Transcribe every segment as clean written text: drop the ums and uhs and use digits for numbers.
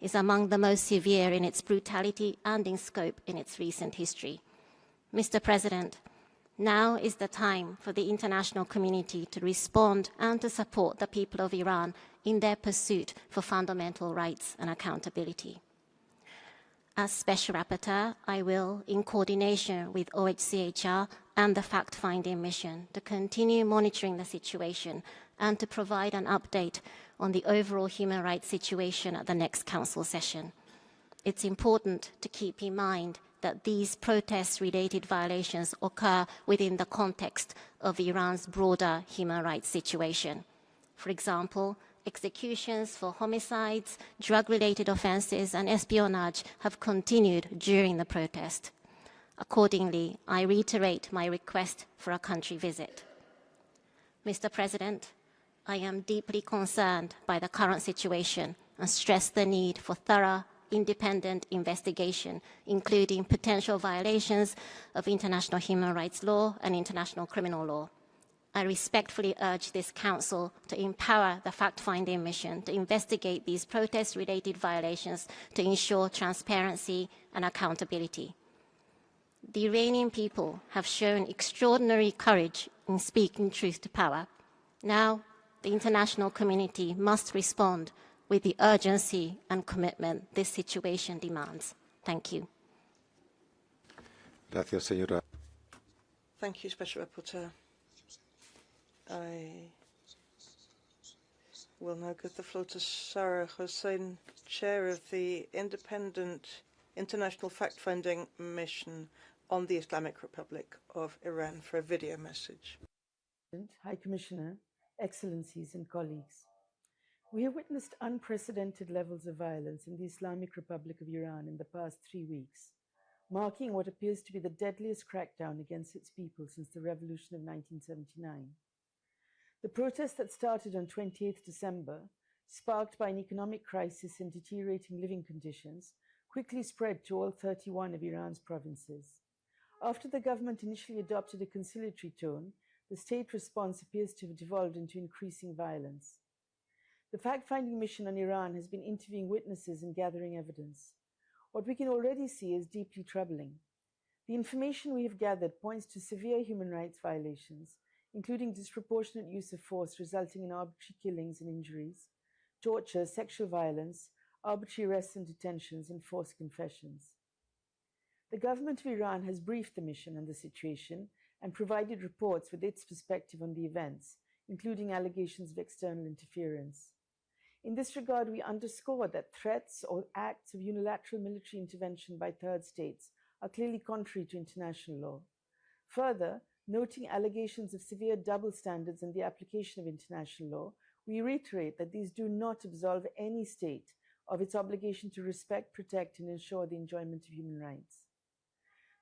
is among the most severe in its brutality and in scope in its recent history. Mr. President, now is the time for the international community to respond and to support the people of Iran in their pursuit for fundamental rights and accountability. As Special Rapporteur, I will, in coordination with OHCHR and the fact-finding mission, to continue monitoring the situation and to provide an update on the overall human rights situation at the next Council session. It's important to keep in mind that these protest-related violations occur within the context of Iran's broader human rights situation. For example, executions for homicides, drug-related offenses, and espionage have continued during the protest. Accordingly, I reiterate my request for a country visit. Mr. President, I am deeply concerned by the current situation and stress the need for thorough, independent investigation, including potential violations of international human rights law and international criminal law. I respectfully urge this Council to empower the fact-finding mission to investigate these protest-related violations to ensure transparency and accountability. The Iranian people have shown extraordinary courage in speaking truth to power. Now, the international community must respond with the urgency and commitment this situation demands. Thank you. Gracias, señora. Thank you, Special Rapporteur. I will now give the floor to Sarah Hossain, Chair of the Independent International Fact-Finding Mission on the Islamic Republic of Iran, for a video message. High Commissioner, Excellencies and colleagues. We have witnessed unprecedented levels of violence in the Islamic Republic of Iran in the past 3 weeks, marking what appears to be the deadliest crackdown against its people since the revolution of 1979. The protest that started on 28th December, sparked by an economic crisis and deteriorating living conditions, quickly spread to all 31 of Iran's provinces. After the government initially adopted a conciliatory tone, the state response appears to have devolved into increasing violence. The fact-finding mission on Iran has been interviewing witnesses and gathering evidence. What we can already see is deeply troubling. The information we have gathered points to severe human rights violations, including disproportionate use of force resulting in arbitrary killings and injuries, torture, sexual violence, arbitrary arrests and detentions, and forced confessions. The government of Iran has briefed the mission on the situation and provided reports with its perspective on the events, including allegations of external interference. In this regard, we underscore that threats or acts of unilateral military intervention by third states are clearly contrary to international law. Further, noting allegations of severe double standards in the application of international law, we reiterate that these do not absolve any state of its obligation to respect, protect, and ensure the enjoyment of human rights.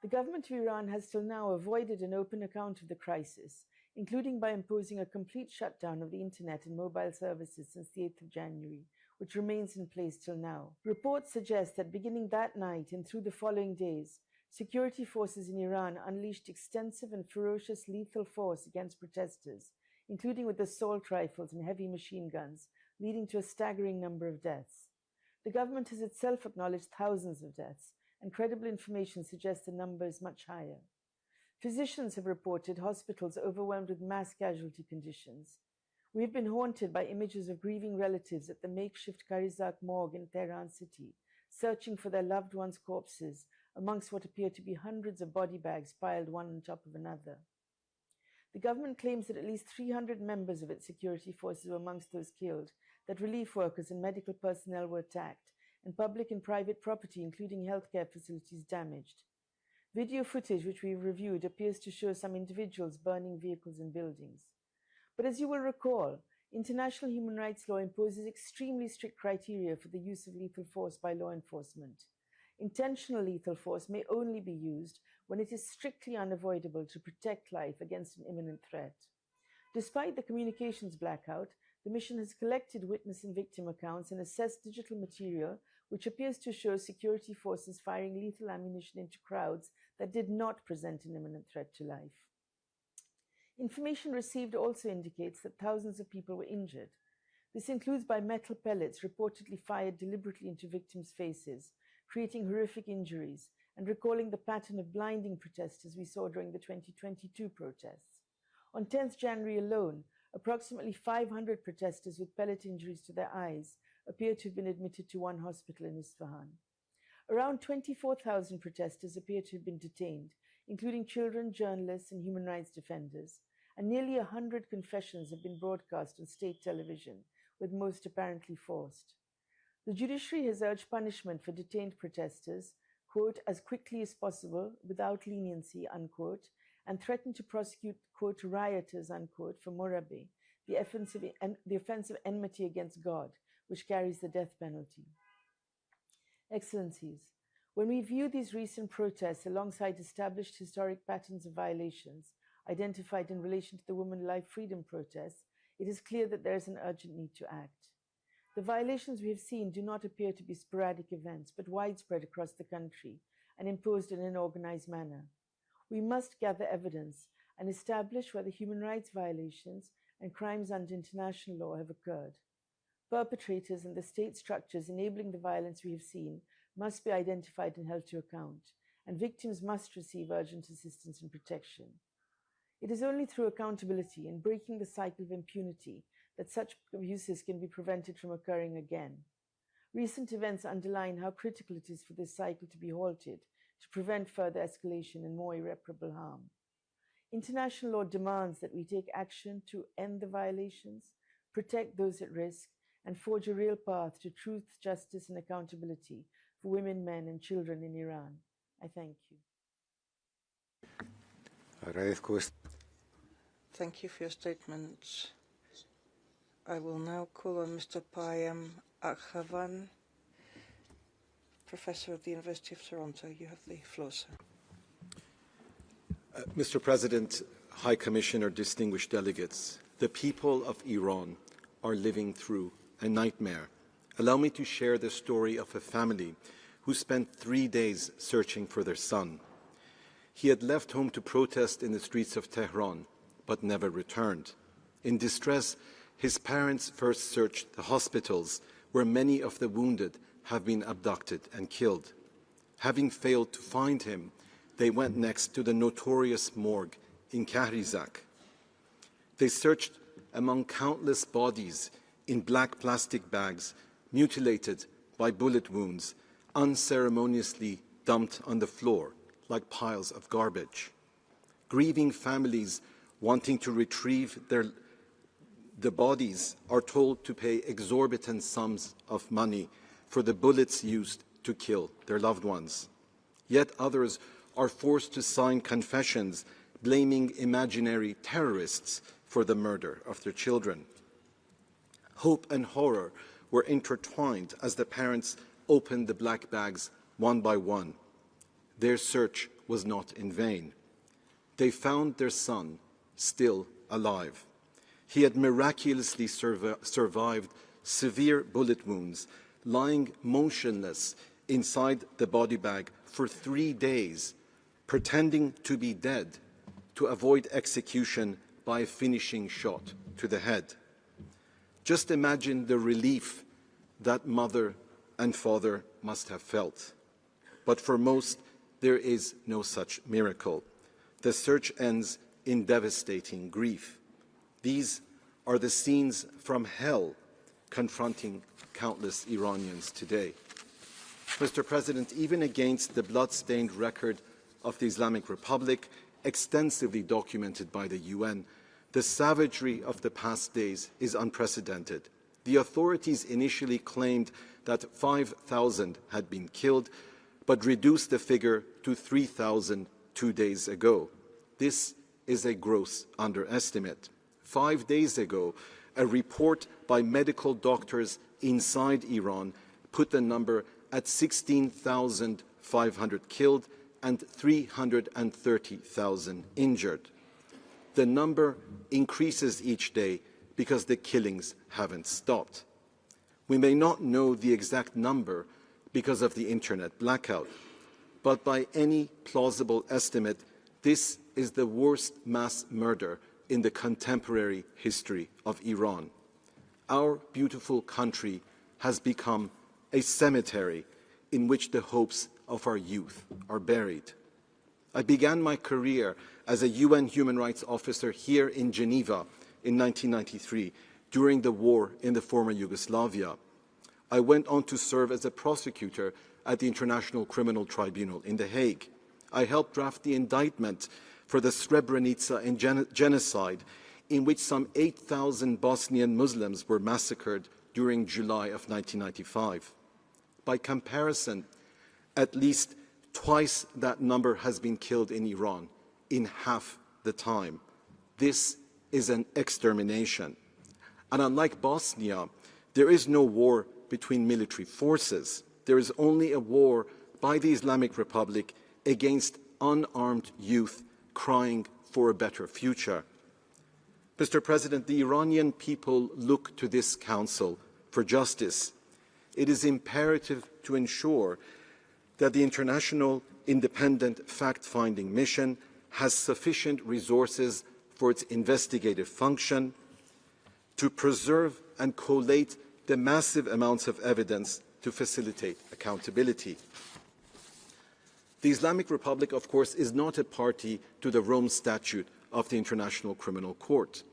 The government of Iran has till now avoided an open account of the crisis, including by imposing a complete shutdown of the internet and mobile services since the 8th of January, which remains in place till now. Reports suggest that beginning that night and through the following days, security forces in Iran unleashed extensive and ferocious lethal force against protesters, including with assault rifles and heavy machine guns, leading to a staggering number of deaths. The government has itself acknowledged thousands of deaths, and credible information suggests the number is much higher. Physicians have reported hospitals overwhelmed with mass casualty conditions. We have been haunted by images of grieving relatives at the makeshift Karizak morgue in Tehran city, searching for their loved ones' corpses amongst what appear to be hundreds of body bags piled one on top of another. The government claims that at least 300 members of its security forces were amongst those killed, that relief workers and medical personnel were attacked, and public and private property, including healthcare facilities, damaged. Video footage which we've reviewed appears to show some individuals burning vehicles and buildings. But as you will recall, international human rights law imposes extremely strict criteria for the use of lethal force by law enforcement. Intentional lethal force may only be used when it is strictly unavoidable to protect life against an imminent threat. Despite the communications blackout, the mission has collected witness and victim accounts and assessed digital material which appears to show security forces firing lethal ammunition into crowds that did not present an imminent threat to life. Information received also indicates that thousands of people were injured. This includes by metal pellets reportedly fired deliberately into victims' faces, creating horrific injuries, and recalling the pattern of blinding protesters we saw during the 2022 protests. On 10th January alone, approximately 500 protesters with pellet injuries to their eyes appear to have been admitted to one hospital in Isfahan. Around 24,000 protesters appear to have been detained, including children, journalists, and human rights defenders, and nearly 100 confessions have been broadcast on state television, with most apparently forced. The judiciary has urged punishment for detained protesters, quote, as quickly as possible, without leniency, unquote, and threatened to prosecute, quote, rioters, unquote, for morabe, the offense of enmity against God, which carries the death penalty. Excellencies, when we view these recent protests alongside established historic patterns of violations identified in relation to the Women Life Freedom protests, it is clear that there is an urgent need to act. The violations we have seen do not appear to be sporadic events, but widespread across the country and imposed in an organized manner. We must gather evidence and establish whether human rights violations and crimes under international law have occurred. Perpetrators and the state structures enabling the violence we have seen must be identified and held to account, and victims must receive urgent assistance and protection. It is only through accountability and breaking the cycle of impunity that such abuses can be prevented from occurring again. Recent events underline how critical it is for this cycle to be halted to prevent further escalation and more irreparable harm. International law demands that we take action to end the violations, protect those at risk, and forge a real path to truth, justice, and accountability for women, men, and children in Iran. I thank you. Thank you for your statement. I will now call on Mr. Payam Akhavan, Professor at the University of Toronto. You have the floor, sir. Mr. President, High Commissioner, distinguished delegates, the people of Iran are living through a nightmare. Allow me to share the story of a family who spent 3 days searching for their son. He had left home to protest in the streets of Tehran, but never returned. In distress, his parents first searched the hospitals where many of the wounded have been abducted and killed. Having failed to find him, they went next to the notorious morgue in Kahrizak. They searched among countless bodies in black plastic bags, mutilated by bullet wounds, unceremoniously dumped on the floor like piles of garbage. Grieving families wanting to retrieve the bodies are told to pay exorbitant sums of money for the bullets used to kill their loved ones. Yet others are forced to sign confessions blaming imaginary terrorists for the murder of their children. Hope and horror were intertwined as the parents opened the black bags one by one. Their search was not in vain. They found their son still alive. He had miraculously survived severe bullet wounds, lying motionless inside the body bag for 3 days, pretending to be dead to avoid execution by a finishing shot to the head. Just imagine the relief that mother and father must have felt. But for most, there is no such miracle. The search ends in devastating grief. These are the scenes from hell confronting countless Iranians today. Mr. President, even against the blood-stained record of the Islamic Republic, extensively documented by the UN, the savagery of the past days is unprecedented. The authorities initially claimed that 5,000 had been killed, but reduced the figure to 3,000 2 days ago. This is a gross underestimate. 5 days ago, a report by medical doctors inside Iran put the number at 16,500 killed and 330,000 injured. The number increases each day because the killings haven't stopped. We may not know the exact number because of the internet blackout, but by any plausible estimate, this is the worst mass murder in the contemporary history of Iran. our beautiful country has become a cemetery in which the hopes of our youth are buried. I began my career as a UN human rights officer here in Geneva in 1993 during the war in the former Yugoslavia. I went on to serve as a prosecutor at the International Criminal Tribunal in The Hague. I helped draft the indictment for the Srebrenica and genocide, in which some 8,000 Bosnian Muslims were massacred during July of 1995. By comparison, at least twice that number has been killed in Iran in half the time. This is an extermination. And unlike Bosnia, there is no war between military forces. There is only a war by the Islamic Republic against unarmed youth crying for a better future. Mr. President, the Iranian people look to this Council for justice. It is imperative to ensure that the international independent fact-finding mission has sufficient resources for its investigative function, to preserve and collate the massive amounts of evidence to facilitate accountability. The Islamic Republic, of course, is not a party to the Rome Statute of the International Criminal Court.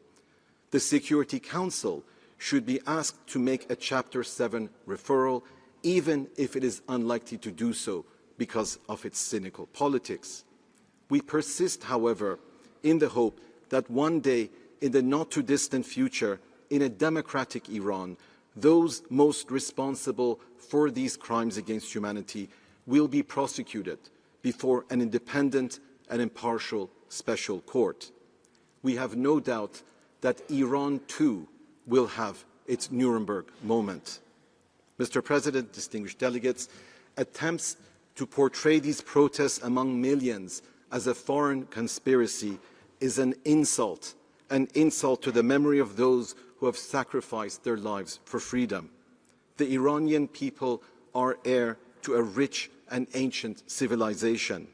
The Security Council should be asked to make a Chapter 7 referral, even if it is unlikely to do so because of its cynical politics. We persist, however, in the hope that one day, in the not-too-distant future, in a democratic Iran, those most responsible for these crimes against humanity will be prosecuted before an independent and impartial special court. We have no doubt that Iran, too, will have its Nuremberg moment. Mr. President, distinguished delegates, attempts to portray these protests among millions as a foreign conspiracy is an insult to the memory of those who have sacrificed their lives for freedom. The Iranian people are heir to a rich and ancient civilization.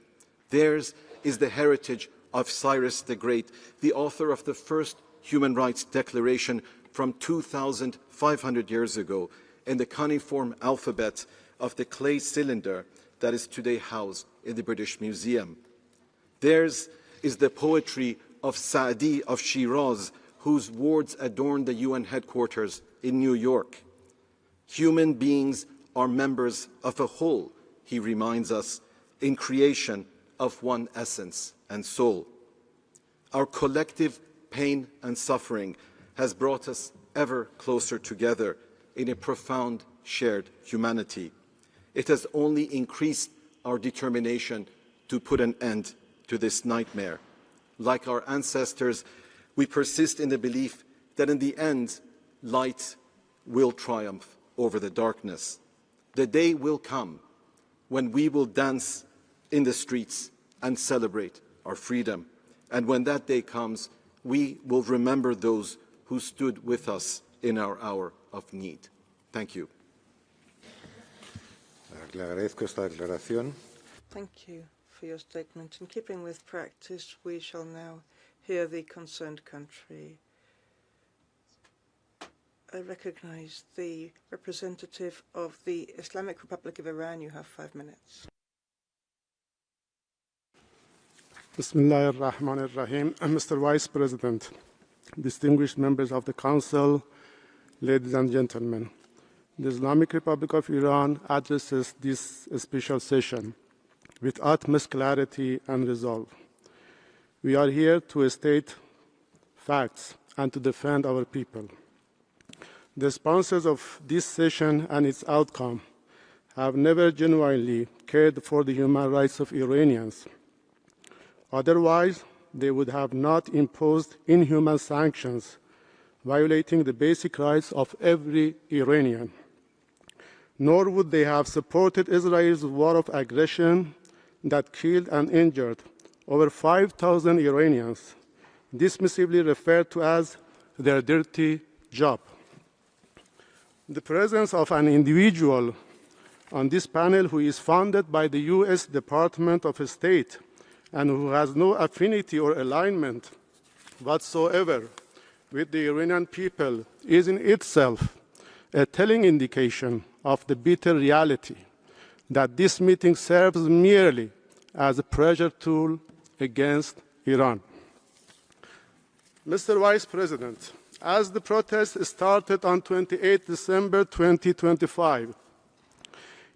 Theirs is the heritage of Cyrus the Great, the author of the first human rights declaration from 2,500 years ago, and the cuneiform alphabet of the clay cylinder that is today housed in the British Museum. Theirs is the poetry of Sa'di of Shiraz, whose words adorn the UN headquarters in New York. Human beings are members of a whole, he reminds us, in creation of one essence and soul. Our collective pain and suffering has brought us ever closer together in a profound shared humanity. It has only increased our determination to put an end to this nightmare. Like our ancestors, we persist in the belief that in the end, light will triumph over the darkness. The day will come when we will dance in the streets and celebrate our freedom. And when that day comes, we will remember those who stood with us in our hour of need. Thank you. Le agradezco esta declaración. Thank you for your statement. In keeping with practice, we shall now hear the concerned country. I recognize the representative of the Islamic Republic of Iran. You have 5 minutes. Bismillah ar-Rahman ar-Rahim. Mr. Vice President, distinguished members of the Council, ladies and gentlemen, the Islamic Republic of Iran addresses this special session with utmost clarity and resolve. We are here to state facts and to defend our people. The sponsors of this session and its outcome have never genuinely cared for the human rights of Iranians. Otherwise, they would have not imposed inhuman sanctions violating the basic rights of every Iranian. Nor would they have supported Israel's war of aggression that killed and injured over 5,000 Iranians, dismissively referred to as their dirty job. The presence of an individual on this panel who is funded by the U.S. Department of State and who has no affinity or alignment whatsoever with the Iranian people is in itself a telling indication of the bitter reality that this meeting serves merely as a pressure tool against Iran. Mr. Vice President, as the protest started on 28 December 2025,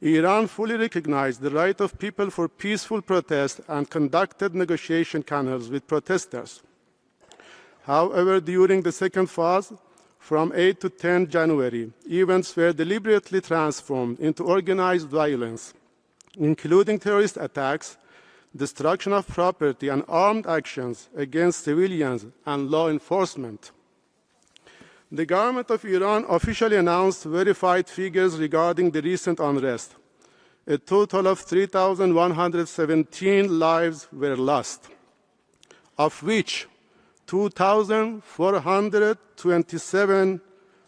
Iran fully recognized the right of people for peaceful protest and conducted negotiation channels with protesters. However, during the second phase, from 8 to 10 January, events were deliberately transformed into organized violence, including terrorist attacks, destruction of property, and armed actions against civilians and law enforcement. The government of Iran officially announced verified figures regarding the recent unrest. A total of 3,117 lives were lost, of which 2,427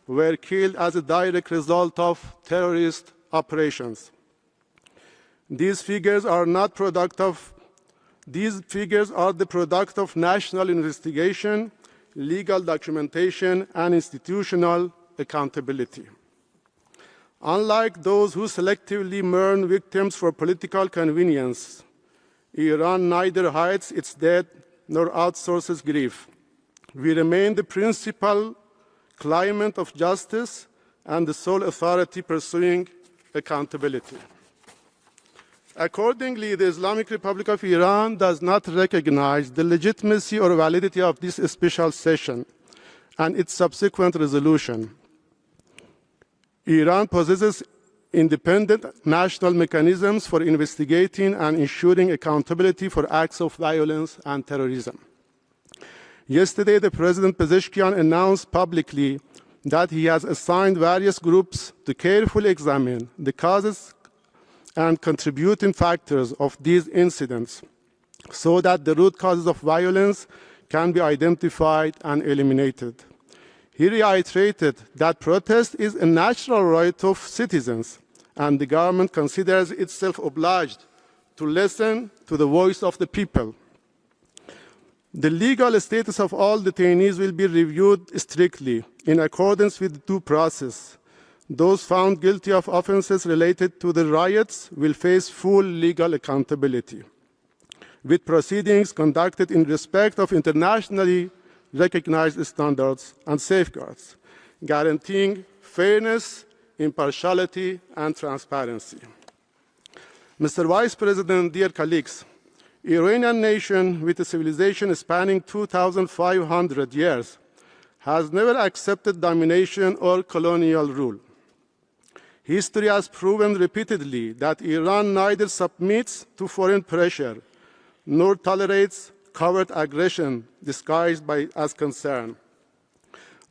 were killed as a direct result of terrorist operations. These figures are the product of national investigation, legal documentation, and institutional accountability. Unlike those who selectively mourn victims for political convenience, Iran neither hides its dead nor outsources grief. We remain the principal claimant of justice and the sole authority pursuing accountability. Accordingly, the Islamic Republic of Iran does not recognize the legitimacy or validity of this special session and its subsequent resolution. Iran possesses independent national mechanisms for investigating and ensuring accountability for acts of violence and terrorism. Yesterday, the President Pezeshkian announced publicly that he has assigned various groups to carefully examine the causes and contributing factors of these incidents so that the root causes of violence can be identified and eliminated. He reiterated that protest is a natural right of citizens, and the government considers itself obliged to listen to the voice of the people. The legal status of all detainees will be reviewed strictly in accordance with due process. Those found guilty of offenses related to the riots will face full legal accountability, with proceedings conducted in respect of internationally recognized standards and safeguards, guaranteeing fairness, impartiality, and transparency. Mr. Vice President, dear colleagues, Iranian nation with a civilization spanning 2,500 years has never accepted domination or colonial rule. History has proven repeatedly that Iran neither submits to foreign pressure nor tolerates covert aggression disguised as concern.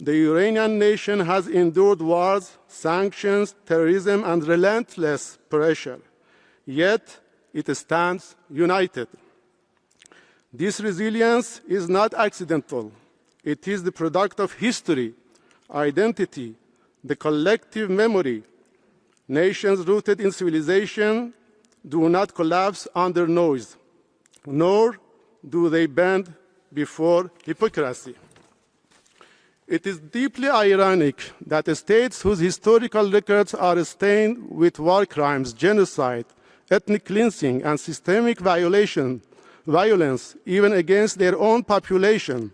The Iranian nation has endured wars, sanctions, terrorism, and relentless pressure, yet it stands united. This resilience is not accidental. It is the product of history, identity, the collective memory. Nations rooted in civilization do not collapse under noise, nor do they bend before hypocrisy. It is deeply ironic that states whose historical records are stained with war crimes, genocide, ethnic cleansing, and systemic violence, even against their own population,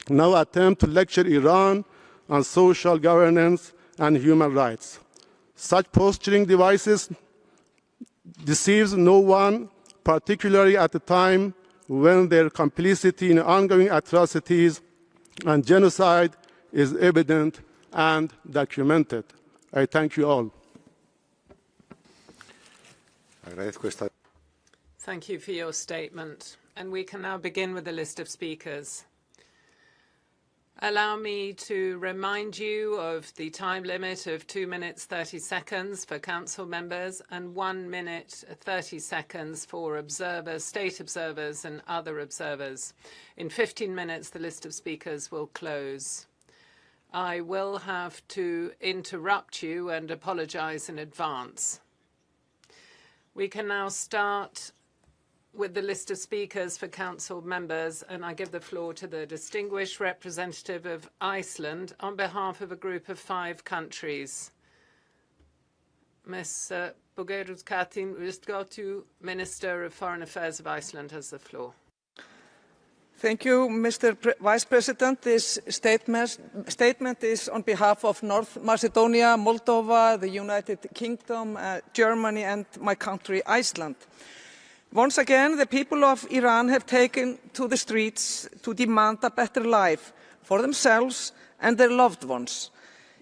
now attempt to lecture Iran on social governance and human rights. Such posturing deceives no one, particularly at a time when their complicity in ongoing atrocities and genocide is evident and documented. I thank you all. Thank you for your statement. And we can now begin with the list of speakers. Allow me to remind you of the time limit of 2 minutes 30 seconds for council members and 1 minute 30 seconds for observers, state observers and other observers. In 15 minutes, the list of speakers will close. I will have to interrupt you and apologize in advance. We can now start with the list of speakers for council members, and I give the floor to the distinguished representative of Iceland on behalf of a group of 5 countries. Ms. Bogerud Katin Ristgatu, Minister of Foreign Affairs of Iceland, has the floor. Thank you, Mr. Vice President. This statement is on behalf of North Macedonia, Moldova, the United Kingdom, Germany, and my country, Iceland. Once again, the people of Iran have taken to the streets to demand a better life for themselves and their loved ones.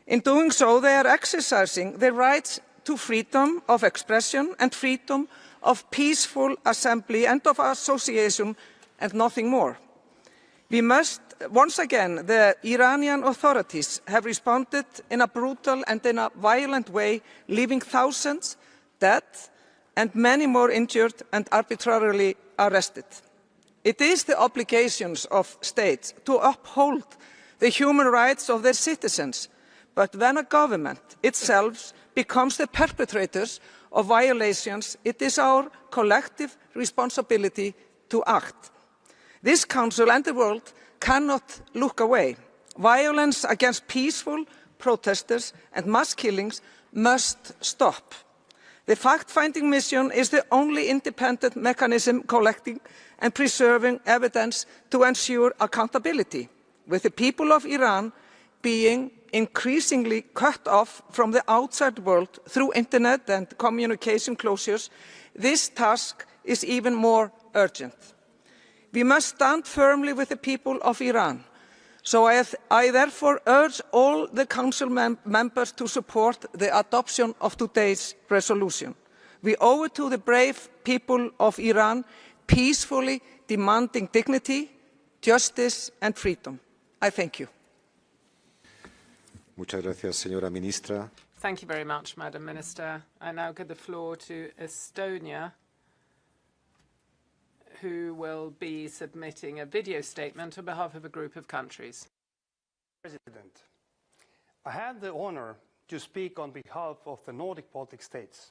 In doing so, they are exercising their rights to freedom of expression and freedom of peaceful assembly and of association, and nothing more. We must, once again, the Iranian authorities have responded in a brutal and in a violent way, leaving thousands dead and many more injured and arbitrarily arrested. It is the obligations of states to uphold the human rights of their citizens, but when a government itself becomes the perpetrators of violations, it is our collective responsibility to act. This Council and the world cannot look away. Violence against peaceful protesters and mass killings must stop. The fact-finding mission is the only independent mechanism collecting and preserving evidence to ensure accountability. With the people of Iran being increasingly cut off from the outside world through internet and communication closures, this task is even more urgent. We must stand firmly with the people of Iran. So I therefore urge all the Council members to support the adoption of today's resolution. We owe it to the brave people of Iran, peacefully demanding dignity, justice and freedom. I thank you. Muchas gracias, señora ministra. Thank you very much, Madam Minister. I now give the floor to Estonia, who will be submitting a video statement on behalf of a group of countries. President, I had the honor to speak on behalf of the Nordic Baltic states.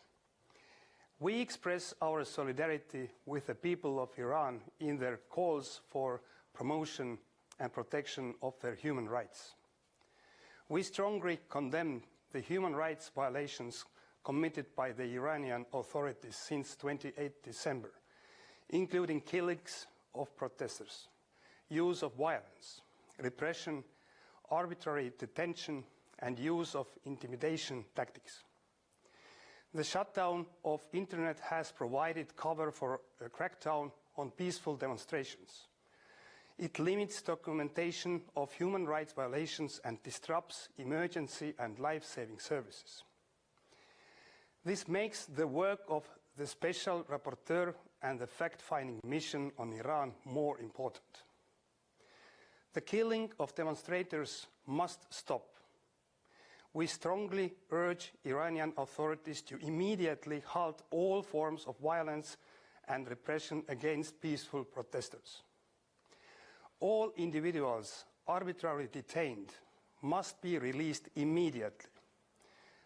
We express our solidarity with the people of Iran in their calls for promotion and protection of their human rights. We strongly condemn the human rights violations committed by the Iranian authorities since 28 December, including killings of protesters, use of violence, repression, arbitrary detention, and use of intimidation tactics. The shutdown of internet has provided cover for a crackdown on peaceful demonstrations. It limits documentation of human rights violations and disrupts emergency and life-saving services. This makes the work of the Special Rapporteur and the fact-finding mission on Iran more important. The killing of demonstrators must stop. We strongly urge Iranian authorities to immediately halt all forms of violence and repression against peaceful protesters. All individuals arbitrarily detained must be released immediately.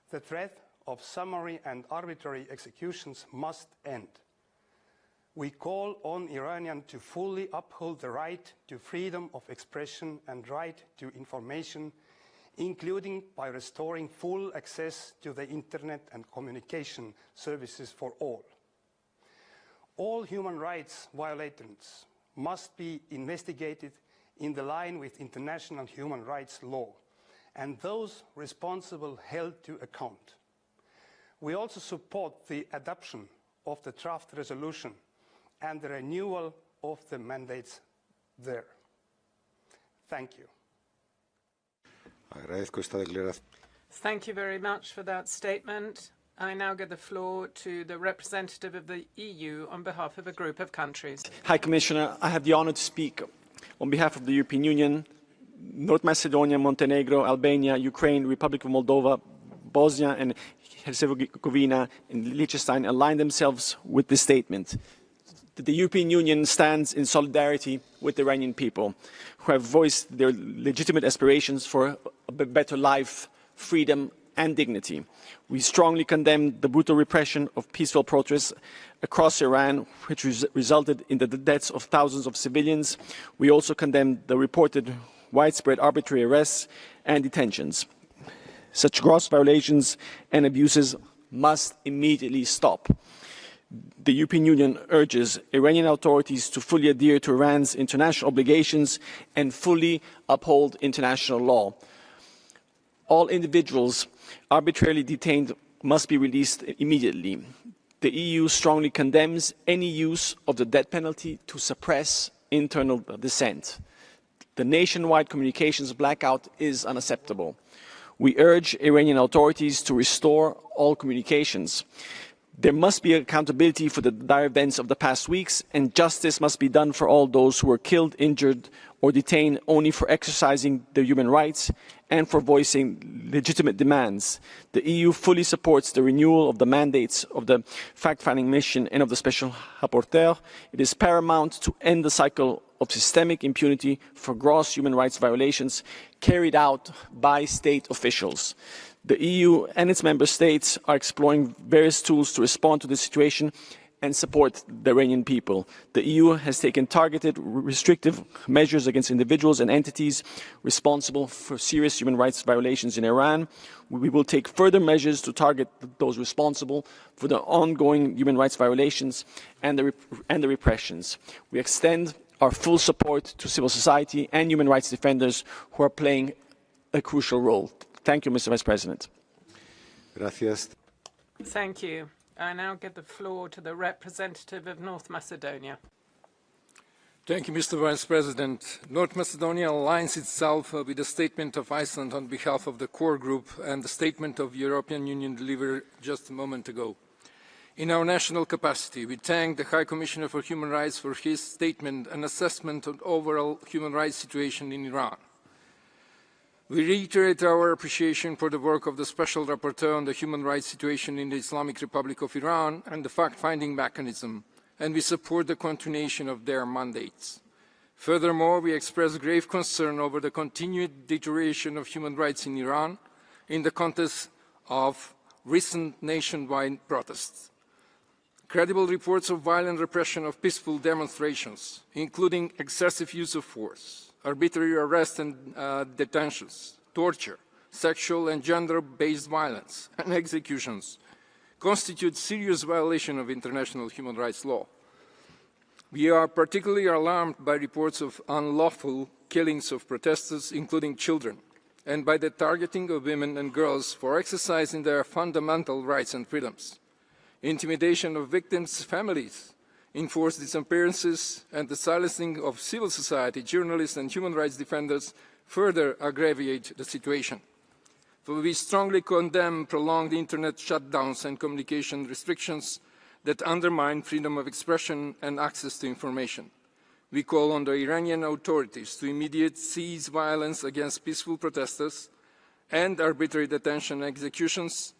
The threat of summary and arbitrary executions must end. We call on Iranians to fully uphold the right to freedom of expression and right to information, including by restoring full access to the internet and communication services for all. All human rights violations must be investigated in the line with international human rights law, and those responsible held to account. We also support the adoption of the draft resolution and the renewal of the mandates there. Thank you. Thank you very much for that statement. I now give the floor to the representative of the EU on behalf of a group of countries. High Commissioner, I have the honor to speak on behalf of the European Union, North Macedonia, Montenegro, Albania, Ukraine, Republic of Moldova, Bosnia and Herzegovina and Liechtenstein align themselves with this statement. The European Union stands in solidarity with the Iranian people who have voiced their legitimate aspirations for a better life, freedom and dignity. We strongly condemn the brutal repression of peaceful protests across Iran, which resulted in the deaths of thousands of civilians. We also condemn the reported widespread arbitrary arrests and detentions. Such gross violations and abuses must immediately stop. The European Union urges Iranian authorities to fully adhere to Iran's international obligations and fully uphold international law. All individuals arbitrarily detained must be released immediately. The EU strongly condemns any use of the death penalty to suppress internal dissent. The nationwide communications blackout is unacceptable. We urge Iranian authorities to restore all communications. There must be accountability for the dire events of the past weeks, and justice must be done for all those who were killed, injured, or detained only for exercising their human rights and for voicing legitimate demands. The EU fully supports the renewal of the mandates of the fact-finding mission and of the Special Rapporteur. It is paramount to end the cycle of systemic impunity for gross human rights violations carried out by state officials. The EU and its member states are exploring various tools to respond to the situation and support the Iranian people. The EU has taken targeted, restrictive measures against individuals and entities responsible for serious human rights violations in Iran. We will take further measures to target those responsible for the ongoing human rights violations and the repressions. We extend our full support to civil society and human rights defenders who are playing a crucial role. Thank you, Mr. Vice President. Gracias. Thank you. I now give the floor to the representative of North Macedonia. Thank you, Mr. Vice President. North Macedonia aligns itself with the statement of Iceland on behalf of the core group and the statement of the European Union delivered just a moment ago. In our national capacity, we thank the High Commissioner for Human Rights for his statement and assessment of the overall human rights situation in Iran. We reiterate our appreciation for the work of the Special Rapporteur on the human rights situation in the Islamic Republic of Iran and the fact-finding mechanism, and we support the continuation of their mandates. Furthermore, we express grave concern over the continued deterioration of human rights in Iran in the context of recent nationwide protests. Credible reports of violent repression of peaceful demonstrations, including excessive use of force, arbitrary arrests and detentions, torture, sexual and gender-based violence, and executions constitute serious violation of international human rights law. We are particularly alarmed by reports of unlawful killings of protesters, including children, and by the targeting of women and girls for exercising their fundamental rights and freedoms, intimidation of victims' families, enforced disappearances, and the silencing of civil society, journalists, and human rights defenders further aggravate the situation. For we strongly condemn prolonged internet shutdowns and communication restrictions that undermine freedom of expression and access to information. We call on the Iranian authorities to immediately cease violence against peaceful protesters and arbitrary detention and executions,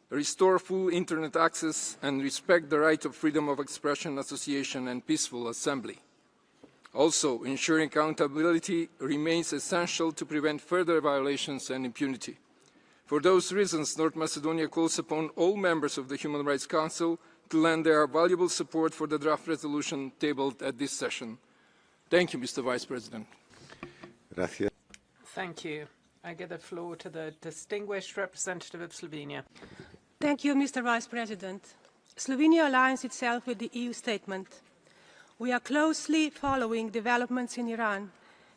restore full internet access, and respect the right of freedom of expression, association, and peaceful assembly. Also, ensuring accountability remains essential to prevent further violations and impunity. For those reasons, North Macedonia calls upon all members of the Human Rights Council to lend their valuable support for the draft resolution tabled at this session. Thank you, Mr. Vice President. Gracias. Thank you. I give the floor to the distinguished representative of Slovenia. Thank you, Mr. Vice President. Slovenia aligns itself with the EU statement. We are closely following developments in Iran,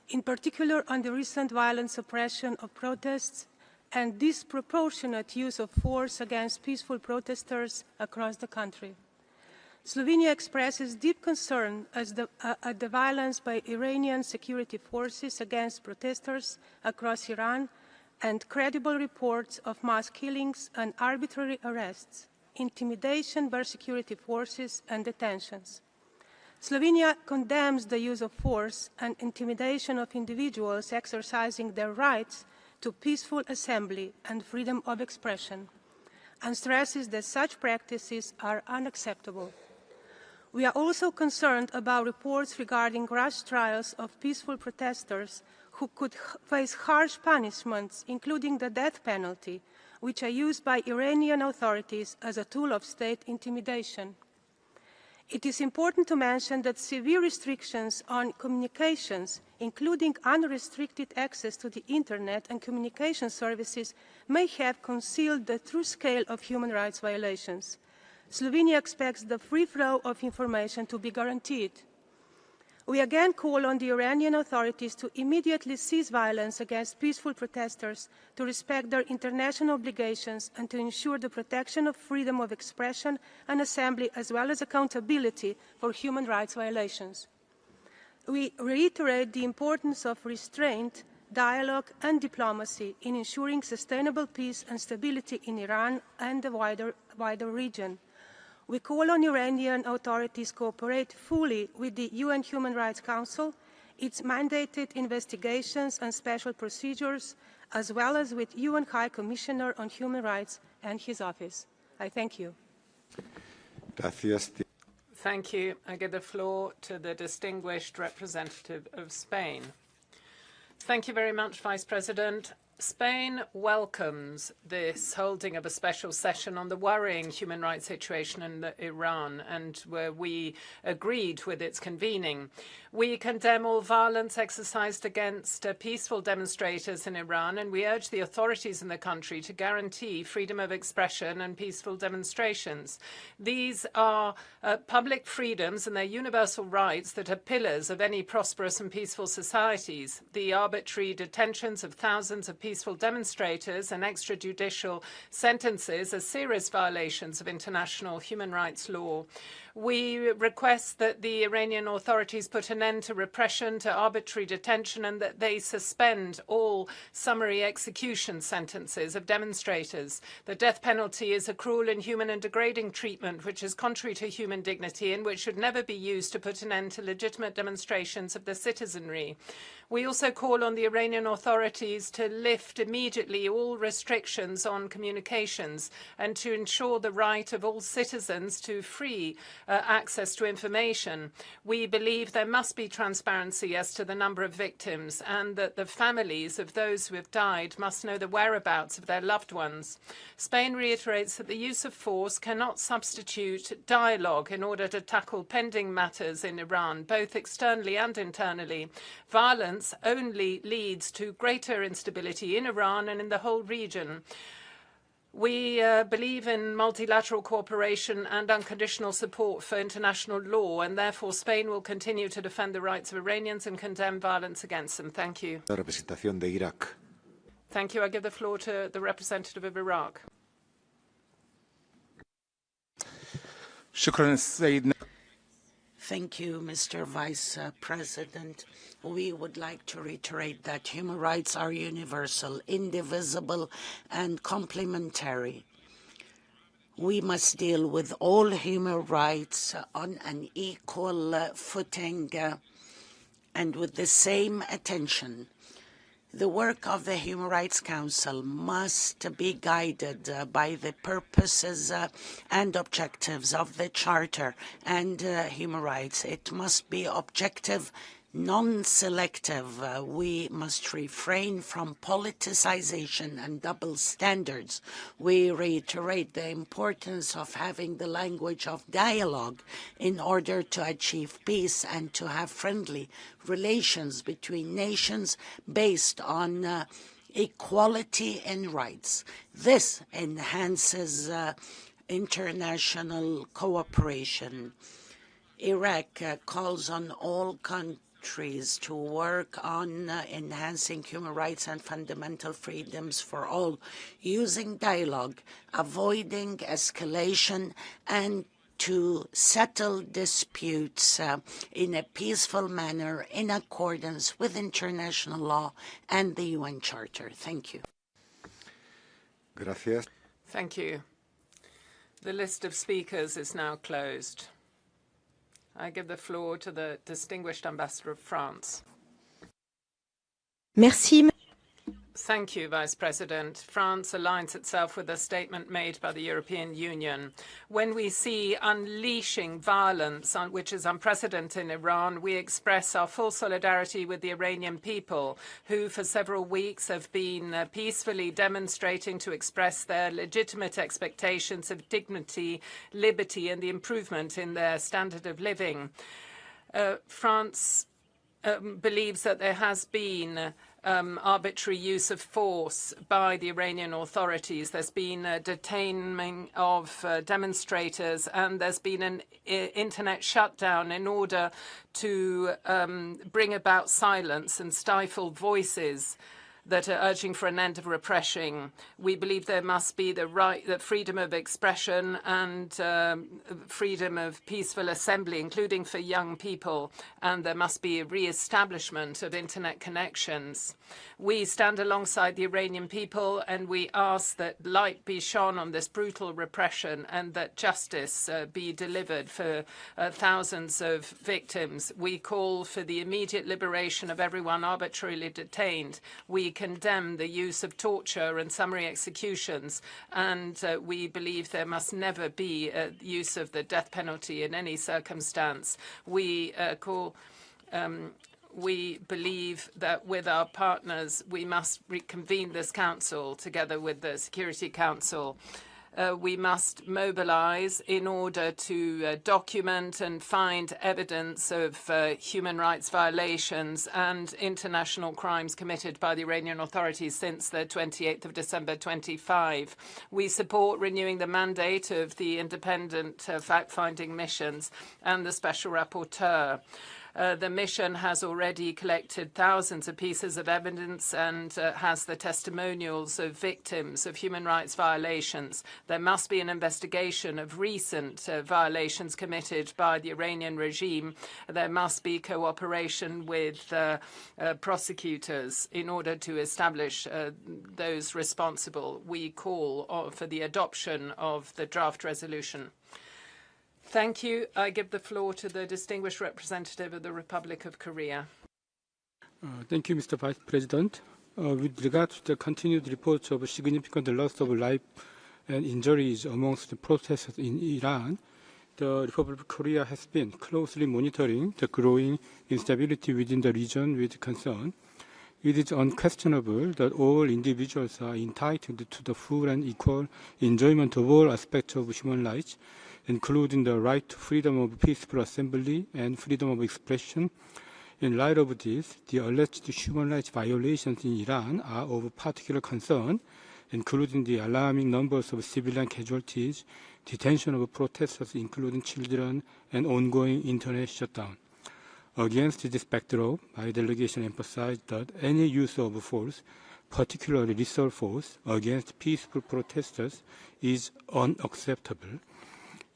in particular on the recent violent suppression of protests and disproportionate use of force against peaceful protesters across the country. Slovenia expresses deep concern at the violence by Iranian security forces against protesters across Iran and credible reports of mass killings and arbitrary arrests, intimidation by security forces, and detentions. Slovenia condemns the use of force and intimidation of individuals exercising their rights to peaceful assembly and freedom of expression, and stresses that such practices are unacceptable. We are also concerned about reports regarding rash trials of peaceful protesters who could face harsh punishments, including the death penalty, which are used by Iranian authorities as a tool of state intimidation. It is important to mention that severe restrictions on communications, including unrestricted access to the Internet and communication services, may have concealed the true scale of human rights violations. Slovenia expects the free flow of information to be guaranteed. We again call on the Iranian authorities to immediately cease violence against peaceful protesters, to respect their international obligations, and to ensure the protection of freedom of expression and assembly, as well as accountability for human rights violations. We reiterate the importance of restraint, dialogue, and diplomacy in ensuring sustainable peace and stability in Iran and the wider region. We call on Iranian authorities to cooperate fully with the UN Human Rights Council, its mandated investigations and special procedures, as well as with UN High Commissioner on Human Rights and his office. I thank you. Gracias. Thank you. I give the floor to the distinguished representative of Spain. Thank you very much, Vice President. Spain welcomes this holding of a special session on the worrying human rights situation in Iran, and where we agreed with its convening. We condemn all violence exercised against peaceful demonstrators in Iran, and we urge the authorities in the country to guarantee freedom of expression and peaceful demonstrations. These are public freedoms and they're universal rights that are pillars of any prosperous and peaceful societies. The arbitrary detentions of thousands of peaceful demonstrators and extrajudicial sentences are serious violations of international human rights law. We request that the Iranian authorities put an end to repression, to arbitrary detention, and that they suspend all summary execution sentences of demonstrators. The death penalty is a cruel, inhuman, and degrading treatment which is contrary to human dignity and which should never be used to put an end to legitimate demonstrations of the citizenry. We also call on the Iranian authorities to lift immediately all restrictions on communications and to ensure the right of all citizens to free access to information. We believe there must be transparency as to the number of victims, and that the families of those who have died must know the whereabouts of their loved ones. Spain reiterates that the use of force cannot substitute dialogue in order to tackle pending matters in Iran, both externally and internally. Violence only leads to greater instability in Iran and in the whole region. We believe in multilateral cooperation and unconditional support for international law, and therefore Spain will continue to defend the rights of Iranians and condemn violence against them. Thank you. La representación de Irak. Thank you. I give the floor to the representative of Iraq. Thank you, Mr. Vice President. We would like to reiterate that human rights are universal, indivisible, and complementary. We must deal with all human rights on an equal footing and with the same attention. The work of the Human Rights Council must be guided by the purposes and objectives of the Charter and human rights. It must be objective, non-selective. We must refrain from politicization and double standards. We reiterate the importance of having the language of dialogue in order to achieve peace and to have friendly relations between nations based on equality and rights. This enhances international cooperation. Iraq calls on all countries to work on enhancing human rights and fundamental freedoms for all, using dialogue, avoiding escalation, and to settle disputes in a peaceful manner in accordance with international law and the UN Charter. Thank you. Gracias. Thank you. The list of speakers is now closed. I give the floor to the distinguished ambassador of France. Merci. Thank you, Vice President. France aligns itself with a statement made by the European Union. When we see unleashing violence, which is unprecedented in Iran, we express our full solidarity with the Iranian people, who for several weeks have been peacefully demonstrating to express their legitimate expectations of dignity, liberty, and the improvement in their standard of living. France believes that there has been arbitrary use of force by the Iranian authorities. There's been a detaining of demonstrators, and there's been an internet shutdown in order to bring about silence and stifle voices that are urging for an end of repression. We believe there must be the freedom of expression and freedom of peaceful assembly, including for young people, and there must be a re-establishment of internet connections. We stand alongside the Iranian people, and we ask that light be shone on this brutal repression and that justice be delivered for thousands of victims. We call for the immediate liberation of everyone arbitrarily detained. We condemn the use of torture and summary executions, and we believe there must never be use of the death penalty in any circumstance. We believe that with our partners, we must reconvene this council together with the Security Council. We must mobilize in order to document and find evidence of human rights violations and international crimes committed by the Iranian authorities since the 28th of December 25. We support renewing the mandate of the independent fact-finding missions and the special rapporteur. The mission has already collected thousands of pieces of evidence and has the testimonials of victims of human rights violations. There must be an investigation of recent violations committed by the Iranian regime. There must be cooperation with prosecutors in order to establish those responsible. We call for the adoption of the draft resolution. Thank you. I give the floor to the distinguished representative of the Republic of Korea. Thank you, Mr. Vice President. With regard to the continued reports of significant loss of life and injuries amongst the protesters in Iran, the Republic of Korea has been closely monitoring the growing instability within the region with concern. It is unquestionable that all individuals are entitled to the full and equal enjoyment of all aspects of human rights, including the right to freedom of peaceful assembly and freedom of expression. In light of this, the alleged human rights violations in Iran are of particular concern, including the alarming numbers of civilian casualties, detention of protesters, including children, and ongoing internet shutdown. Against this backdrop, my delegation emphasized that any use of force, particularly lethal force, against peaceful protesters is unacceptable.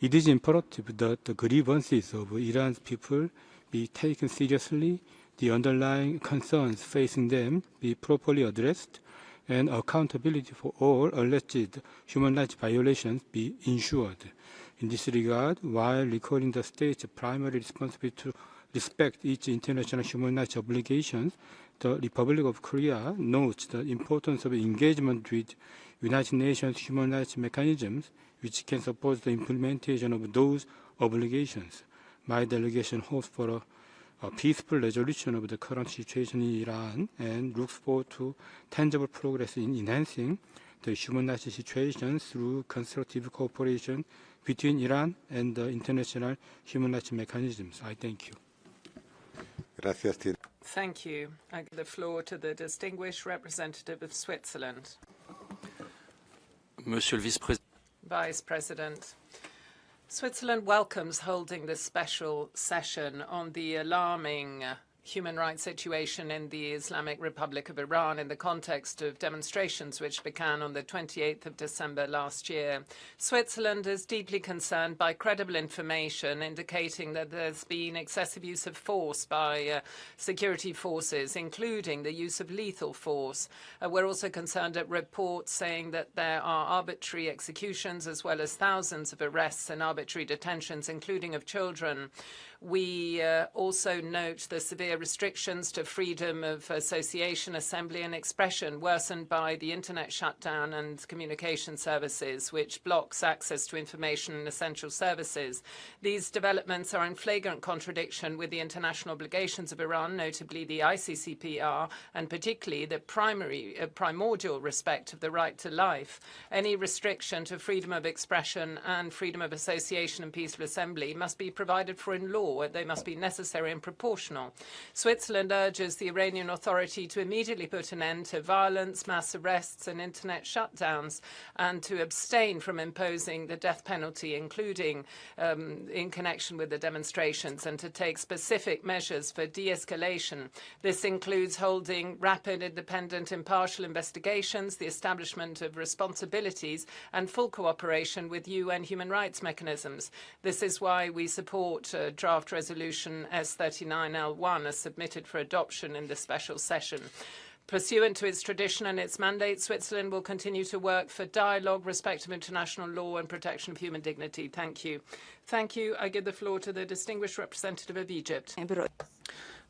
It is imperative that the grievances of Iran's people be taken seriously, the underlying concerns facing them be properly addressed, and accountability for all alleged human rights violations be ensured. In this regard, while recalling the state's primary responsibility to respect its international human rights obligations, the Republic of Korea notes the importance of engagement with United Nations human rights mechanisms, which can support the implementation of those obligations. My delegation hopes for a peaceful resolution of the current situation in Iran and looks forward to tangible progress in enhancing the human rights situation through constructive cooperation between Iran and the international human rights mechanisms. I thank you. Gracias. Thank you. I give the floor to the distinguished representative of Switzerland. Monsieur le Vice-Président. Vice President, Switzerland welcomes holding this special session on the alarming human rights situation in the Islamic Republic of Iran in the context of demonstrations which began on the 28th of December last year. Switzerland is deeply concerned by credible information indicating that there's been excessive use of force by security forces, including the use of lethal force. We're also concerned at reports saying that there are arbitrary executions as well as thousands of arrests and arbitrary detentions, including of children. We also note the severe severe restrictions to freedom of association, assembly and expression, worsened by the internet shutdown and communication services, which blocks access to information and essential services. These developments are in flagrant contradiction with the international obligations of Iran, notably the ICCPR, and particularly the primordial respect of the right to life. Any restriction to freedom of expression and freedom of association and peaceful assembly must be provided for in law. They must be necessary and proportional. Switzerland urges the Iranian authority to immediately put an end to violence, mass arrests and internet shutdowns, and to abstain from imposing the death penalty, including in connection with the demonstrations, and to take specific measures for de-escalation. This includes holding rapid, independent, impartial investigations, the establishment of responsibilities, and full cooperation with UN human rights mechanisms. This is why we support draft resolution S39L1 as submitted for adoption in this special session. Pursuant to its tradition and its mandate, Switzerland will continue to work for dialogue, respect of international law and protection of human dignity. Thank you. Thank you. I give the floor to the distinguished representative of Egypt.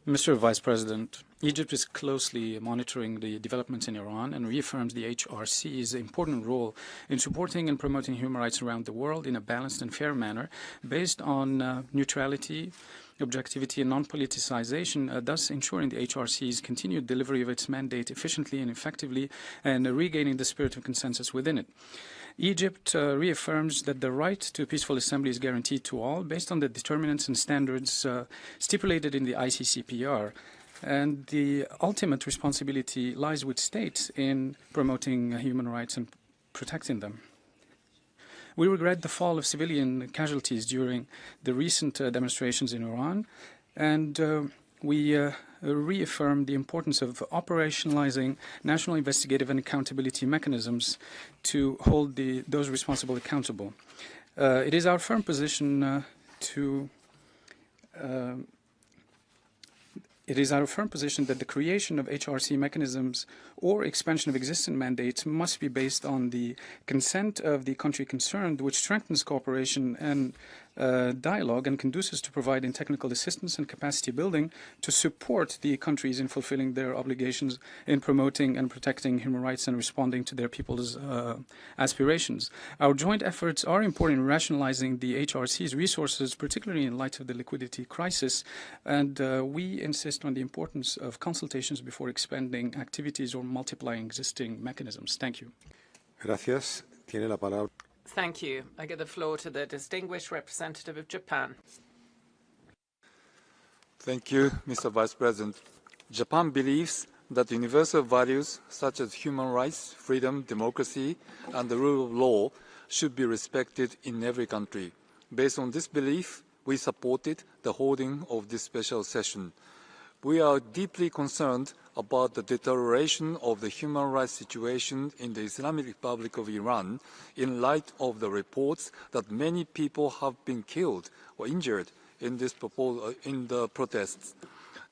Mr. Vice President, Egypt is closely monitoring the developments in Iran and reaffirms the HRC's important role in supporting and promoting human rights around the world in a balanced and fair manner based on neutrality, objectivity and non-politicization, thus ensuring the HRC's continued delivery of its mandate efficiently and effectively and regaining the spirit of consensus within it. Egypt reaffirms that the right to peaceful assembly is guaranteed to all based on the determinants and standards stipulated in the ICCPR, and the ultimate responsibility lies with states in promoting human rights and protecting them. We regret the fall of civilian casualties during the recent demonstrations in Iran, and we reaffirm the importance of operationalizing national investigative and accountability mechanisms to hold those responsible accountable. It is our firm position that the creation of HRC mechanisms or expansion of existing mandates must be based on the consent of the country concerned, which strengthens cooperation and dialogue and conduces to providing technical assistance and capacity building to support the countries in fulfilling their obligations in promoting and protecting human rights and responding to their people's aspirations. Our joint efforts are important in rationalizing the HRC's resources, particularly in light of the liquidity crisis, and we insist on the importance of consultations before expanding activities or multiplying existing mechanisms. Thank you. Gracias. Tiene la palabra. Thank you. I give the floor to the distinguished representative of Japan. Thank you, Mr. Vice President. Japan believes that universal values such as human rights, freedom, democracy, and the rule of law should be respected in every country. Based on this belief, we supported the holding of this special session. We are deeply concerned about the deterioration of the human rights situation in the Islamic Republic of Iran in light of the reports that many people have been killed or injured in the protests.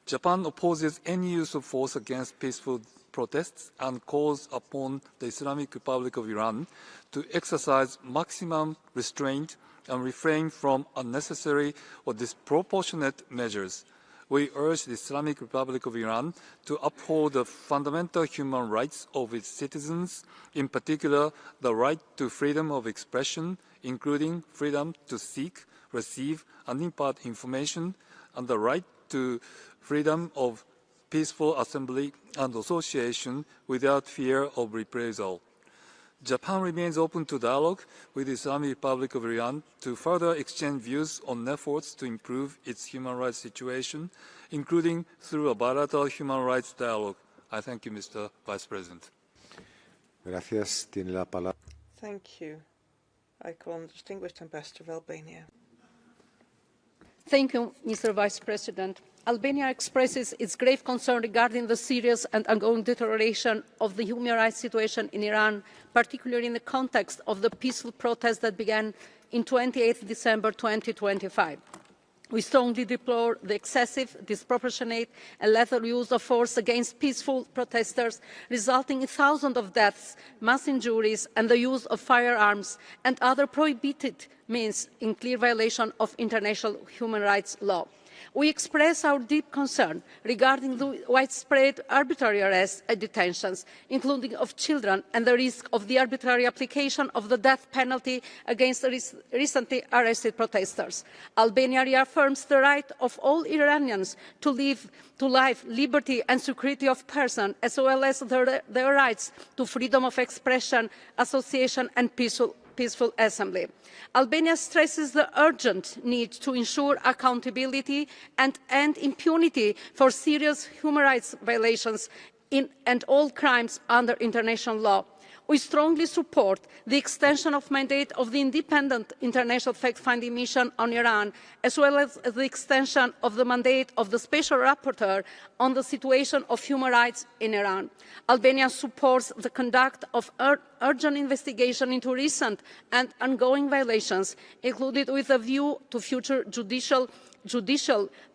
Japan opposes any use of force against peaceful protests and calls upon the Islamic Republic of Iran to exercise maximum restraint and refrain from unnecessary or disproportionate measures. We urge the Islamic Republic of Iran to uphold the fundamental human rights of its citizens, in particular the right to freedom of expression, including freedom to seek, receive, and impart information, and the right to freedom of peaceful assembly and association without fear of reprisal. Japan remains open to dialogue with the Islamic Republic of Iran to further exchange views on efforts to improve its human rights situation, including through a bilateral human rights dialogue. I thank you, Mr. Vice President. Gracias. Tiene la palabra. Thank you. I call on the distinguished ambassador of Albania. Thank you, Mr. Vice President. Albania expresses its grave concern regarding the serious and ongoing deterioration of the human rights situation in Iran, particularly in the context of the peaceful protests that began in 28 December 2025. We strongly deplore the excessive, disproportionate and lethal use of force against peaceful protesters, resulting in thousands of deaths, mass injuries and the use of firearms and other prohibited means in clear violation of international human rights law. We express our deep concern regarding the widespread arbitrary arrests and detentions, including of children, and the risk of the arbitrary application of the death penalty against recently arrested protesters. Albania reaffirms the right of all Iranians to life, liberty and security of person, as well as their rights to freedom of expression, association and peaceful assembly. Albania stresses the urgent need to ensure accountability and end impunity for serious human rights violations and all crimes under international law. We strongly support the extension of mandate of the independent international fact-finding mission on Iran, as well as the extension of the mandate of the Special Rapporteur on the situation of human rights in Iran. Albania supports the conduct of urgent investigation into recent and ongoing violations, including with a view to future judicial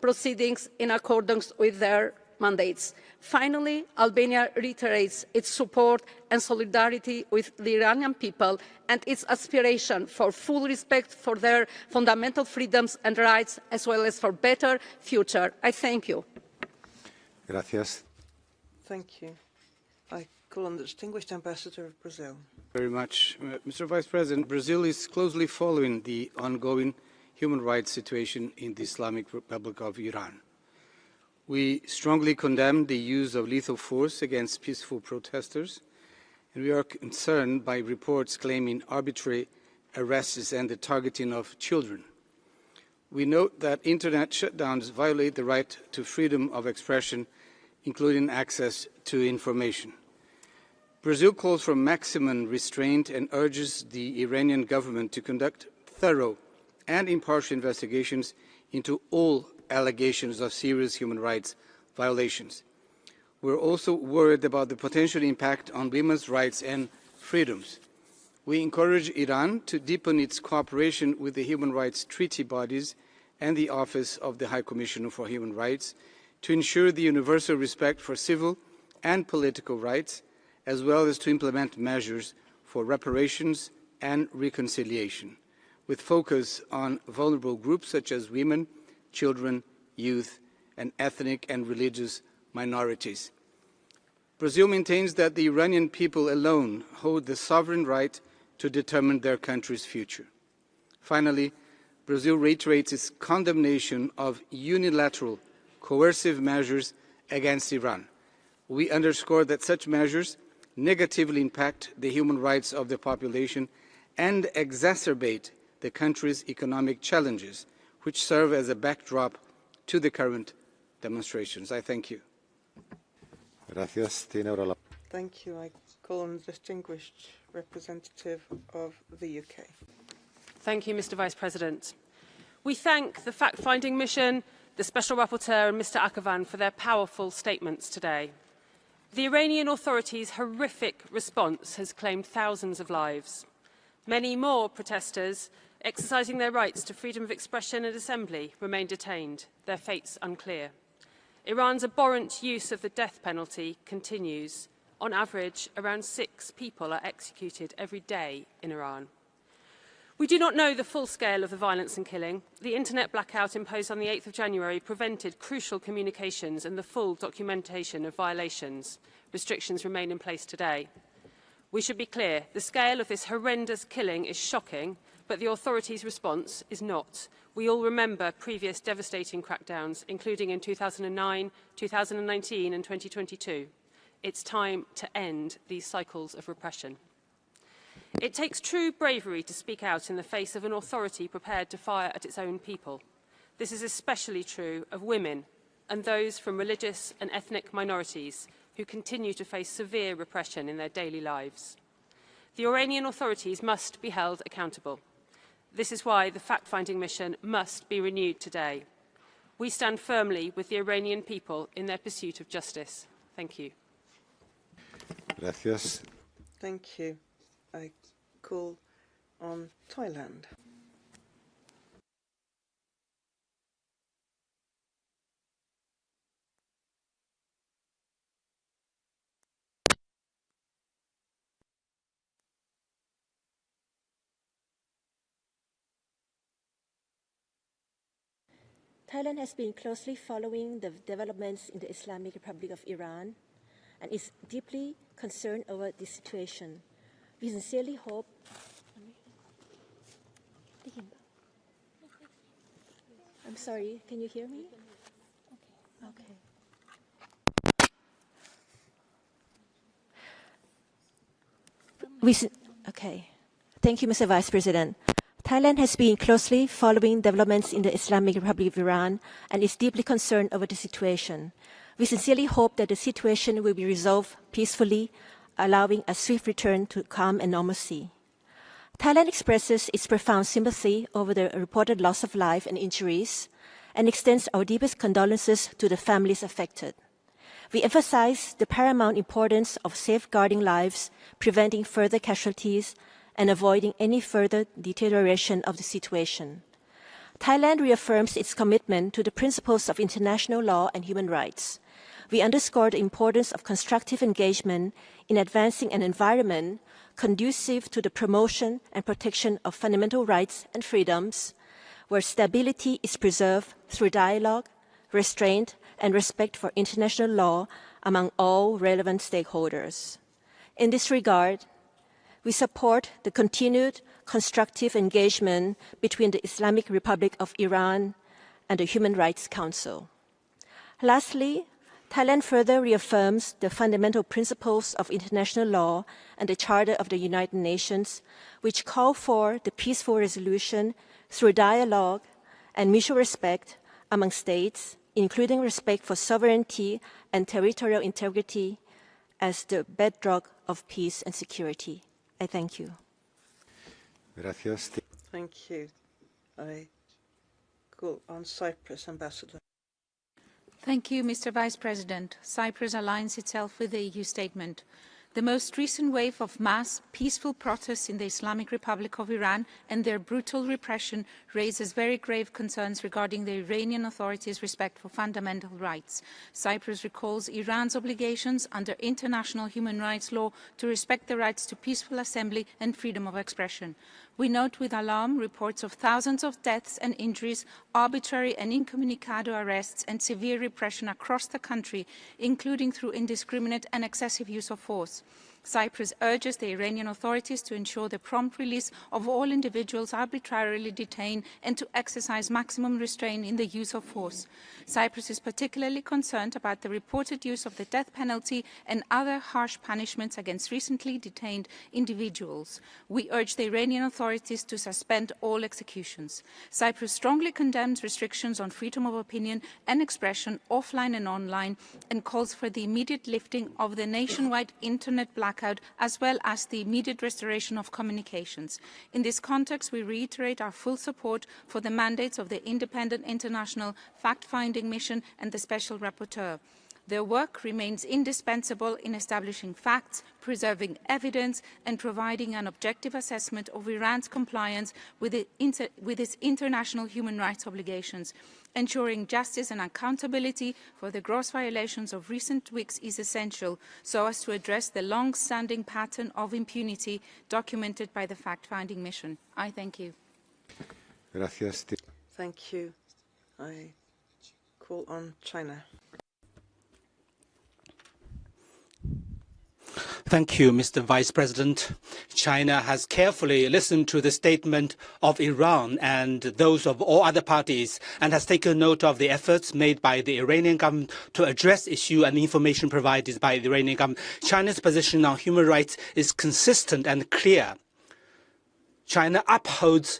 proceedings in accordance with their mandates. Finally, Albania reiterates its support and solidarity with the Iranian people and its aspiration for full respect for their fundamental freedoms and rights, as well as for a better future. I thank you. Gracias. Thank you. I call on the distinguished ambassador of Brazil. Very much. Mr. Vice President, Brazil is closely following the ongoing human rights situation in the Islamic Republic of Iran. We strongly condemn the use of lethal force against peaceful protesters, and we are concerned by reports claiming arbitrary arrests and the targeting of children. We note that internet shutdowns violate the right to freedom of expression, including access to information. Brazil calls for maximum restraint and urges the Iranian government to conduct thorough and impartial investigations into all allegations of serious human rights violations. We're also worried about the potential impact on women's rights and freedoms. We encourage Iran to deepen its cooperation with the human rights treaty bodies and the Office of the High Commissioner for Human Rights to ensure the universal respect for civil and political rights, as well as to implement measures for reparations and reconciliation, with focus on vulnerable groups such as women, children, youth, and ethnic and religious minorities. Brazil maintains that the Iranian people alone hold the sovereign right to determine their country's future. Finally, Brazil reiterates its condemnation of unilateral, coercive measures against Iran. We underscore that such measures negatively impact the human rights of the population and exacerbate the country's economic challenges, which serve as a backdrop to the current demonstrations. I thank you. Gracias. Thank you. I call on the distinguished representative of the UK. Thank you, Mr. Vice President. We thank the fact-finding mission, the Special Rapporteur and Mr. Akavan for their powerful statements today. The Iranian authorities' horrific response has claimed thousands of lives. Many more protesters exercising their rights to freedom of expression and assembly remain detained, their fates unclear. Iran's abhorrent use of the death penalty continues. On average, around 6 people are executed every day in Iran. We do not know the full scale of the violence and killing. The internet blackout imposed on the 8th of January prevented crucial communications and the full documentation of violations. Restrictions remain in place today. We should be clear, the scale of this horrendous killing is shocking, but the authorities' response is not. We all remember previous devastating crackdowns, including in 2009, 2019 and 2022. It's time to end these cycles of repression. It takes true bravery to speak out in the face of an authority prepared to fire at its own people. This is especially true of women and those from religious and ethnic minorities who continue to face severe repression in their daily lives. The Iranian authorities must be held accountable. This is why the fact-finding mission must be renewed today. We stand firmly with the Iranian people in their pursuit of justice. Thank you. Gracias. Thank you. I call on Thailand. Thailand has been closely following the developments in the Islamic Republic of Iran and is deeply concerned over this situation. We sincerely hope I'm sorry, can you hear me? Okay. Okay. Thank you, Mr. Vice President. Thailand has been closely following developments in the Islamic Republic of Iran and is deeply concerned over the situation. We sincerely hope that the situation will be resolved peacefully, allowing a swift return to calm and normalcy. Thailand expresses its profound sympathy over the reported loss of life and injuries and extends our deepest condolences to the families affected. We emphasize the paramount importance of safeguarding lives, preventing further casualties, and avoiding any further deterioration of the situation. Thailand reaffirms its commitment to the principles of international law and human rights. We underscore the importance of constructive engagement in advancing an environment conducive to the promotion and protection of fundamental rights and freedoms, where stability is preserved through dialogue, restraint, and respect for international law among all relevant stakeholders. In this regard, we support the continued constructive engagement between the Islamic Republic of Iran and the Human Rights Council. Lastly, Thailand further reaffirms the fundamental principles of international law and the Charter of the United Nations, which call for the peaceful resolution through dialogue and mutual respect among states, including respect for sovereignty and territorial integrity as the bedrock of peace and security. I thank you. Gracias. Thank you. I call on Cyprus, Ambassador. Thank you, Mr. Vice President. Cyprus aligns itself with the EU statement. The most recent wave of mass, peaceful protests in the Islamic Republic of Iran and their brutal repression raises very grave concerns regarding the Iranian authorities' respect for fundamental rights. Cyprus recalls Iran's obligations under international human rights law to respect the rights to peaceful assembly and freedom of expression. We note with alarm reports of thousands of deaths and injuries, arbitrary and incommunicado arrests, and severe repression across the country, including through indiscriminate and excessive use of force. Cyprus urges the Iranian authorities to ensure the prompt release of all individuals arbitrarily detained and to exercise maximum restraint in the use of force. Cyprus is particularly concerned about the reported use of the death penalty and other harsh punishments against recently detained individuals. We urge the Iranian authorities to suspend all executions. Cyprus strongly condemns restrictions on freedom of opinion and expression offline and online and calls for the immediate lifting of the nationwide internet blackout as well as the immediate restoration of communications. In this context, we reiterate our full support for the mandates of the Independent International Fact-Finding Mission and the Special Rapporteur. Their work remains indispensable in establishing facts, preserving evidence, and providing an objective assessment of Iran's compliance with its international human rights obligations. Ensuring justice and accountability for the gross violations of recent weeks is essential so as to address the long-standing pattern of impunity documented by the fact-finding mission. I thank you. Gracias. Thank you. I call on China. Thank you, Mr. Vice President. China has carefully listened to the statement of Iran and those of all other parties and has taken note of the efforts made by the Iranian government to address issue and information provided by the Iranian government. China's position on human rights is consistent and clear. China upholds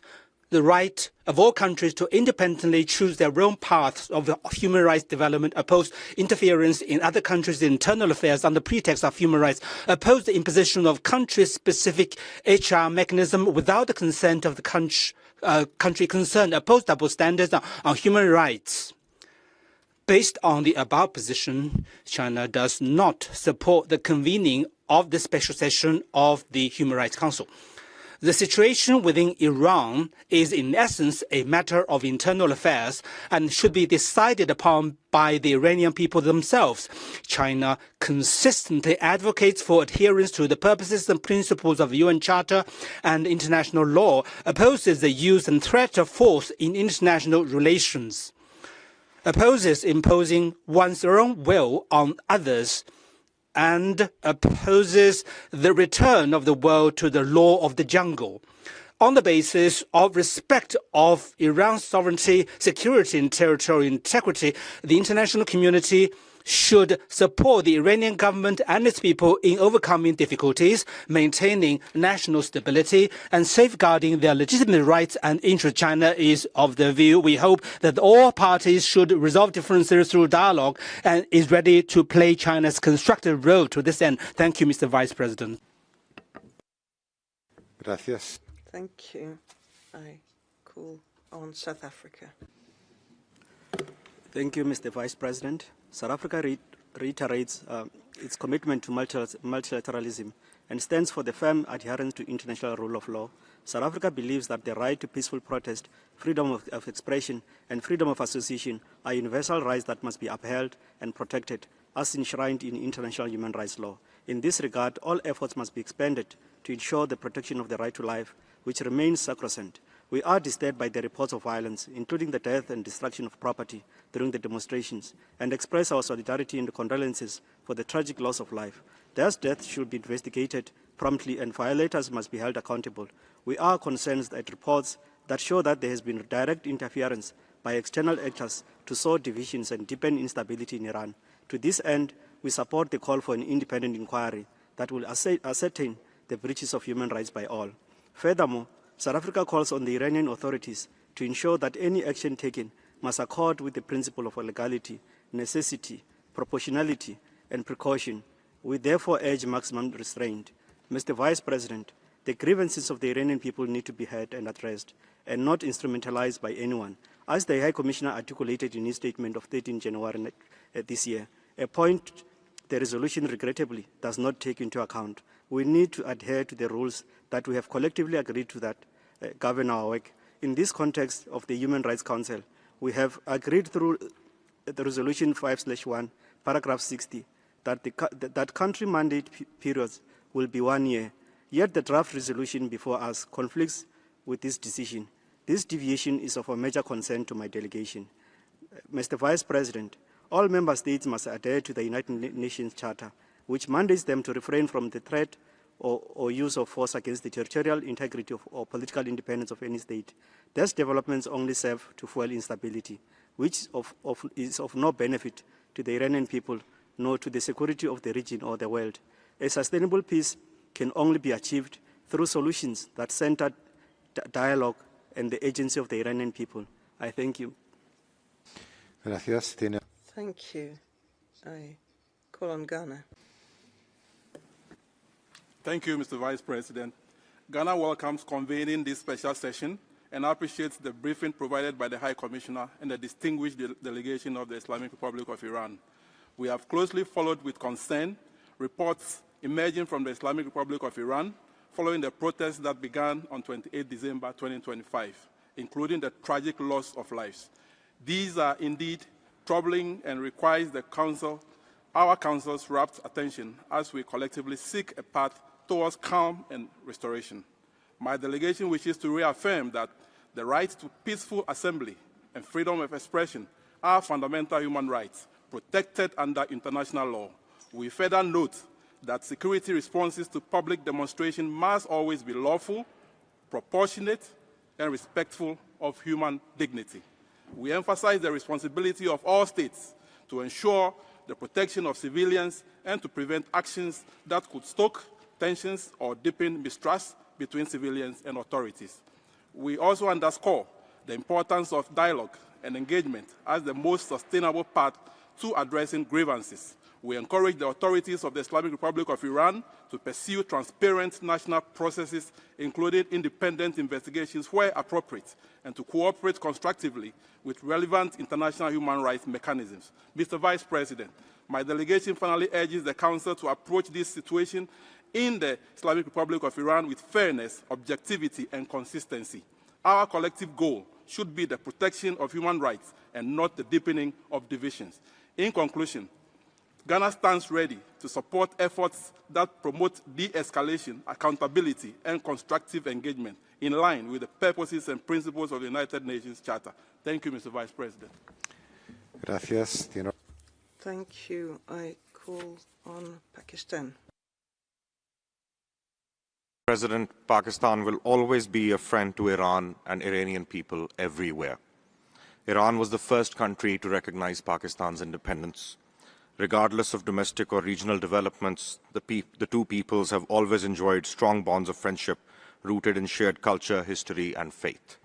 the right of all countries to independently choose their own paths of human rights development, oppose interference in other countries' internal affairs on the pretext of human rights, oppose the imposition of country-specific HR mechanism without the consent of the country concerned, oppose double standards on human rights. Based on the above position, China does not support the convening of the special session of the Human Rights Council. The situation within Iran is in essence a matter of internal affairs and should be decided upon by the Iranian people themselves. China consistently advocates for adherence to the purposes and principles of the UN Charter and international law, opposes the use and threat of force in international relations. opposes imposing one's own will on others, and opposes the return of the world to the law of the jungle. On the basis of respect of Iran's sovereignty, security, and territorial integrity, the international community should support the Iranian government and its people in overcoming difficulties, maintaining national stability, and safeguarding their legitimate rights and interests. China is of the view, we hope, that all parties should resolve differences through dialogue and is ready to play China's constructive role to this end. Thank you, Mr. Vice President. Gracias. Thank you. I call on South Africa. Thank you, Mr. Vice President. South Africa reiterates its commitment to multilateralism and stands for the firm adherence to international rule of law. South Africa believes that the right to peaceful protest, freedom of expression, and freedom of association are universal rights that must be upheld and protected as enshrined in international human rights law. In this regard, all efforts must be expended to ensure the protection of the right to life, which remains sacrosanct. We are disturbed by the reports of violence, including the death and destruction of property during the demonstrations, and express our solidarity and condolences for the tragic loss of life. These deaths should be investigated promptly and violators must be held accountable. We are concerned at reports that show that there has been direct interference by external actors to sow divisions and deepen instability in Iran. To this end, we support the call for an independent inquiry that will ascertain the breaches of human rights by all. Furthermore, South Africa calls on the Iranian authorities to ensure that any action taken must accord with the principle of legality, necessity, proportionality, and precaution. We therefore urge maximum restraint. Mr. Vice President, the grievances of the Iranian people need to be heard and addressed, and not instrumentalized by anyone, as the High Commissioner articulated in his statement of 13 January this year, a point the resolution regrettably does not take into account. We need to adhere to the rules that we have collectively agreed to that govern our work. In this context of the Human Rights Council, we have agreed through the Resolution 5/1, paragraph 60, that country mandate periods will be 1 year. Yet the draft resolution before us conflicts with this decision. This deviation is of a major concern to my delegation. Mr. Vice President, all member states must adhere to the United Nations Charter, which mandates them to refrain from the threat or use of force against the territorial integrity or political independence of any state. These developments only serve to fuel instability, which is of no benefit to the Iranian people, nor to the security of the region or the world. A sustainable peace can only be achieved through solutions that center dialogue and the agency of the Iranian people. I thank you. Gracias. Thank you. I call on Ghana. Thank you, Mr. Vice President. Ghana welcomes convening this special session and appreciates the briefing provided by the High Commissioner and the distinguished delegation of the Islamic Republic of Iran. We have closely followed with concern reports emerging from the Islamic Republic of Iran following the protests that began on 28 December 2025, including the tragic loss of lives. These are indeed troubling and requires our Council's rapt attention as we collectively seek a path towards calm and restoration. My delegation wishes to reaffirm that the right to peaceful assembly and freedom of expression are fundamental human rights protected under international law. We further note that security responses to public demonstration must always be lawful, proportionate, and respectful of human dignity. We emphasize the responsibility of all states to ensure the protection of civilians and to prevent actions that could stoke tensions or deepen mistrust between civilians and authorities. We also underscore the importance of dialogue and engagement as the most sustainable path to addressing grievances. We encourage the authorities of the Islamic Republic of Iran to pursue transparent national processes, including independent investigations where appropriate, and to cooperate constructively with relevant international human rights mechanisms. Mr. Vice President, my delegation finally urges the Council to approach this situation in the Islamic Republic of Iran with fairness, objectivity, and consistency. Our collective goal should be the protection of human rights and not the deepening of divisions. In conclusion, Ghana stands ready to support efforts that promote de-escalation, accountability, and constructive engagement in line with the purposes and principles of the United Nations Charter. Thank you, Mr. Vice President. Gracias. Thank you. I call on Pakistan. President, Pakistan will always be a friend to Iran and Iranian people everywhere. Iran was the first country to recognize Pakistan's independence. Regardless of domestic or regional developments, the two peoples have always enjoyed strong bonds of friendship rooted in shared culture, history, and faith.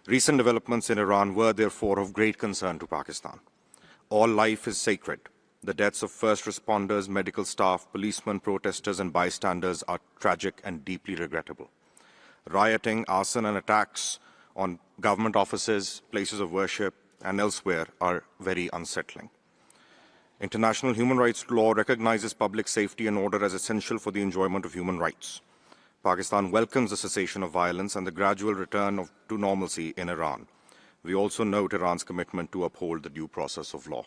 Recent developments in Iran were therefore of great concern to Pakistan. All life is sacred. The deaths of first responders, medical staff, policemen, protesters, and bystanders are tragic and deeply regrettable. Rioting, arson, and attacks on government offices, places of worship, and elsewhere are very unsettling. International human rights law recognizes public safety and order as essential for the enjoyment of human rights. Pakistan welcomes the cessation of violence and the gradual return to normalcy in Iran. We also note Iran's commitment to uphold the due process of law.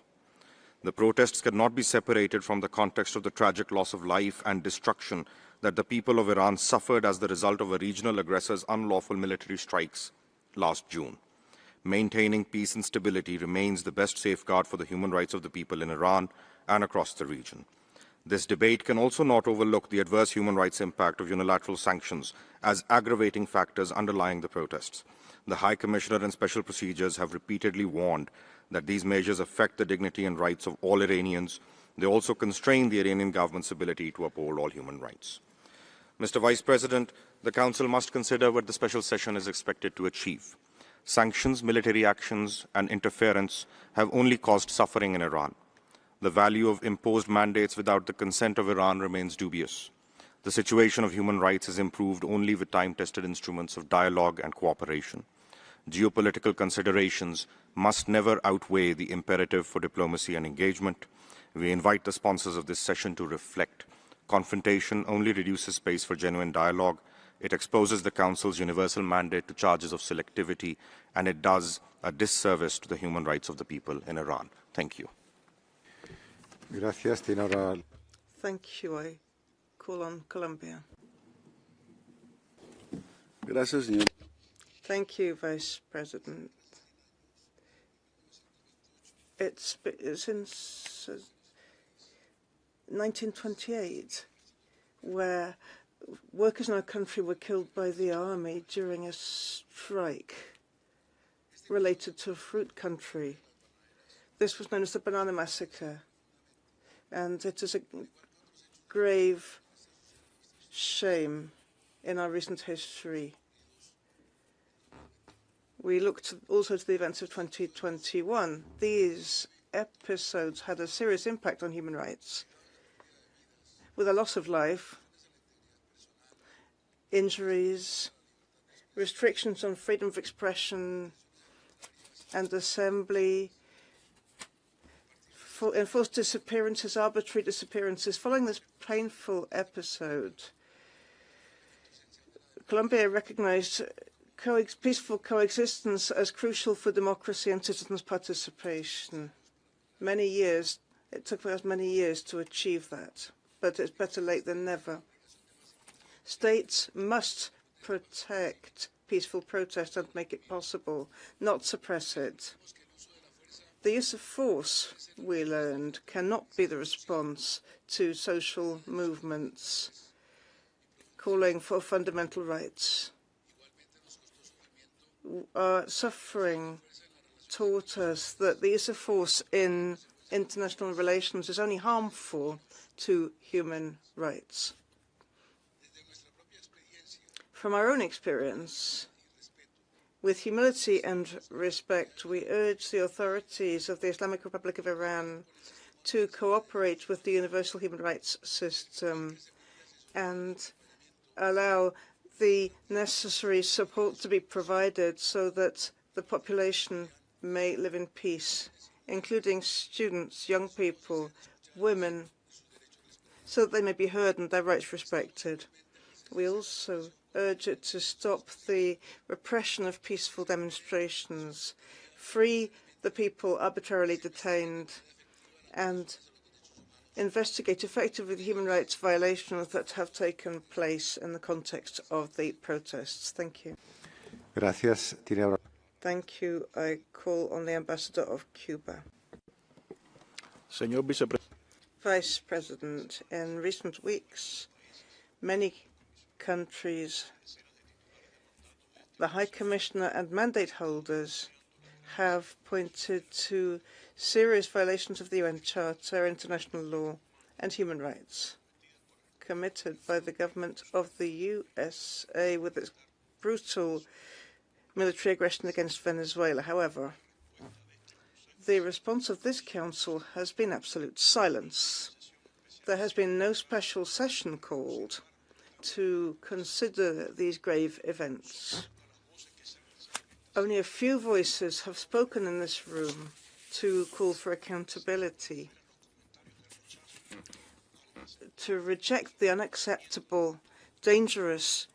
The protests cannot be separated from the context of the tragic loss of life and destruction that the people of Iran suffered as the result of a regional aggressor's unlawful military strikes last June. Maintaining peace and stability remains the best safeguard for the human rights of the people in Iran and across the region. This debate can also not overlook the adverse human rights impact of unilateral sanctions as aggravating factors underlying the protests. The High Commissioner and Special Procedures have repeatedly warned that these measures affect the dignity and rights of all Iranians. They also constrain the Iranian government's ability to uphold all human rights. Mr. Vice President, the Council must consider what the special session is expected to achieve. Sanctions, military actions, and interference have only caused suffering in Iran. The value of imposed mandates without the consent of Iran remains dubious. The situation of human rights is improved only with time-tested instruments of dialogue and cooperation. Geopolitical considerations must never outweigh the imperative for diplomacy and engagement. We invite the sponsors of this session to reflect. Confrontation only reduces space for genuine dialogue. It exposes the Council's universal mandate to charges of selectivity, and it does a disservice to the human rights of the people in Iran. Thank you. Gracias. Thank you. I call on Colombia. Gracias, señor. Thank you, Vice President. It's since 1928 where workers in our country were killed by the army during a strike related to a fruit country. This was known as the Banana Massacre, and it is a grave shame in our recent history. We looked also to the events of 2021. These episodes had a serious impact on human rights, with a loss of life, injuries, restrictions on freedom of expression and assembly, enforced disappearances, arbitrary disappearances. Following this painful episode, Colombia recognized peaceful coexistence as crucial for democracy and citizens' participation. It took us many years to achieve that, but it's better late than never. States must protect peaceful protest and make it possible, not suppress it. The use of force, we learned, cannot be the response to social movements calling for fundamental rights. Our suffering taught us that the use of force in international relations is only harmful to human rights. From our own experience, with humility and respect, we urge the authorities of the Islamic Republic of Iran to cooperate with the universal human rights system and allow the necessary support to be provided so that the population may live in peace, including students, young people, women, so that they may be heard and their rights respected. We also urge it to stop the repression of peaceful demonstrations, free the people arbitrarily detained, and investigate effectively the human rights violations that have taken place in the context of the protests. Thank you. Gracias. Thank you. I call on the Ambassador of Cuba. Vice President, in recent weeks, many countries, the High Commissioner and mandate holders have pointed to serious violations of the UN Charter, international law, and human rights committed by the government of the USA with its brutal military aggression against Venezuela. However, the response of this Council has been absolute silence. There has been no special session called to consider these grave events. Only a few voices have spoken in this room to call for accountability, to reject the unacceptable, dangerous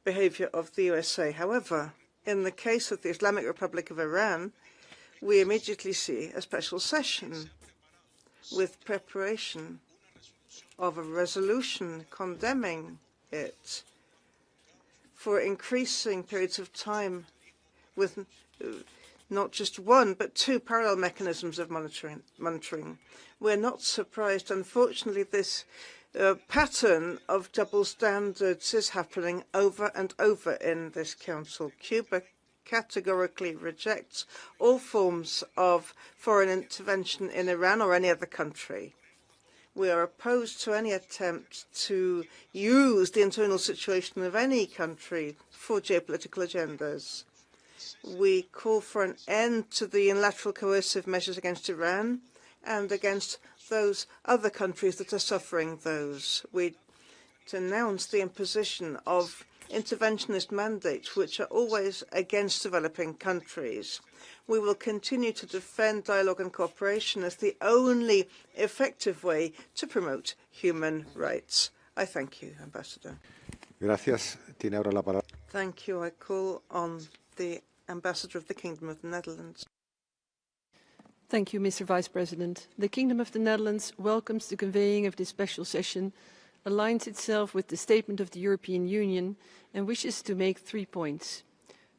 behavior of the USA. However, in the case of the Islamic Republic of Iran, we immediately see a special session with preparation of a resolution condemning it for increasing periods of time with not just one, but two parallel mechanisms of monitoring. We're not surprised. Unfortunately, this pattern of double standards is happening over and over in this Council. Cuba categorically rejects all forms of foreign intervention in Iran or any other country. We are opposed to any attempt to use the internal situation of any country for geopolitical agendas. We call for an end to the unilateral coercive measures against Iran and against those other countries that are suffering those. We denounce the imposition of interventionist mandates, which are always against developing countries. We will continue to defend dialogue and cooperation as the only effective way to promote human rights. I thank you, Ambassador. Gracias. Tiene ahora la palabra. Thank you. I call on the Ambassador of the Kingdom of the Netherlands. Thank you, Mr. Vice President. The Kingdom of the Netherlands welcomes the convening of this special session, aligns itself with the statement of the European Union, and wishes to make 3 points.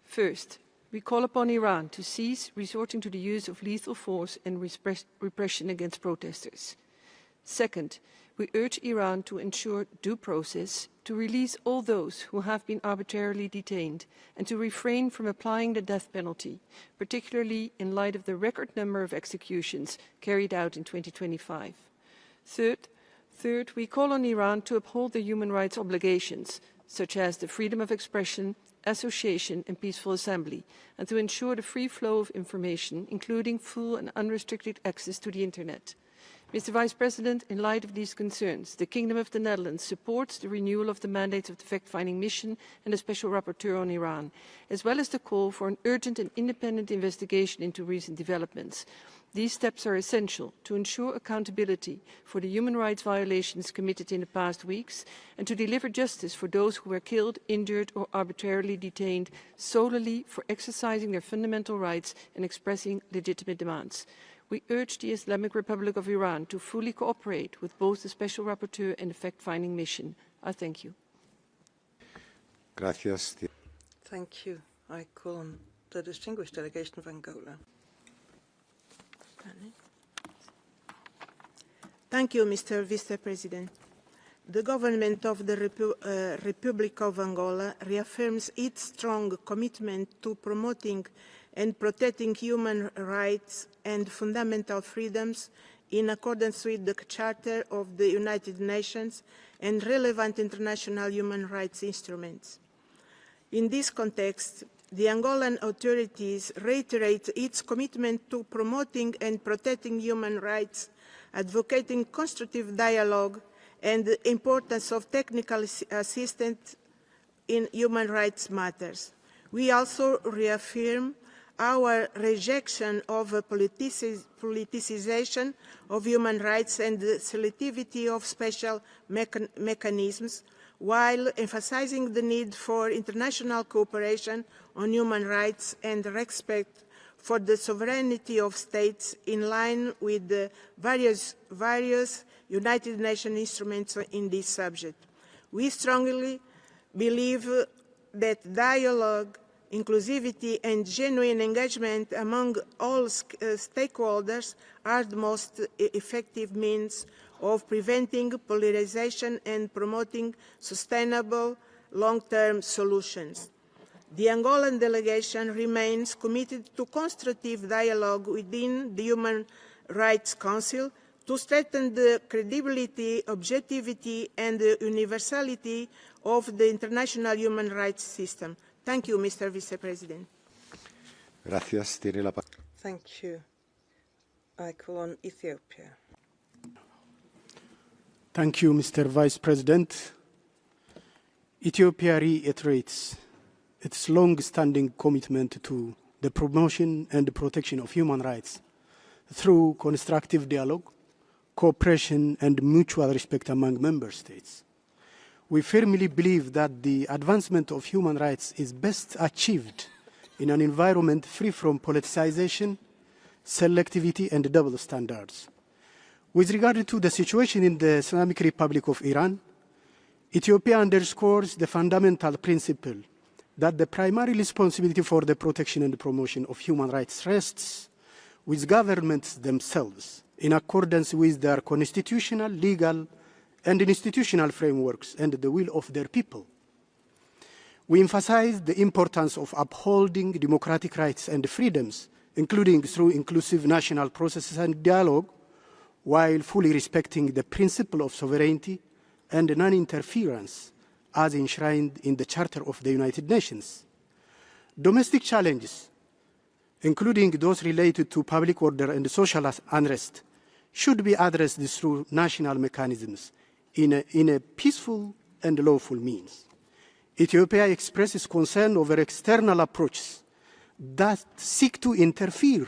First, we call upon Iran to cease resorting to the use of lethal force and repression against protesters. Second, we urge Iran to ensure due process, to release all those who have been arbitrarily detained, and to refrain from applying the death penalty, particularly in light of the record number of executions carried out in 2025. Third, we call on Iran to uphold the human rights obligations, such as the freedom of expression, association and peaceful assembly, and to ensure the free flow of information, including full and unrestricted access to the Internet. Mr. Vice President, in light of these concerns, the Kingdom of the Netherlands supports the renewal of the mandates of the fact-finding mission and the Special Rapporteur on Iran, as well as the call for an urgent and independent investigation into recent developments. These steps are essential to ensure accountability for the human rights violations committed in the past weeks and to deliver justice for those who were killed, injured or arbitrarily detained solely for exercising their fundamental rights and expressing legitimate demands. We urge the Islamic Republic of Iran to fully cooperate with both the Special Rapporteur and the fact-finding mission. I thank you. Gracias. Thank you. I call on the distinguished delegation of Angola. Thank you, Mr. Vice President. The government of the Republic of Angola reaffirms its strong commitment to promoting and protecting human rights and fundamental freedoms in accordance with the Charter of the United Nations and relevant international human rights instruments. In this context, the Angolan authorities reiterate its commitment to promoting and protecting human rights, advocating constructive dialogue and the importance of technical assistance in human rights matters. We also reaffirm our rejection of politicization of human rights and the selectivity of special mechanisms, while emphasizing the need for international cooperation on human rights and respect for the sovereignty of states in line with the various United Nations instruments in this subject. We strongly believe that dialogue inclusivity and genuine engagement among all stakeholders are the most effective means of preventing polarization and promoting sustainable long-term solutions. The Angolan delegation remains committed to constructive dialogue within the Human Rights Council to strengthen the credibility, objectivity and the universality of the international human rights system. Thank you, Mr. Vice President. Gracias. Tiene la palabra. Thank you. I call on Ethiopia. Thank you, Mr. Vice President. Ethiopia reiterates its long-standing commitment to the promotion and protection of human rights through constructive dialogue, cooperation, and mutual respect among member states. We firmly believe that the advancement of human rights is best achieved in an environment free from politicization, selectivity, and double standards. With regard to the situation in the Islamic Republic of Iran, Ethiopia underscores the fundamental principle that the primary responsibility for the protection and promotion of human rights rests with governments themselves, in accordance with their constitutional, legal, and institutional frameworks and the will of their people. We emphasize the importance of upholding democratic rights and freedoms, including through inclusive national processes and dialogue, while fully respecting the principle of sovereignty and non-interference as enshrined in the Charter of the United Nations. Domestic challenges, including those related to public order and social unrest, should be addressed through national mechanisms in a peaceful and lawful means. Ethiopia expresses concern over external approaches that seek to interfere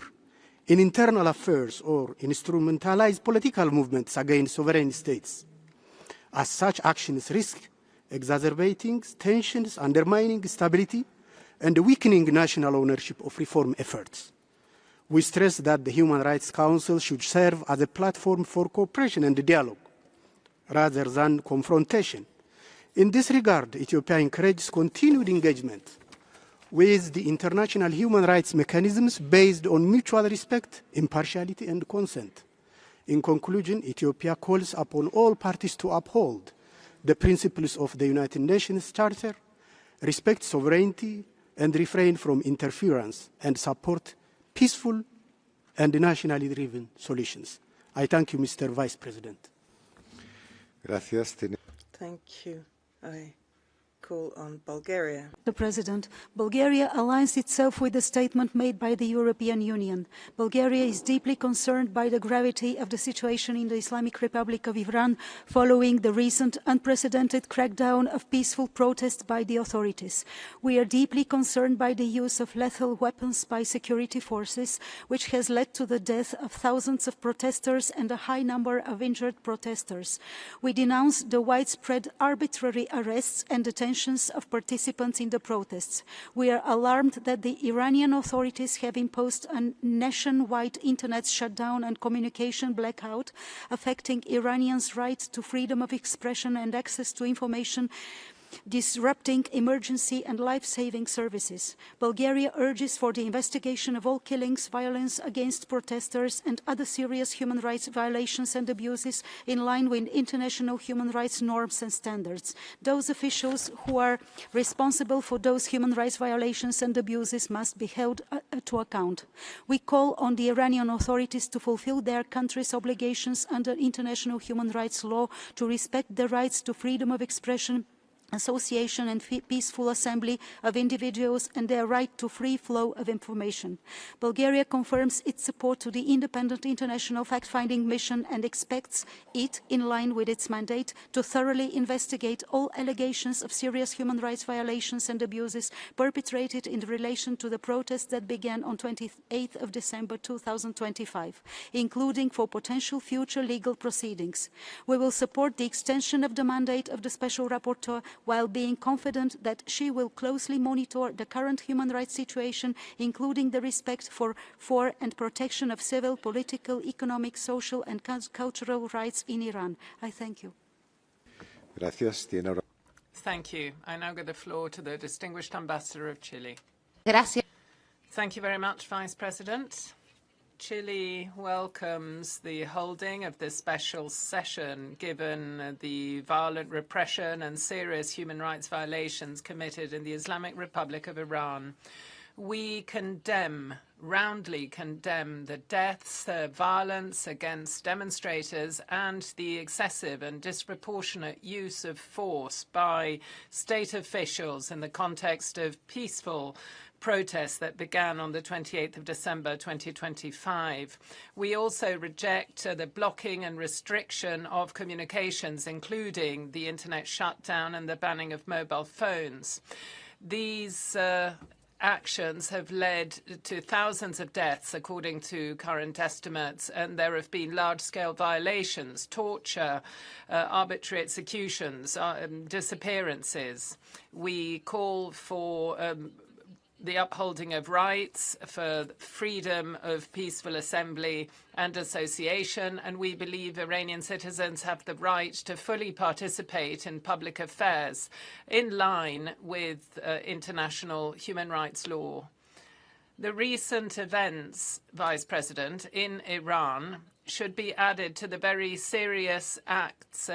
in internal affairs or instrumentalize political movements against sovereign states. As such actions risk exacerbating tensions, undermining stability, and weakening national ownership of reform efforts. We stress that the Human Rights Council should serve as a platform for cooperation and dialogue, rather than confrontation. In this regard, Ethiopia encourages continued engagement with the international human rights mechanisms based on mutual respect, impartiality, and consent. In conclusion, Ethiopia calls upon all parties to uphold the principles of the United Nations Charter, respect sovereignty, and refrain from interference, and support peaceful and nationally driven solutions. I thank you, Mr. Vice President. Gracias. Thank you. I call on Bulgaria. Mr. President, Bulgaria aligns itself with the statement made by the European Union. Bulgaria is deeply concerned by the gravity of the situation in the Islamic Republic of Iran following the recent unprecedented crackdown of peaceful protests by the authorities. We are deeply concerned by the use of lethal weapons by security forces, which has led to the death of thousands of protesters and a high number of injured protesters. We denounce the widespread arbitrary arrests and detentions of participants in the protests. We are alarmed that the Iranian authorities have imposed a nationwide internet shutdown and communication blackout, affecting Iranians' right to freedom of expression and access to information, disrupting emergency and life-saving services. Bulgaria urges for the investigation of all killings, violence against protesters, and other serious human rights violations and abuses in line with international human rights norms and standards. Those officials who are responsible for those human rights violations and abuses must be held to account. We call on the Iranian authorities to fulfill their country's obligations under international human rights law, to respect the rights to freedom of expression, association and peaceful assembly of individuals, and their right to free flow of information. Bulgaria confirms its support to the independent international fact-finding mission and expects it, in line with its mandate, to thoroughly investigate all allegations of serious human rights violations and abuses perpetrated in relation to the protests that began on 28th of December 2025, including for potential future legal proceedings. We will support the extension of the mandate of the Special Rapporteur, while being confident that she will closely monitor the current human rights situation, including the respect for and protection of civil, political, economic, social and cultural rights in Iran. I thank you. Gracias. Thank you. I now give the floor to the Distinguished Ambassador of Chile. Gracias. Thank you very much, Vice President. Chile welcomes the holding of this special session, given the violent repression and serious human rights violations committed in the Islamic Republic of Iran. We roundly condemn the deaths, violence against demonstrators, and the excessive and disproportionate use of force by state officials in the context of peaceful protests that began on the 28th of December 2025. We also reject the blocking and restriction of communications, including the internet shutdown and the banning of mobile phones. These actions have led to thousands of deaths, according to current estimates, and there have been large-scale violations, torture, arbitrary executions, disappearances. We call for the upholding of rights, for freedom of peaceful assembly and association, and we believe Iranian citizens have the right to fully participate in public affairs in line with international human rights law. The recent events, Vice President, in Iran should be added to the very serious acts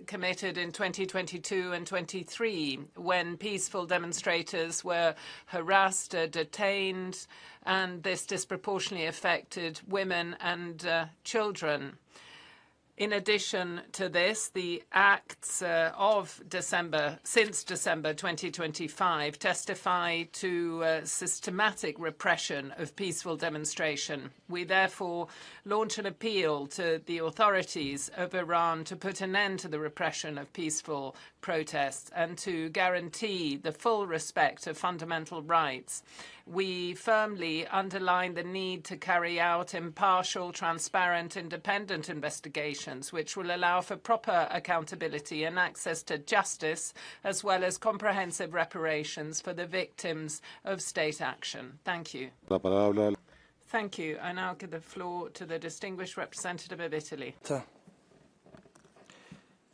committed in 2022 and 23, when peaceful demonstrators were harassed, detained, and this disproportionately affected women and children. In addition to this, the acts of since December 2025 testify to systematic repression of peaceful demonstration. We therefore launch an appeal to the authorities of Iran to put an end to the repression of peaceful protests and to guarantee the full respect of fundamental rights. We firmly underline the need to carry out impartial, transparent, independent investigations, which will allow for proper accountability and access to justice, as well as comprehensive reparations for the victims of state action. Thank you. Thank you. I now give the floor to the distinguished representative of Italy.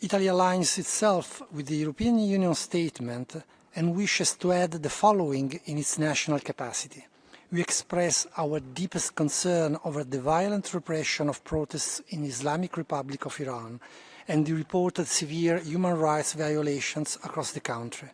Italy aligns itself with the European Union statement and wishes to add the following in its national capacity. We express our deepest concern over the violent repression of protests in the Islamic Republic of Iran and the reported severe human rights violations across the country.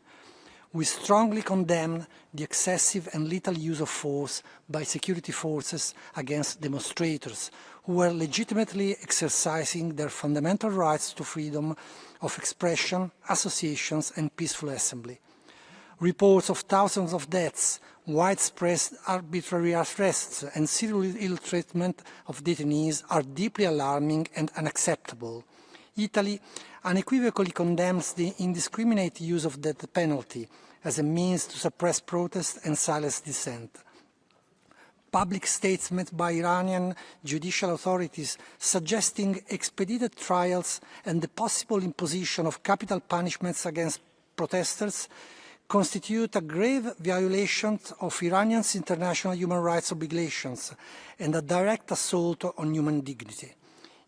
We strongly condemn the excessive and lethal use of force by security forces against demonstrators who were legitimately exercising their fundamental rights to freedom of expression, associations, and peaceful assembly. Reports of thousands of deaths, widespread arbitrary arrests, and serious ill treatment of detainees are deeply alarming and unacceptable. Italy unequivocally condemns the indiscriminate use of the death penalty as a means to suppress protest and silence dissent. Public statements by Iranian judicial authorities suggesting expedited trials and the possible imposition of capital punishments against protesters constitute a grave violation of Iranians' international human rights obligations and a direct assault on human dignity.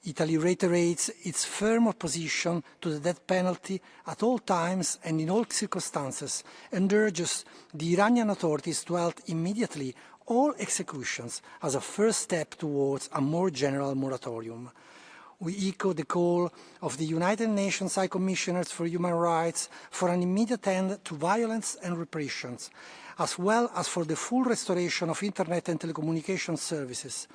Italy reiterates its firm opposition to the death penalty at all times and in all circumstances and urges the Iranian authorities to halt immediately all executions as a first step towards a more general moratorium. We echo the call of the United Nations High Commissioners for Human Rights for an immediate end to violence and repressions, as well as for the full restoration of Internet and telecommunication services.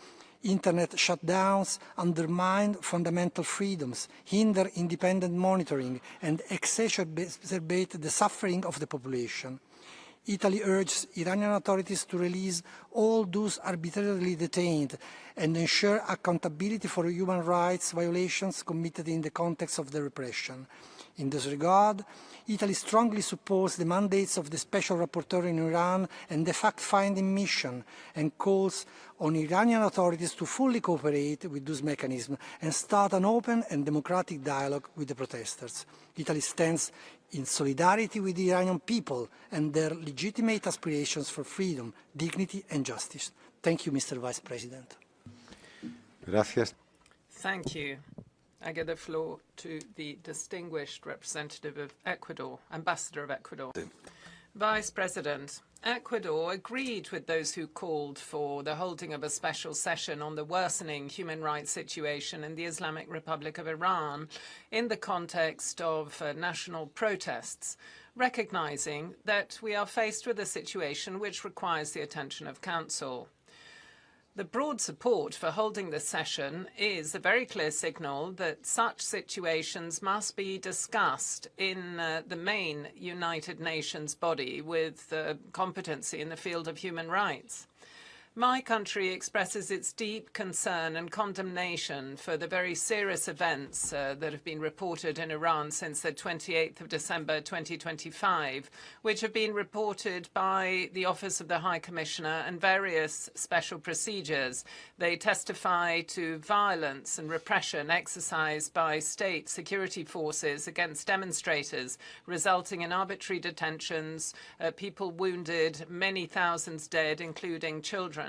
Internet shutdowns undermine fundamental freedoms, hinder independent monitoring, and exacerbate the suffering of the population. Italy urges Iranian authorities to release all those arbitrarily detained and ensure accountability for human rights violations committed in the context of the repression. In this regard, Italy strongly supports the mandates of the Special Rapporteur in Iran and the fact-finding mission and calls on Iranian authorities to fully cooperate with those mechanisms and start an open and democratic dialogue with the protesters. Italy stands in solidarity with the Iranian people and their legitimate aspirations for freedom, dignity and justice. Thank you, Mr. Vice President. Gracias. Thank you. I give the floor to the distinguished representative of Ecuador, Ambassador of Ecuador. Vice President, Ecuador agreed with those who called for the holding of a special session on the worsening human rights situation in the Islamic Republic of Iran in the context of national protests, recognizing that we are faced with a situation which requires the attention of Council. The broad support for holding this session is a very clear signal that such situations must be discussed in the main United Nations body with competency in the field of human rights. My country expresses its deep concern and condemnation for the very serious events that have been reported in Iran since the 28th of December 2025, which have been reported by the Office of the High Commissioner and various special procedures. They testify to violence and repression exercised by state security forces against demonstrators, resulting in arbitrary detentions, people wounded, many thousands dead, including children.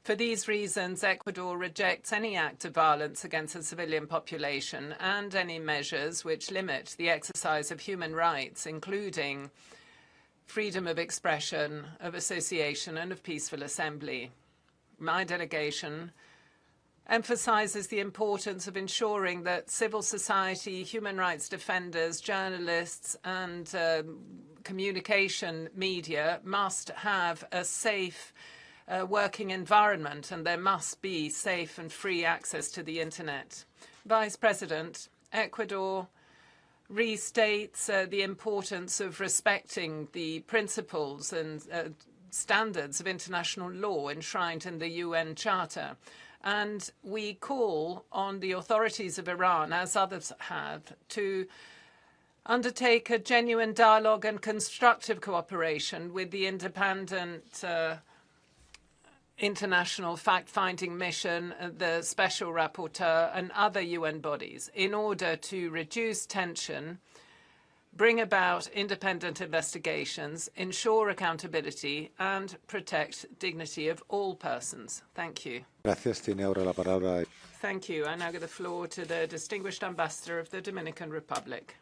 For these reasons, Ecuador rejects any act of violence against the civilian population and any measures which limit the exercise of human rights, including freedom of expression, of association, and of peaceful assembly. My delegation emphasizes the importance of ensuring that civil society, human rights defenders, journalists, and communication media must have a safe working environment, and there must be safe and free access to the internet. Vice President, Ecuador restates the importance of respecting the principles and standards of international law enshrined in the UN Charter. And we call on the authorities of Iran, as others have, to undertake a genuine dialogue and constructive cooperation with the independent international fact-finding mission, the special rapporteur, and other UN bodies in order to reduce tension, bring about independent investigations, ensure accountability, and protect dignity of all persons. Thank you. Gracias. Tiene ahora la palabra. Thank you. I now give the floor to the Distinguished Ambassador of the Dominican Republic.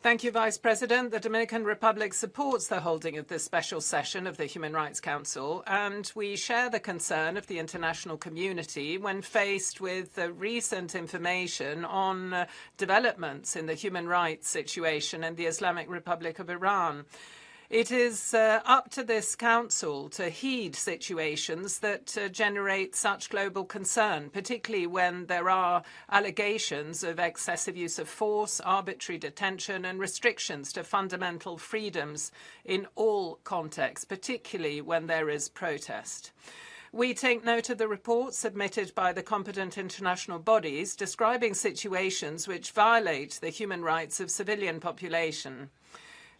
Thank you, Vice President. The Dominican Republic supports the holding of this special session of the Human Rights Council, and we share the concern of the international community when faced with recent information on developments in the human rights situation in the Islamic Republic of Iran. It is up to this Council to heed situations that generate such global concern, particularly when there are allegations of excessive use of force, arbitrary detention, and restrictions to fundamental freedoms in all contexts, particularly when there is protest. We take note of the reports submitted by the competent international bodies describing situations which violate the human rights of civilian population.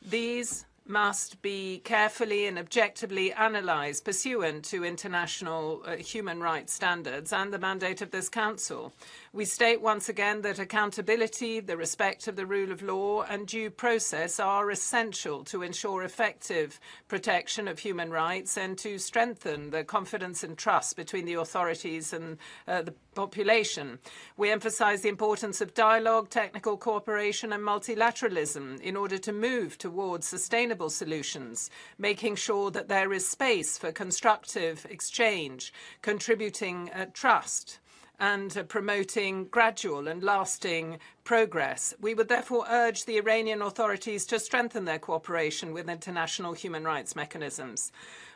These must be carefully and objectively analysed pursuant to international human rights standards and the mandate of this Council. We state once again that accountability, the respect of the rule of law, and due process are essential to ensure effective protection of human rights and to strengthen the confidence and trust between the authorities and the population. We emphasise the importance of dialogue, technical cooperation, and multilateralism in order to move towards sustainable solutions, making sure that there is space for constructive exchange, contributing trust, and promoting gradual and lasting progress. We would therefore urge the Iranian authorities to strengthen their cooperation with international human rights mechanisms.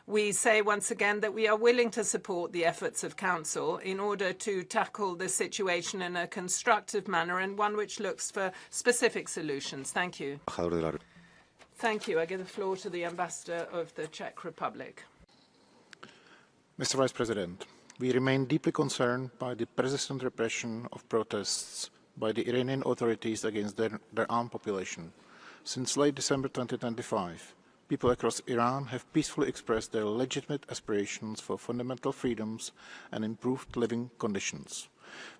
We say once again that we are willing to support the efforts of Council in order to tackle this situation in a constructive manner and one which looks for specific solutions. Thank you. Thank you. I give the floor to the Ambassador of the Czech Republic. Mr. Vice President, we remain deeply concerned by the persistent repression of protests by the Iranian authorities against their armed population. Since late December 2025, people across Iran have peacefully expressed their legitimate aspirations for fundamental freedoms and improved living conditions.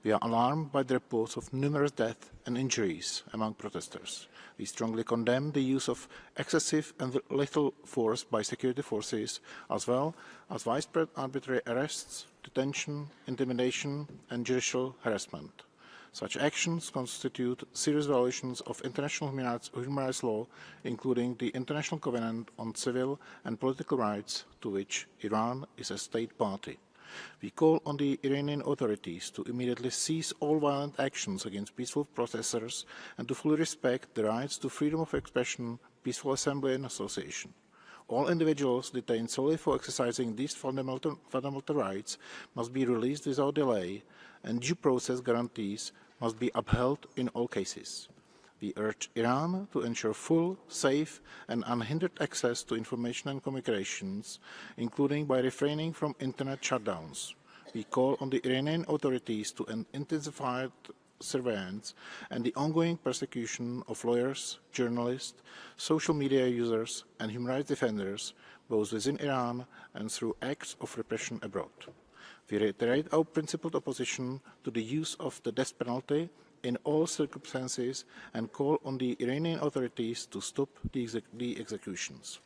We are alarmed by the reports of numerous deaths and injuries among protesters. We strongly condemn the use of excessive and lethal force by security forces, as well as widespread arbitrary arrests, detention, intimidation, and judicial harassment. Such actions constitute serious violations of international human rights law, including the International Covenant on Civil and Political Rights, to which Iran is a state party. We call on the Iranian authorities to immediately cease all violent actions against peaceful protesters and to fully respect the rights to freedom of expression, peaceful assembly and association. All individuals detained solely for exercising these fundamental rights must be released without delay, and due process guarantees must be upheld in all cases. We urge Iran to ensure full, safe and unhindered access to information and communications, including by refraining from internet shutdowns. We call on the Iranian authorities to intensify surveillance and the ongoing persecution of lawyers, journalists, social media users and human rights defenders, both within Iran and through acts of repression abroad. We reiterate our principled opposition to the use of the death penalty in all circumstances and call on the Iranian authorities to stop the executions.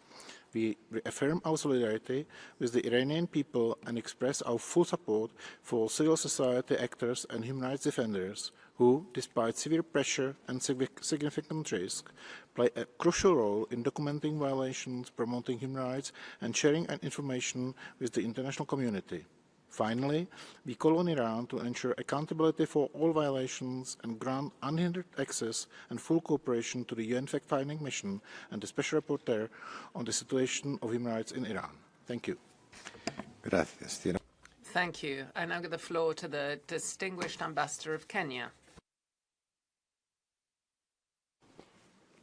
We reaffirm our solidarity with the Iranian people and express our full support for civil society actors and human rights defenders who, despite severe pressure and significant risk, play a crucial role in documenting violations, promoting human rights and sharing information with the international community. Finally, we call on Iran to ensure accountability for all violations and grant unhindered access and full cooperation to the UN fact-finding mission and the Special Rapporteur on the situation of human rights in Iran. Thank you. Gracias. Thank you. I now give the floor to the distinguished ambassador of Kenya.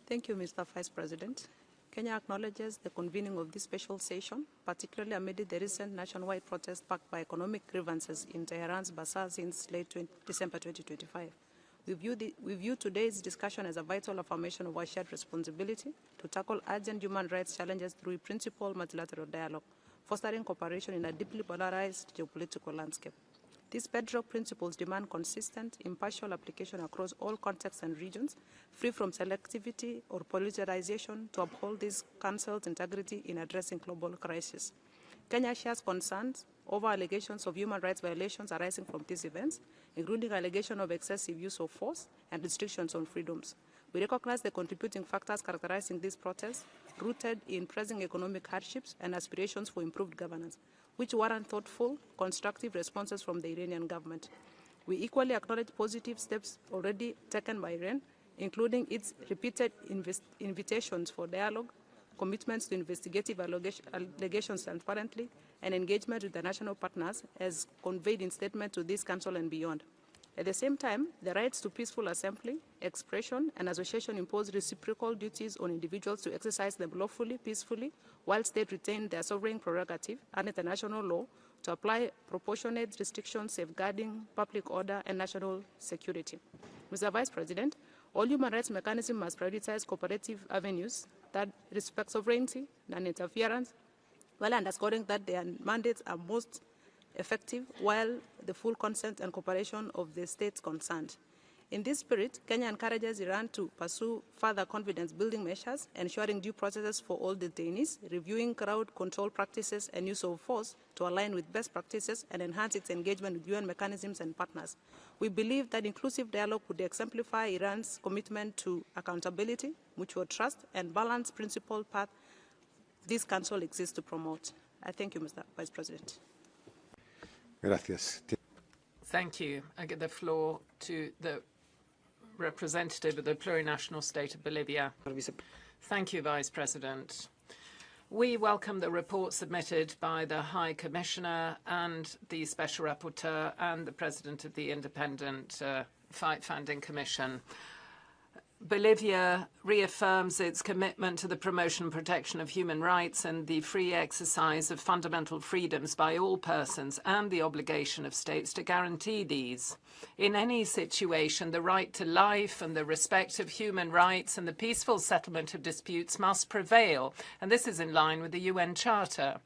Thank you, Mr. Vice President. Kenya acknowledges the convening of this special session, particularly amid the recent nationwide protest backed by economic grievances in Tehran's bazaar since late December 2025. We view today's discussion as a vital affirmation of our shared responsibility to tackle urgent human rights challenges through principled multilateral dialogue, fostering cooperation in a deeply polarized geopolitical landscape. These bedrock principles demand consistent, impartial application across all contexts and regions, free from selectivity or politicization, to uphold this Council's integrity in addressing global crises. Kenya shares concerns over allegations of human rights violations arising from these events, including allegations of excessive use of force and restrictions on freedoms. We recognize the contributing factors characterizing these protests, rooted in pressing economic hardships and aspirations for improved governance, which warrant thoughtful, constructive responses from the Iranian government. We equally acknowledge positive steps already taken by Iran, including its repeated invitations for dialogue, commitments to investigative allegations transparently, and engagement with the national partners as conveyed in statement to this Council and beyond. At the same time, the rights to peaceful assembly, expression, and association impose reciprocal duties on individuals to exercise them lawfully, peacefully, while states retain their sovereign prerogative and international law to apply proportionate restrictions safeguarding public order and national security. Mr. Vice President, all human rights mechanisms must prioritize cooperative avenues that respect sovereignty, non-interference, while underscoring that their mandates are most effective while the full consent and cooperation of the states concerned. In this spirit, Kenya encourages Iran to pursue further confidence-building measures, ensuring due processes for all detainees, reviewing crowd control practices and use of force to align with best practices and enhance its engagement with UN mechanisms and partners. We believe that inclusive dialogue would exemplify Iran's commitment to accountability, mutual trust, and balanced principled path this Council exists to promote. I thank you, Mr. Vice President. Gracias. Thank you. I give the floor to the representative of the plurinational state of Bolivia. Thank you, Vice President. We welcome the report submitted by the High Commissioner and the Special Rapporteur and the President of the Independent Fact-Finding Commission. Bolivia reaffirms its commitment to the promotion and protection of human rights and the free exercise of fundamental freedoms by all persons and the obligation of states to guarantee these. In any situation, the right to life and the respect of human rights and the peaceful settlement of disputes must prevail, and this is in line with the UN Charter.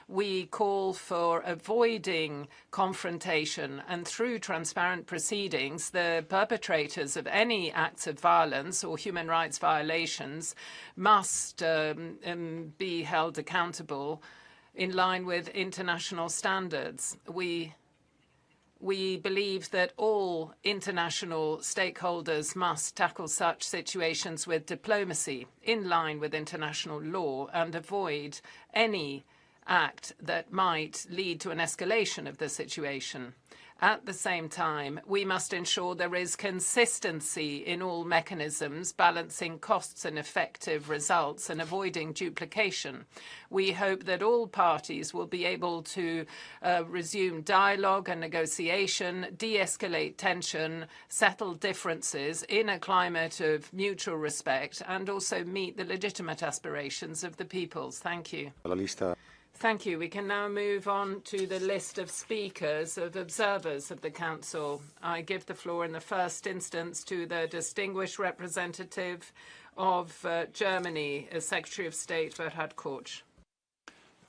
We call for avoiding confrontation and through transparent proceedings, the perpetrators of any acts of violence or human rights violations must be held accountable in line with international standards. We We believe that all international stakeholders must tackle such situations with diplomacy, in line with international law, and avoid any act that might lead to an escalation of the situation. At the same time, we must ensure there is consistency in all mechanisms, balancing costs and effective results and avoiding duplication. We hope that all parties will be able to resume dialogue and negotiation, de-escalate tension, settle differences in a climate of mutual respect, and also meet the legitimate aspirations of the peoples. Thank you. Thank you. We can now move on to the list of speakers, of observers of the Council. I give the floor in the first instance to the distinguished representative of Germany, Secretary of State Bernhard Korch.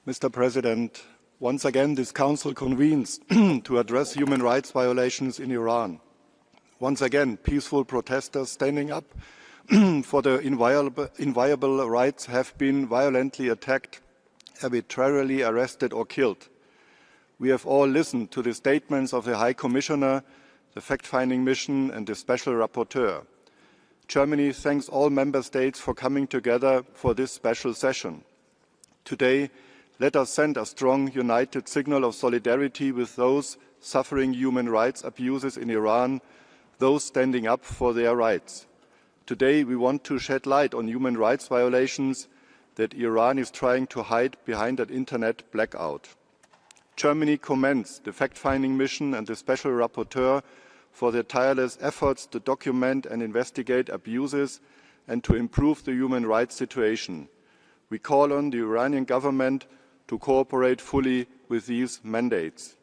Mr. President, once again this Council convenes to address human rights violations in Iran. Once again, peaceful protesters standing up for their inviolable rights have been violently attacked, arbitrarily arrested or killed. We have all listened to the statements of the High Commissioner, the fact-finding mission and the Special Rapporteur. Germany thanks all Member States for coming together for this special session. Today, let us send a strong, united signal of solidarity with those suffering human rights abuses in Iran, those standing up for their rights. Today, we want to shed light on human rights violations that Iran is trying to hide behind an internet blackout. Germany commends the fact-finding mission and the Special Rapporteur for their tireless efforts to document and investigate abuses and to improve the human rights situation. We call on the Iranian government to cooperate fully with these mandates.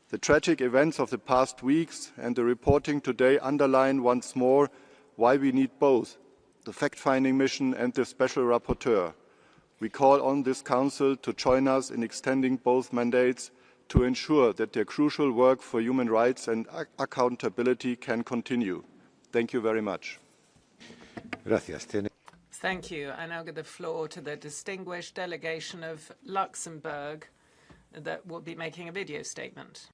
The tragic events of the past weeks and the reporting today underline once more why we need both the fact-finding mission and the Special Rapporteur. We call on this Council to join us in extending both mandates to ensure that their crucial work for human rights and accountability can continue. Thank you very much. Gracias. Thank you. I now give the floor to the distinguished delegation of Luxembourg that will be making a video statement.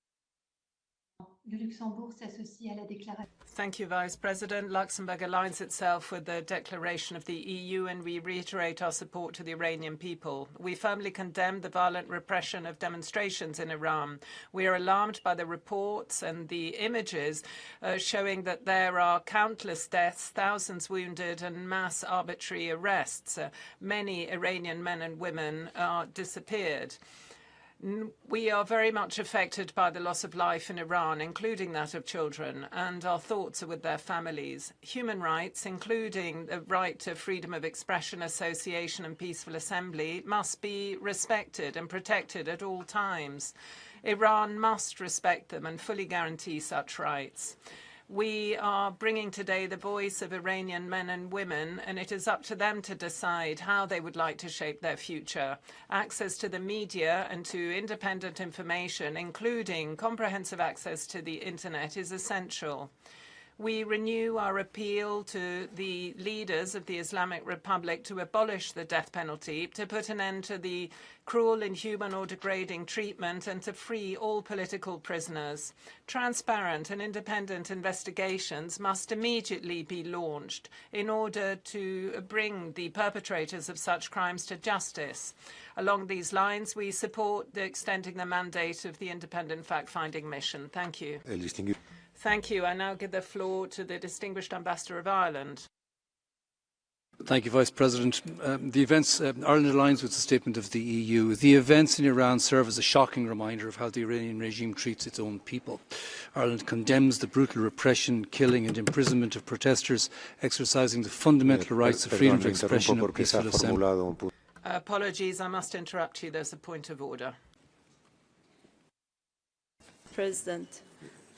Thank you, Vice President. Luxembourg aligns itself with the declaration of the EU, and we reiterate our support to the Iranian people. We firmly condemn the violent repression of demonstrations in Iran. We are alarmed by the reports and the images showing that there are countless deaths, thousands wounded, and mass arbitrary arrests. Many Iranian men and women are disappeared. We are very much affected by the loss of life in Iran, including that of children, and our thoughts are with their families. Human rights, including the right to freedom of expression, association, and peaceful assembly, must be respected and protected at all times. Iran must respect them and fully guarantee such rights. We are bringing today the voice of Iranian men and women, and it is up to them to decide how they would like to shape their future. Access to the media and to independent information, including comprehensive access to the internet, is essential. We renew our appeal to the leaders of the Islamic Republic to abolish the death penalty, to put an end to the cruel, inhuman, or degrading treatment, and to free all political prisoners. Transparent and independent investigations must immediately be launched in order to bring the perpetrators of such crimes to justice. Along these lines, we support extending the mandate of the independent fact-finding mission. Thank you. Thank you. I now give the floor to the distinguished Ambassador of Ireland. Thank you, Vice President. The events, Ireland aligns with the statement of the EU. The events in Iran serve as a shocking reminder of how the Iranian regime treats its own people. Ireland condemns the brutal repression, killing and imprisonment of protesters exercising the fundamental rights of freedom of expression and peaceful assembly. Apologies, I must interrupt you. There's a point of order. President,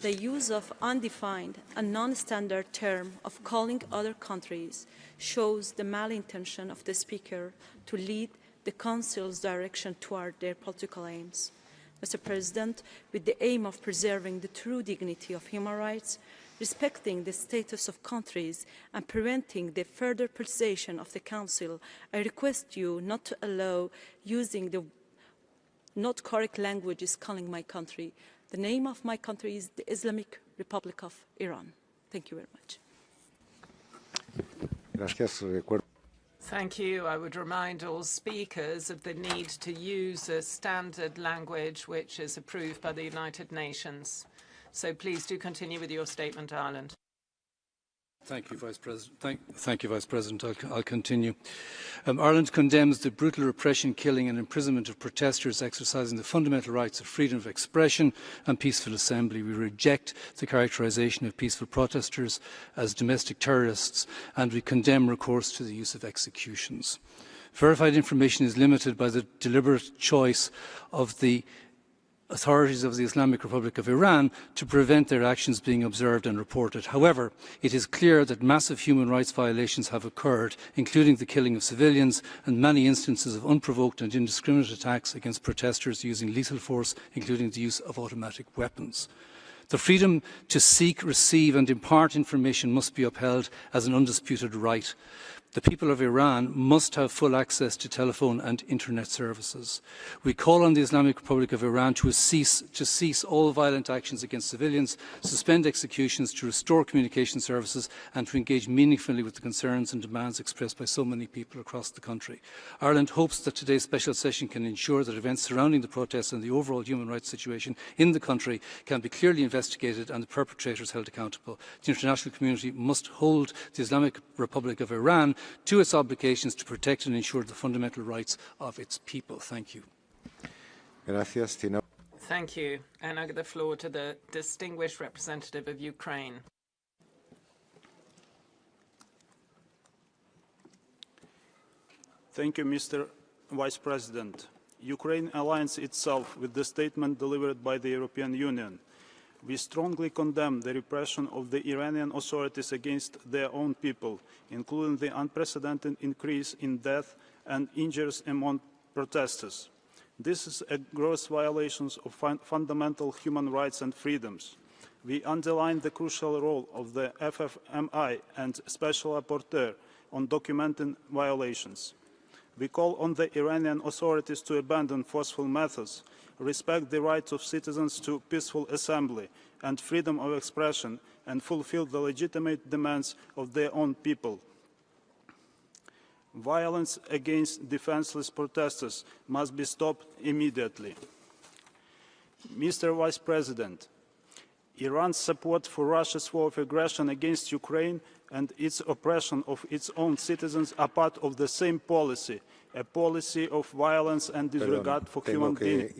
the use of undefined and non-standard term of calling other countries shows the malintention of the speaker to lead the Council's direction toward their political aims. Mr. President, with the aim of preserving the true dignity of human rights, respecting the status of countries, and preventing the further politicization of the Council, I request you not to allow using the not correct languages calling my country. The name of my country is the Islamic Republic of Iran. Thank you very much. Thank you. I would remind all speakers of the need to use a standard language which is approved by the United Nations. So please do continue with your statement, Ireland. Thank you, Vice President. Thank you, Vice President. I'll continue. Ireland condemns the brutal repression, killing and imprisonment of protesters exercising the fundamental rights of freedom of expression and peaceful assembly. We reject the characterisation of peaceful protesters as domestic terrorists, and we condemn recourse to the use of executions. Verified information is limited by the deliberate choice of the authorities of the Islamic Republic of Iran to prevent their actions being observed and reported. However, it is clear that massive human rights violations have occurred, including the killing of civilians and many instances of unprovoked and indiscriminate attacks against protesters using lethal force, including the use of automatic weapons. The freedom to seek, receive and impart information must be upheld as an undisputed right. The people of Iran must have full access to telephone and internet services. We call on the Islamic Republic of Iran to cease all violent actions against civilians, suspend executions, to restore communication services and to engage meaningfully with the concerns and demands expressed by so many people across the country. Ireland hopes that today's special session can ensure that events surrounding the protests and the overall human rights situation in the country can be clearly investigated and the perpetrators held accountable. The international community must hold the Islamic Republic of Iran to its obligations to protect and ensure the fundamental rights of its people. Thank you. Thank you. And I give the floor to the distinguished representative of Ukraine. Thank you, Mr. Vice President. Ukraine aligns itself with the statement delivered by the European Union. We strongly condemn the repression of the Iranian authorities against their own people, including the unprecedented increase in death and injuries among protesters. This is a gross violation of fundamental human rights and freedoms. We underline the crucial role of the FFMI and Special Rapporteur on documenting violations. We call on the Iranian authorities to abandon forceful methods, respect the rights of citizens to peaceful assembly and freedom of expression, and fulfill the legitimate demands of their own people. Violence against defenseless protesters must be stopped immediately. Mr. Vice President, Iran's support for Russia's war of aggression against Ukraine and its oppression of its own citizens are part of the same policy, a policy of violence and disregard for human beings.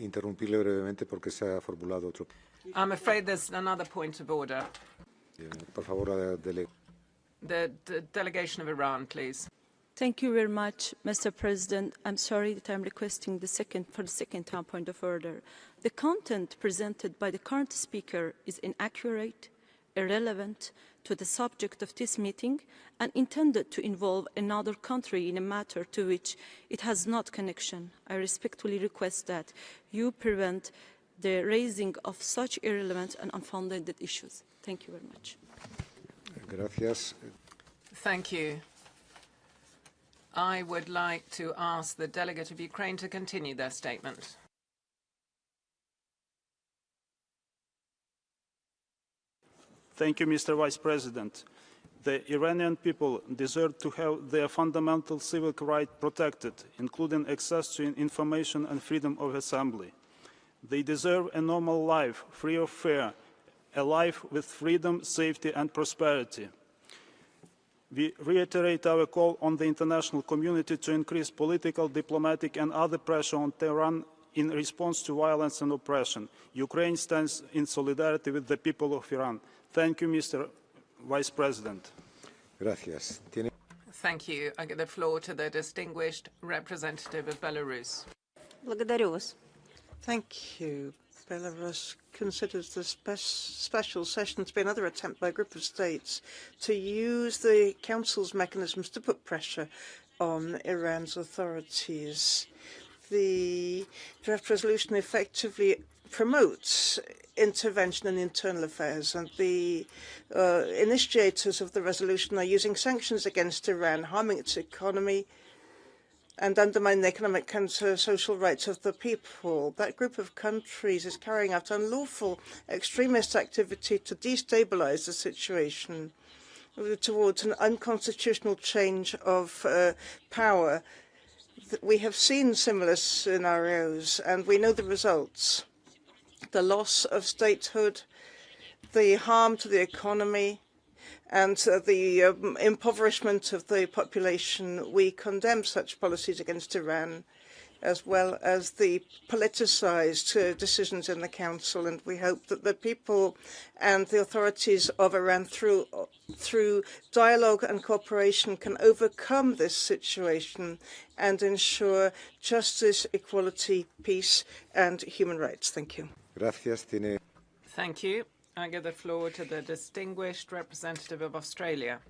I'm afraid there's another point of order. The delegation of Iran, please. Thank you very much, Mr. President. I'm sorry that I'm requesting for the second time point of order. The content presented by the current speaker is inaccurate, irrelevant to the subject of this meeting, and intended to involve another country in a matter to which it has not connection. I respectfully request that you prevent the raising of such irrelevant and unfounded issues. Thank you very much. Gracias. Thank you. I would like to ask the delegate of Ukraine to continue their statement. Thank you, Mr. Vice President. The Iranian people deserve to have their fundamental civic rights protected, including access to information and freedom of assembly. They deserve a normal life, free of fear, a life with freedom, safety and prosperity. We reiterate our call on the international community to increase political, diplomatic and other pressure on Tehran in response to violence and oppression. Ukraine stands in solidarity with the people of Iran. Thank you, Mr. Vice President. Gracias. Thank you. I give the floor to the distinguished representative of Belarus. Thank you. Belarus considers the special session to be another attempt by a group of states to use the Council's mechanisms to put pressure on Iran's authorities. The draft resolution effectively promotes intervention in internal affairs, and the initiators of the resolution are using sanctions against Iran, harming its economy and undermine the economic and social rights of the people. That group of countries is carrying out unlawful extremist activity to destabilize the situation towards an unconstitutional change of power. We have seen similar scenarios, and we know the results. The loss of statehood, the harm to the economy, and the impoverishment of the population. We condemn such policies against Iran, as well as the politicized decisions in the Council, and we hope that the people and the authorities of Iran, through dialogue and cooperation, can overcome this situation and ensure justice, equality, peace, and human rights. Thank you. Thank you. I give the floor to the distinguished representative of Australia.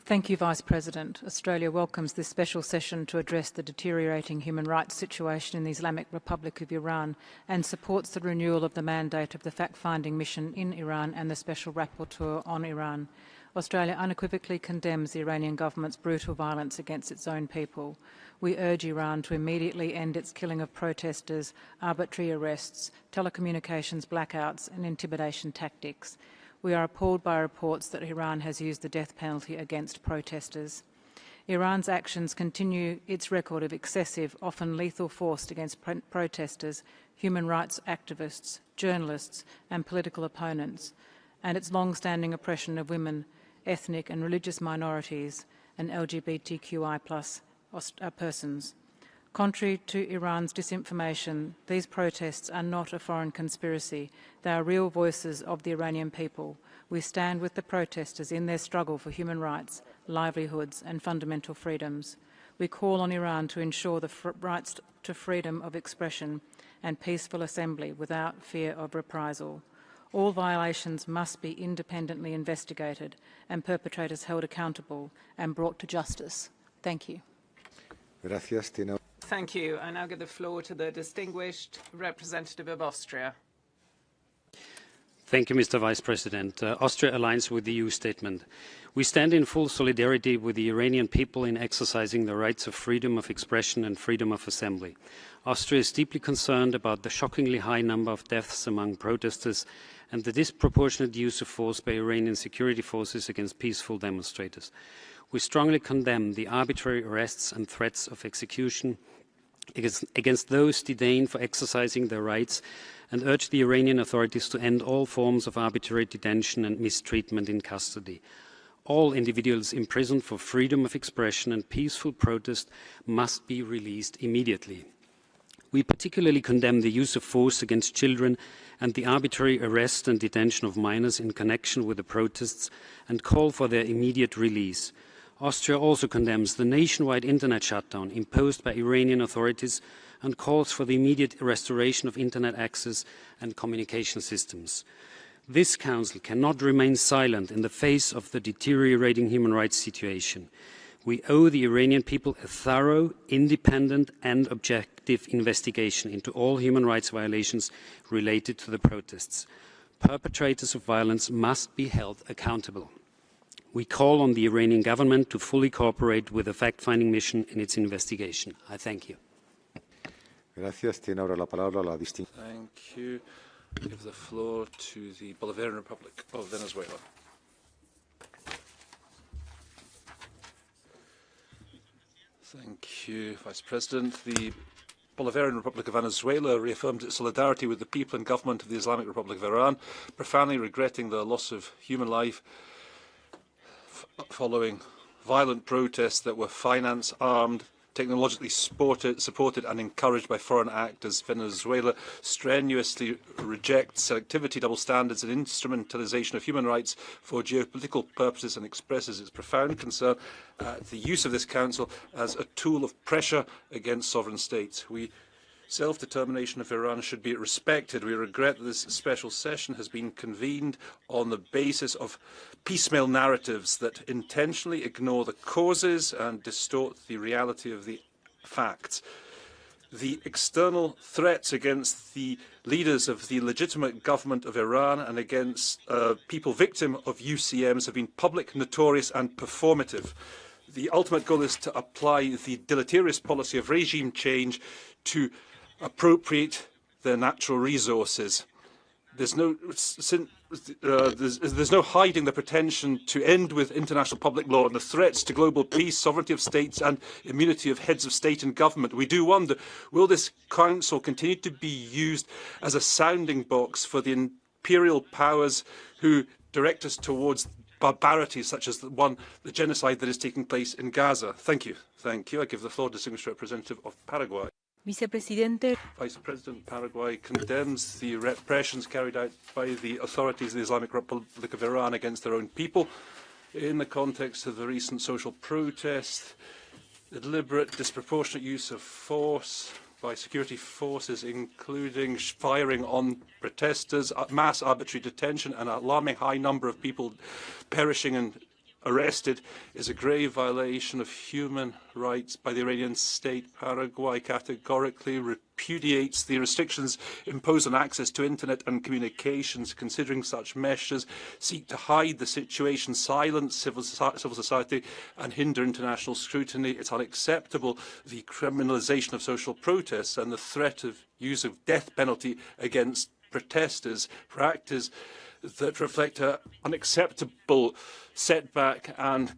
Thank you, Vice President. Australia welcomes this special session to address the deteriorating human rights situation in the Islamic Republic of Iran and supports the renewal of the mandate of the fact-finding mission in Iran and the Special Rapporteur on Iran. Australia unequivocally condemns the Iranian government's brutal violence against its own people. We urge Iran to immediately end its killing of protesters, arbitrary arrests, telecommunications blackouts and intimidation tactics. We are appalled by reports that Iran has used the death penalty against protesters. Iran's actions continue its record of excessive, often lethal force against protesters, human rights activists, journalists and political opponents, and its long-standing oppression of women, ethnic and religious minorities and LGBTQI+ persons. Contrary to Iran's disinformation, these protests are not a foreign conspiracy. They are real voices of the Iranian people. We stand with the protesters in their struggle for human rights, livelihoods and fundamental freedoms. We call on Iran to ensure the rights to freedom of expression and peaceful assembly without fear of reprisal. All violations must be independently investigated and perpetrators held accountable and brought to justice. Thank you. Thank you. I now give the floor to the distinguished representative of Austria. Thank you, Mr. Vice President. Austria aligns with the EU statement. We stand in full solidarity with the Iranian people in exercising the rights of freedom of expression and freedom of assembly. Austria is deeply concerned about the shockingly high number of deaths among protesters and the disproportionate use of force by Iranian security forces against peaceful demonstrators. We strongly condemn the arbitrary arrests and threats of execution against those detained for exercising their rights and urge the Iranian authorities to end all forms of arbitrary detention and mistreatment in custody. All individuals imprisoned for freedom of expression and peaceful protest must be released immediately. We particularly condemn the use of force against children and the arbitrary arrest and detention of minors in connection with the protests and call for their immediate release. Austria also condemns the nationwide internet shutdown imposed by Iranian authorities and calls for the immediate restoration of internet access and communication systems. This Council cannot remain silent in the face of the deteriorating human rights situation. We owe the Iranian people a thorough, independent and objective investigation into all human rights violations related to the protests. Perpetrators of violence must be held accountable. We call on the Iranian government to fully cooperate with the fact-finding mission in its investigation. I thank you. Thank you. I give the floor to the Bolivarian Republic of Venezuela. Thank you, Vice President. The Bolivarian Republic of Venezuela reaffirmed its solidarity with the people and government of the Islamic Republic of Iran, profoundly regretting the loss of human life following violent protests that were financed, armed, technologically supported and encouraged by foreign actors. Venezuela strenuously rejects selectivity, double standards and instrumentalization of human rights for geopolitical purposes and expresses its profound concern at the use of this Council as a tool of pressure against sovereign states. Self-determination of Iran should be respected. We regret that this special session has been convened on the basis of piecemeal narratives that intentionally ignore the causes and distort the reality of the facts. The external threats against the leaders of the legitimate government of Iran and against people victim of UCMs have been public, notorious and performative. The ultimate goal is to apply the deleterious policy of regime change to appropriate their natural resources. There's no hiding the pretension to end with international public law and the threats to global peace, sovereignty of states and immunity of heads of state and government. We do wonder, will this council continue to be used as a sounding box for the imperial powers who direct us towards barbarities such as the genocide that is taking place in Gaza? Thank you. Thank you. I give the floor to the Distinguished Representative of Paraguay. Vicepresidente. Vice President, Paraguay condemns the repressions carried out by the authorities of the Islamic Republic of Iran against their own people in the context of the recent social protests, the deliberate, disproportionate use of force by security forces, including firing on protesters, mass arbitrary detention, and an alarming high number of people perishing and arrested, is a grave violation of human rights by the Iranian state. Paraguay categorically repudiates the restrictions imposed on access to internet and communications. Considering such measures seek to hide the situation, silence civil society and hinder international scrutiny. It's unacceptable the criminalization of social protests and the threat of use of death penalty against protesters, practice that reflect an unacceptable setback and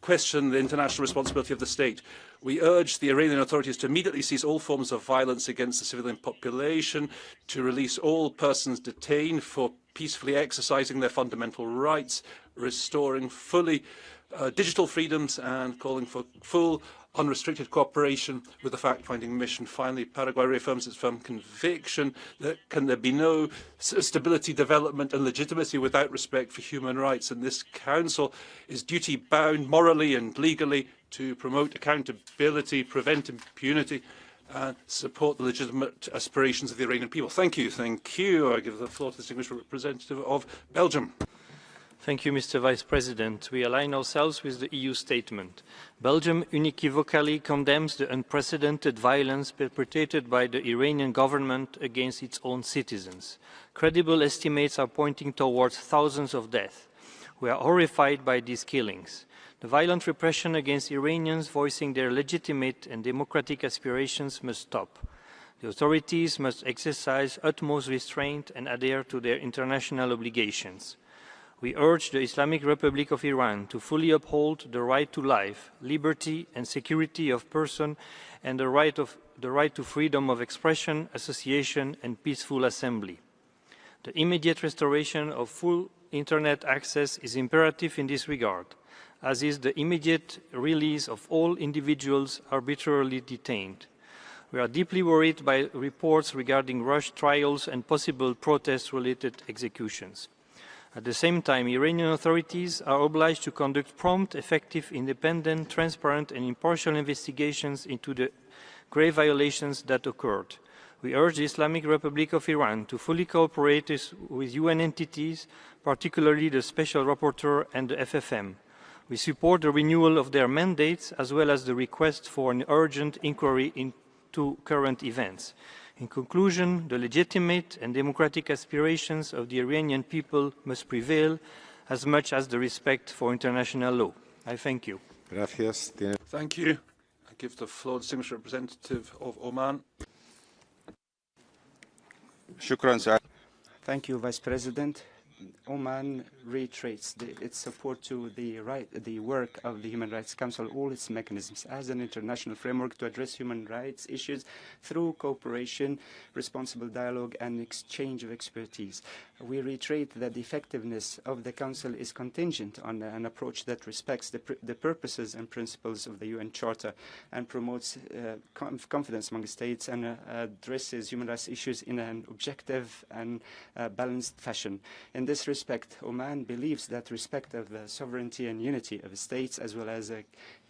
question the international responsibility of the state. We urge the Iranian authorities to immediately cease all forms of violence against the civilian population, to release all persons detained for peacefully exercising their fundamental rights, restoring fully digital freedoms and calling for full unrestricted cooperation with the fact-finding mission. Finally, Paraguay reaffirms its firm conviction that there be no stability, development and legitimacy without respect for human rights, and this Council is duty-bound morally and legally to promote accountability, prevent impunity and support the legitimate aspirations of the Iranian people. Thank you. Thank you. I give the floor to the Distinguished Representative of Belgium. Thank you, Mr. Vice President. We align ourselves with the EU statement. Belgium unequivocally condemns the unprecedented violence perpetrated by the Iranian government against its own citizens. Credible estimates are pointing towards thousands of deaths. We are horrified by these killings. The violent repression against Iranians voicing their legitimate and democratic aspirations must stop. The authorities must exercise utmost restraint and adhere to their international obligations. We urge the Islamic Republic of Iran to fully uphold the right to life, liberty and security of person and the right to freedom of expression, association and peaceful assembly. The immediate restoration of full internet access is imperative in this regard, as is the immediate release of all individuals arbitrarily detained. We are deeply worried by reports regarding rushed trials and possible protest-related executions. At the same time, Iranian authorities are obliged to conduct prompt, effective, independent, transparent and impartial investigations into the grave violations that occurred. We urge the Islamic Republic of Iran to fully cooperate with UN entities, particularly the Special Rapporteur and the FFM. We support the renewal of their mandates as well as the request for an urgent inquiry into current events. In conclusion, the legitimate and democratic aspirations of the Iranian people must prevail as much as the respect for international law. I thank you. Gracias. Thank you. I give the floor to the Distinguished Representative of Oman. Thank you, Vice President. Oman reiterates its support to the work of the Human Rights Council, all its mechanisms, as an international framework to address human rights issues through cooperation, responsible dialogue, and exchange of expertise. We reiterate that the effectiveness of the Council is contingent on an approach that respects the purposes and principles of the UN Charter and promotes confidence among states and addresses human rights issues in an objective and balanced fashion. In this respect, Oman believes that respect of the sovereignty and unity of states, as well as a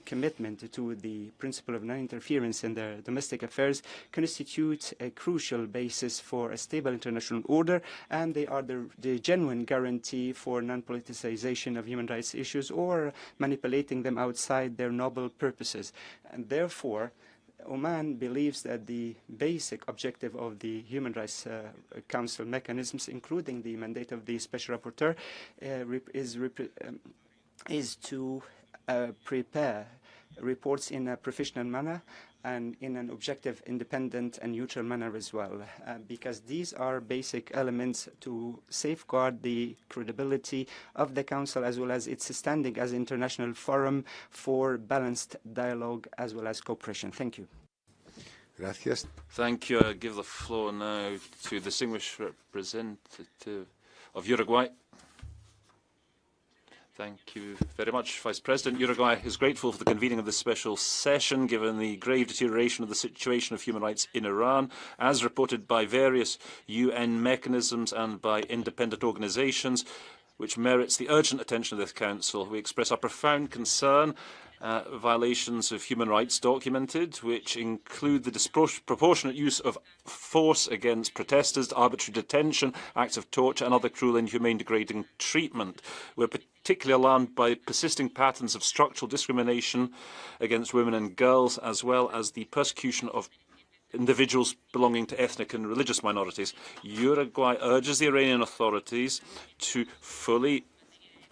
commitment to the principle of non-interference in their domestic affairs, constitute a crucial basis for a stable international order, and they are the genuine guarantee for non-politicization of human rights issues or manipulating them outside their noble purposes. And therefore, Oman believes that the basic objective of the Human Rights Council mechanisms, including the mandate of the Special Rapporteur, is to prepare reports in a professional manner and in an objective, independent and neutral manner as well, because these are basic elements to safeguard the credibility of the Council as well as its standing as an international forum for balanced dialogue as well as cooperation. Thank you. Gracias. Thank you. I give the floor now to the distinguished representative of Uruguay. Thank you very much, Vice President. Uruguay is grateful for the convening of this special session, given the grave deterioration of the situation of human rights in Iran, as reported by various UN mechanisms and by independent organizations, which merits the urgent attention of this Council. We express our profound concern violations of human rights documented, which include the disproportionate use of force against protesters, arbitrary detention, acts of torture and other cruel, inhumane, degrading treatment. We're particularly alarmed by persisting patterns of structural discrimination against women and girls, as well as the persecution of individuals belonging to ethnic and religious minorities. Uruguay urges the Iranian authorities to fully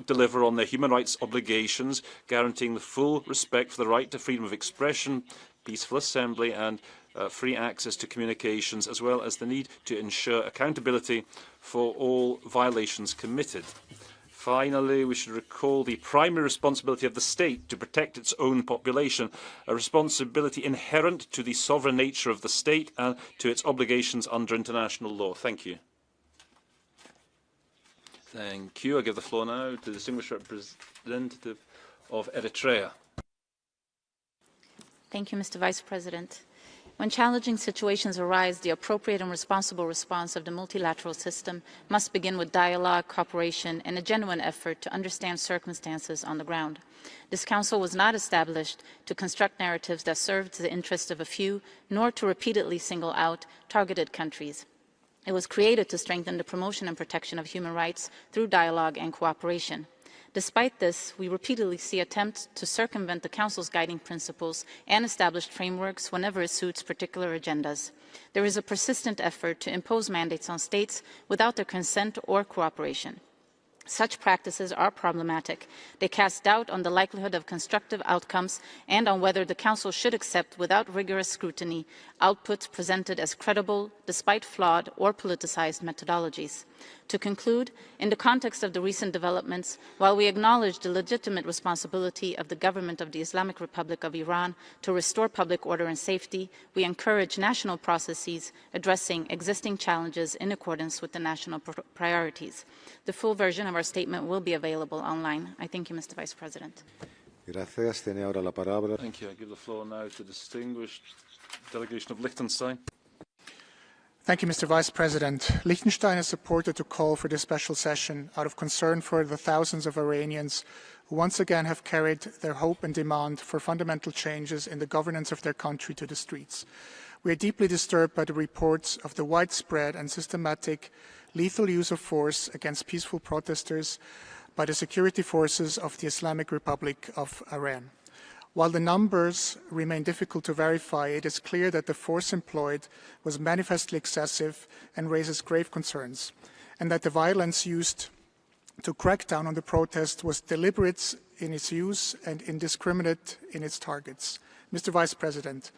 deliver on their human rights obligations, guaranteeing the full respect for the right to freedom of expression, peaceful assembly and free access to communications, as well as the need to ensure accountability for all violations committed. Finally, we should recall the primary responsibility of the state to protect its own population, a responsibility inherent to the sovereign nature of the state and to its obligations under international law. Thank you. Thank you. I give the floor now to the distinguished representative of Eritrea. Thank you, Mr. Vice President. When challenging situations arise, the appropriate and responsible response of the multilateral system must begin with dialogue, cooperation, and a genuine effort to understand circumstances on the ground. This Council was not established to construct narratives that served the interests of a few, nor to repeatedly single out targeted countries. It was created to strengthen the promotion and protection of human rights through dialogue and cooperation. Despite this, we repeatedly see attempts to circumvent the Council's guiding principles and established frameworks whenever it suits particular agendas. There is a persistent effort to impose mandates on states without their consent or cooperation. Such practices are problematic. They cast doubt on the likelihood of constructive outcomes and on whether the Council should accept, without rigorous scrutiny, outputs presented as credible despite flawed or politicized methodologies. To conclude, in the context of the recent developments, while we acknowledge the legitimate responsibility of the government of the Islamic Republic of Iran to restore public order and safety, we encourage national processes addressing existing challenges in accordance with the national priorities. The full version of our statement will be available online. I thank you, Mr. Vice President. Gracias. Tiene ahora la palabra. Thank you. I give the floor now to the distinguished delegation of Liechtenstein. Thank you, Mr. Vice President. Liechtenstein has supported the call for this special session out of concern for the thousands of Iranians who once again have carried their hope and demand for fundamental changes in the governance of their country to the streets. We are deeply disturbed by the reports of the widespread and systematic lethal use of force against peaceful protesters by the security forces of the Islamic Republic of Iran. While the numbers remain difficult to verify, it is clear that the force employed was manifestly excessive and raises grave concerns, and that the violence used to crack down on the protest was deliberate in its use and indiscriminate in its targets. Mr. Vice President,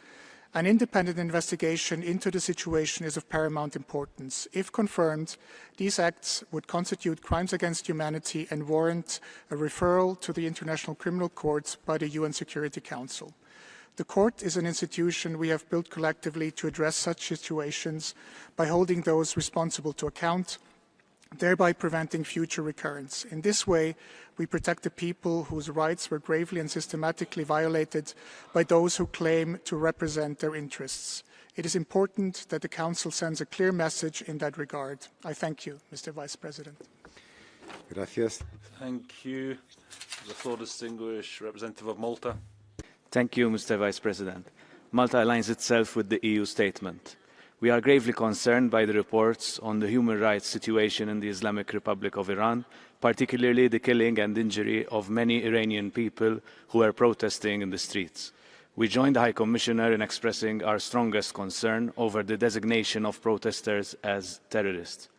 an independent investigation into the situation is of paramount importance. If confirmed, these acts would constitute crimes against humanity and warrant a referral to the International Criminal Court by the UN Security Council. The court is an institution we have built collectively to address such situations by holding those responsible to account, thereby preventing future recurrence. In this way, we protect the people whose rights were gravely and systematically violated by those who claim to represent their interests. It is important that the Council sends a clear message in that regard. I thank you, Mr. Vice President. Gracias. Thank you. The floor, distinguished representative of Malta. Thank you, Mr. Vice President. Malta aligns itself with the EU statement. We are gravely concerned by the reports on the human rights situation in the Islamic Republic of Iran, particularly the killing and injury of many Iranian people who were protesting in the streets. We join the High Commissioner in expressing our strongest concern over the designation of protesters as terrorists.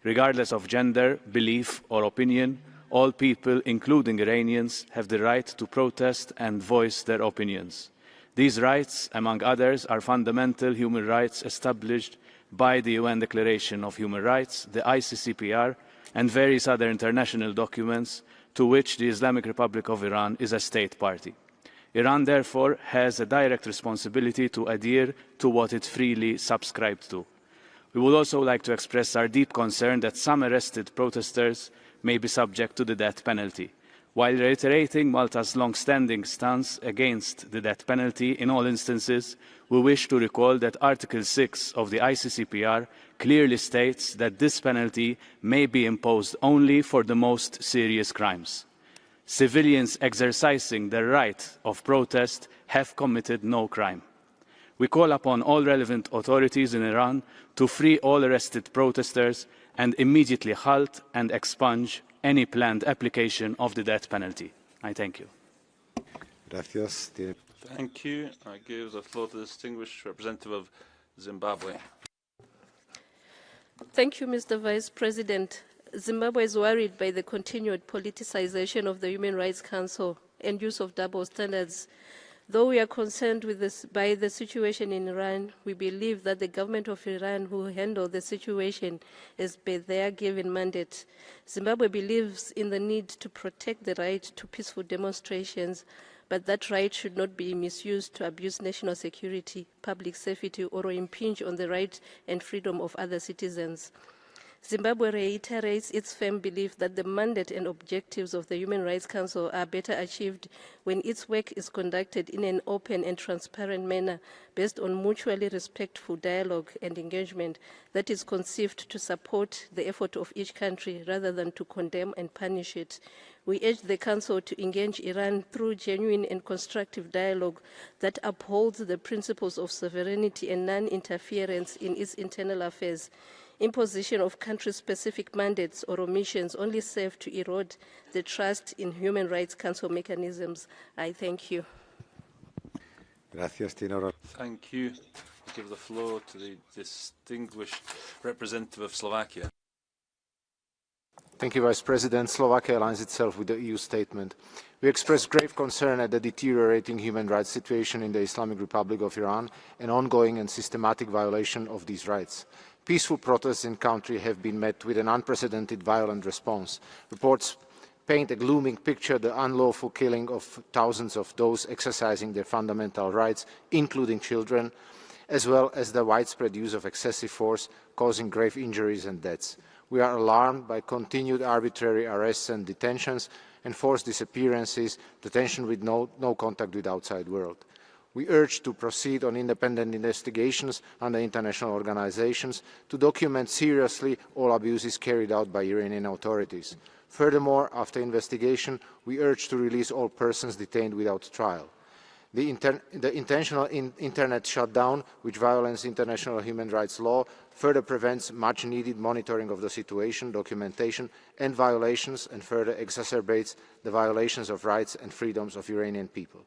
Regardless of gender, belief or opinion, all people, including Iranians, have the right to protest and voice their opinions. These rights, among others, are fundamental human rights established by the UN Declaration of Human Rights, the ICCPR, and various other international documents to which the Islamic Republic of Iran is a state party. Iran, therefore, has a direct responsibility to adhere to what it freely subscribed to. We would also like to express our deep concern that some arrested protesters may be subject to the death penalty. While reiterating Malta's long-standing stance against the death penalty in all instances, we wish to recall that Article 6 of the ICCPR clearly states that this penalty may be imposed only for the most serious crimes. Civilians exercising their right of protest have committed no crime. We call upon all relevant authorities in Iran to free all arrested protesters and immediately halt and expunge any planned application of the death penalty. I thank you. Gracias. Thank you. I give the floor to the distinguished representative of Zimbabwe. Thank you, Mr. Vice President. Zimbabwe is worried by the continued politicization of the Human Rights Council and use of double standards. Though we are concerned by the situation in Iran, we believe that the government of Iran will handle the situation as per their given mandate. Zimbabwe believes in the need to protect the right to peaceful demonstrations, but that right should not be misused to abuse national security, public safety, or impinge on the right and freedom of other citizens. Zimbabwe reiterates its firm belief that the mandate and objectives of the Human Rights Council are better achieved when its work is conducted in an open and transparent manner based on mutually respectful dialogue and engagement that is conceived to support the effort of each country rather than to condemn and punish it. We urge the Council to engage Iran through genuine and constructive dialogue that upholds the principles of sovereignty and non-interference in its internal affairs. Imposition of country-specific mandates or omissions only serve to erode the trust in Human Rights Council mechanisms. I thank you. Gracias. Thank you. I give the floor to the distinguished representative of Slovakia. Thank you, Vice President. Slovakia aligns itself with the EU statement. We express grave concern at the deteriorating human rights situation in the Islamic Republic of Iran and ongoing and systematic violation of these rights. Peaceful protests in the country have been met with an unprecedented violent response. Reports paint a gloomy picture of the unlawful killing of thousands of those exercising their fundamental rights, including children, as well as the widespread use of excessive force, causing grave injuries and deaths. We are alarmed by continued arbitrary arrests and detentions, enforced disappearances, detention with no contact with the outside world. We urge to proceed on independent investigations under international organizations to document seriously all abuses carried out by Iranian authorities. Furthermore, after investigation, we urge to release all persons detained without trial. The intentional internet shutdown, which violates international human rights law, further prevents much-needed monitoring of the situation, documentation and violations, and further exacerbates the violations of rights and freedoms of Iranian people.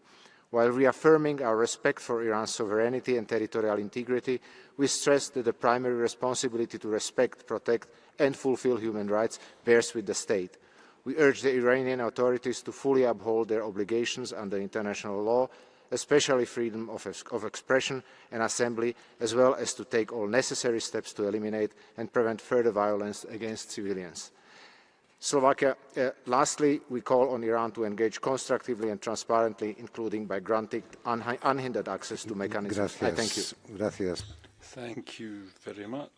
While reaffirming our respect for Iran's sovereignty and territorial integrity, we stress that the primary responsibility to respect, protect and fulfil human rights bears with the state. We urge the Iranian authorities to fully uphold their obligations under international law, especially freedom of expression and assembly, as well as to take all necessary steps to eliminate and prevent further violence against civilians. Slovakia, lastly, we call on Iran to engage constructively and transparently, including by granting unhindered access to mechanisms. Gracias. I thank you. Gracias. Thank you very much.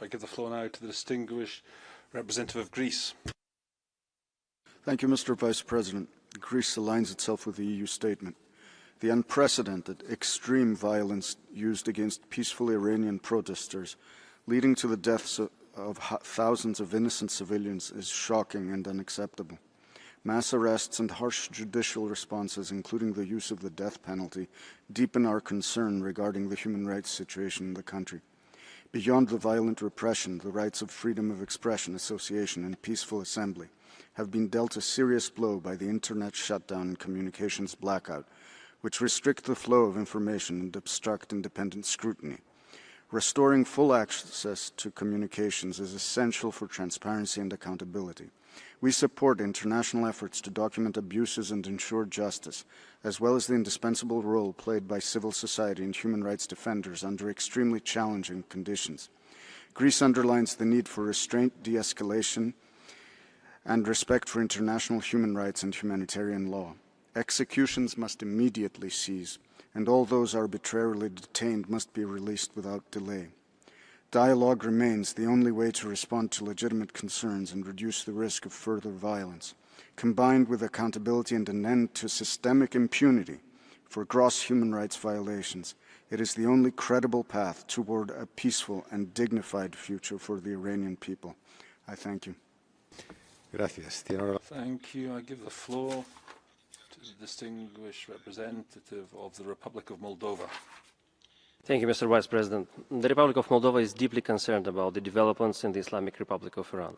I give the floor now to the distinguished representative of Greece. Thank you, Mr. Vice President. Greece aligns itself with the EU statement. The unprecedented, extreme violence used against peaceful Iranian protesters, leading to the deaths of thousands of innocent civilians, is shocking and unacceptable. Mass arrests and harsh judicial responses, including the use of the death penalty, deepen our concern regarding the human rights situation in the country. Beyond the violent repression, the rights of freedom of expression, association, and peaceful assembly have been dealt a serious blow by the internet shutdown and communications blackout, which restrict the flow of information and obstruct independent scrutiny. Restoring full access to communications is essential for transparency and accountability. We support international efforts to document abuses and ensure justice, as well as the indispensable role played by civil society and human rights defenders under extremely challenging conditions. Greece underlines the need for restraint, de-escalation, and respect for international human rights and humanitarian law. Executions must immediately cease, and all those arbitrarily detained must be released without delay. Dialogue remains the only way to respond to legitimate concerns and reduce the risk of further violence. Combined with accountability and an end to systemic impunity for gross human rights violations, it is the only credible path toward a peaceful and dignified future for the Iranian people. I thank you. Gracias. Thank you. I give the floor to the distinguished representative of the Republic of Moldova. Thank you, Mr. Vice President. The Republic of Moldova is deeply concerned about the developments in the Islamic Republic of Iran.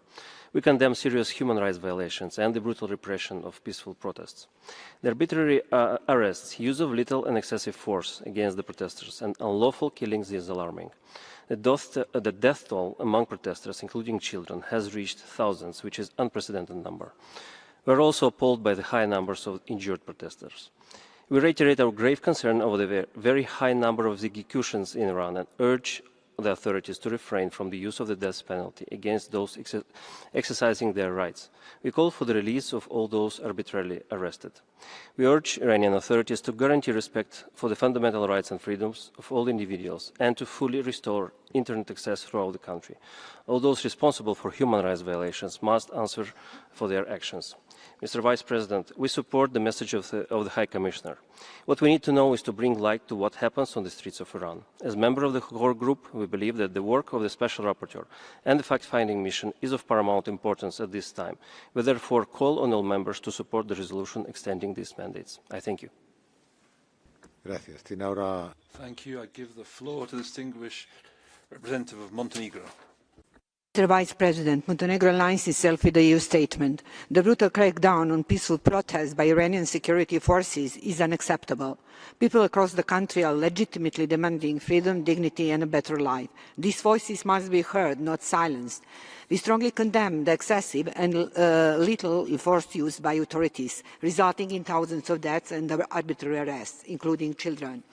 We condemn serious human rights violations and the brutal repression of peaceful protests. The arbitrary arrests, use of lethal and excessive force against the protesters, and unlawful killings is alarming. The death toll among protesters, including children, has reached thousands, which is an unprecedented number. We are also appalled by the high numbers of injured protesters. We reiterate our grave concern over the very high number of executions in Iran and urge the authorities to refrain from the use of the death penalty against those exercising their rights. We call for the release of all those arbitrarily arrested. We urge Iranian authorities to guarantee respect for the fundamental rights and freedoms of all individuals and to fully restore internet access throughout the country. All those responsible for human rights violations must answer for their actions. Mr. Vice President, we support the message of the High Commissioner. What we need to know is to bring light to what happens on the streets of Iran. As member of the core group, we believe that the work of the Special Rapporteur and the fact-finding mission is of paramount importance at this time. We therefore call on all members to support the resolution extending these mandates. I thank you. Gracias. Thank you. I give the floor to the distinguished representative of Montenegro. Mr. Vice President, Montenegro aligns itself with the EU statement. The brutal crackdown on peaceful protests by Iranian security forces is unacceptable. People across the country are legitimately demanding freedom, dignity and a better life. These voices must be heard, not silenced. We strongly condemn the excessive and lethal force used by authorities, resulting in thousands of deaths and arbitrary arrests, including children.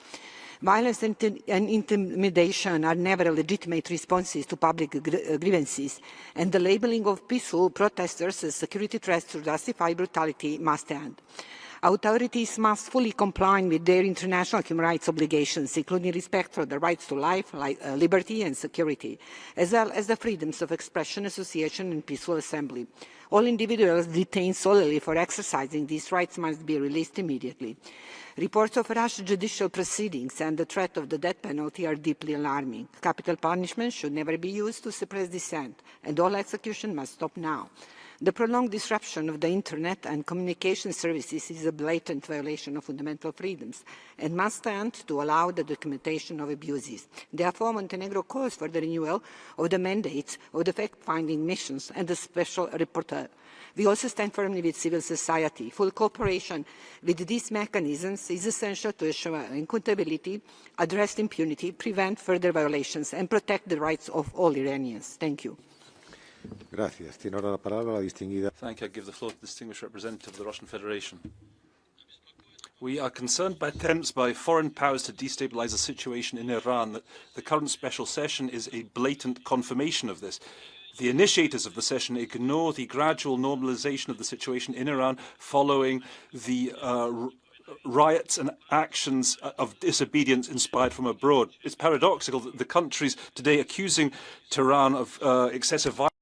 Violence and intimidation are never legitimate responses to public grievances, and the labeling of peaceful protesters as security threats to justify brutality must end. Authorities must fully comply with their international human rights obligations, including respect for the rights to life, liberty and security, as well as the freedoms of expression, association and peaceful assembly. All individuals detained solely for exercising these rights must be released immediately. Reports of rash judicial proceedings and the threat of the death penalty are deeply alarming. Capital punishment should never be used to suppress dissent, and all execution must stop now. The prolonged disruption of the internet and communication services is a blatant violation of fundamental freedoms and must stand to allow the documentation of abuses. Therefore, Montenegro calls for the renewal of the mandates of the fact-finding missions and the special rapporteur. We also stand firmly with civil society. Full cooperation with these mechanisms is essential to ensure accountability, address impunity, prevent further violations, and protect the rights of all Iranians. Thank you. Gracias. Tiene ahora la palabra la distinguida. Thank you. I give the floor to the distinguished representative of the Russian Federation. We are concerned by attempts by foreign powers to destabilize the situation in Iran. The current special session is a blatant confirmation of this. The initiators of the session ignore the gradual normalization of the situation in Iran following the riots and actions of disobedience inspired from abroad. It's paradoxical that the countries today accusing Tehran of excessive violence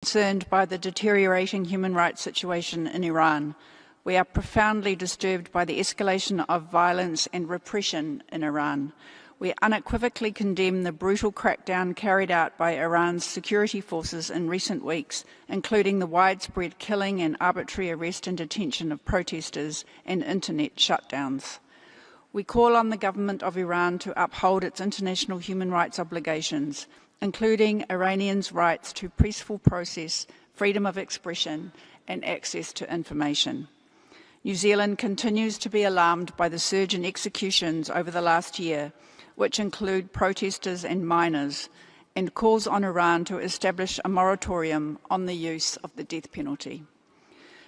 concerned by the deteriorating human rights situation in Iran. We are profoundly disturbed by the escalation of violence and repression in Iran. We unequivocally condemn the brutal crackdown carried out by Iran's security forces in recent weeks, including the widespread killing and arbitrary arrest and detention of protesters and internet shutdowns. We call on the government of Iran to uphold its international human rights obligations, including Iranians' rights to peaceful process, freedom of expression, and access to information. New Zealand continues to be alarmed by the surge in executions over the last year, which include protesters and minors, and calls on Iran to establish a moratorium on the use of the death penalty.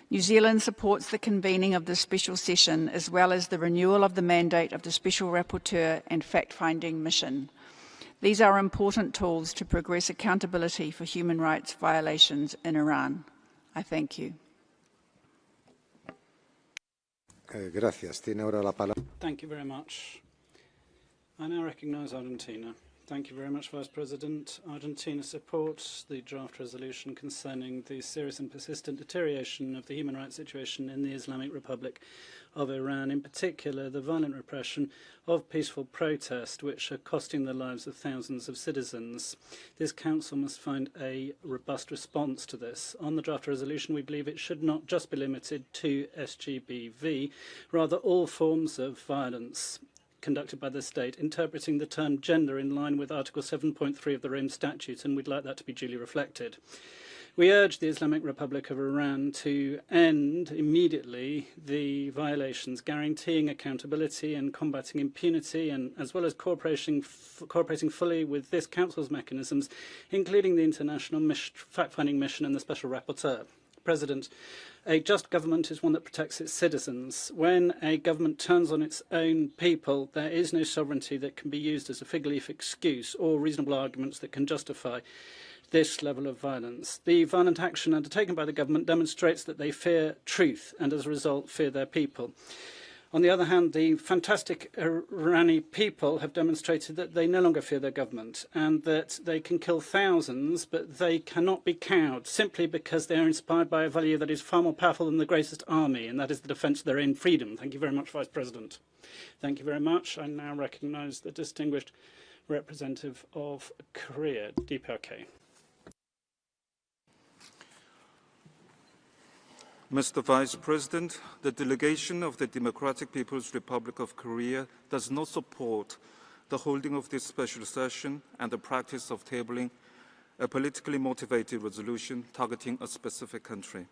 New Zealand supports the convening of this special session, as well as the renewal of the mandate of the Special Rapporteur and fact-finding mission. These are important tools to progress accountability for human rights violations in Iran. I thank you. Thank you very much. I now recognise Argentina. Thank you very much, Vice President. Argentina supports the draft resolution concerning the serious and persistent deterioration of the human rights situation in the Islamic Republic of Iran, in particular the violent repression of peaceful protest, which are costing the lives of thousands of citizens. This Council must find a robust response to this. On the draft resolution, we believe it should not just be limited to SGBV, rather all forms of violence conducted by the state, interpreting the term gender in line with Article 7.3 of the Rome Statute, and we'd like that to be duly reflected. We urge the Islamic Republic of Iran to end immediately the violations, guaranteeing accountability and combating impunity, and as well as cooperating fully with this Council's mechanisms, including the International Fact-Finding Mission and the Special Rapporteur. President, a just government is one that protects its citizens. When a government turns on its own people, there is no sovereignty that can be used as a fig leaf excuse or reasonable arguments that can justify this level of violence. The violent action undertaken by the government demonstrates that they fear truth and, as a result, fear their people. On the other hand, the fantastic Iranian people have demonstrated that they no longer fear their government and that they can kill thousands, but they cannot be cowed simply because they are inspired by a value that is far more powerful than the greatest army, and that is the defence of their own freedom. Thank you very much, Vice President. Thank you very much. I now recognise the distinguished representative of Korea, DPRK. Mr. Vice President, the delegation of the Democratic People's Republic of Korea does not support the holding of this special session and the practice of tabling a politically motivated resolution targeting a specific country.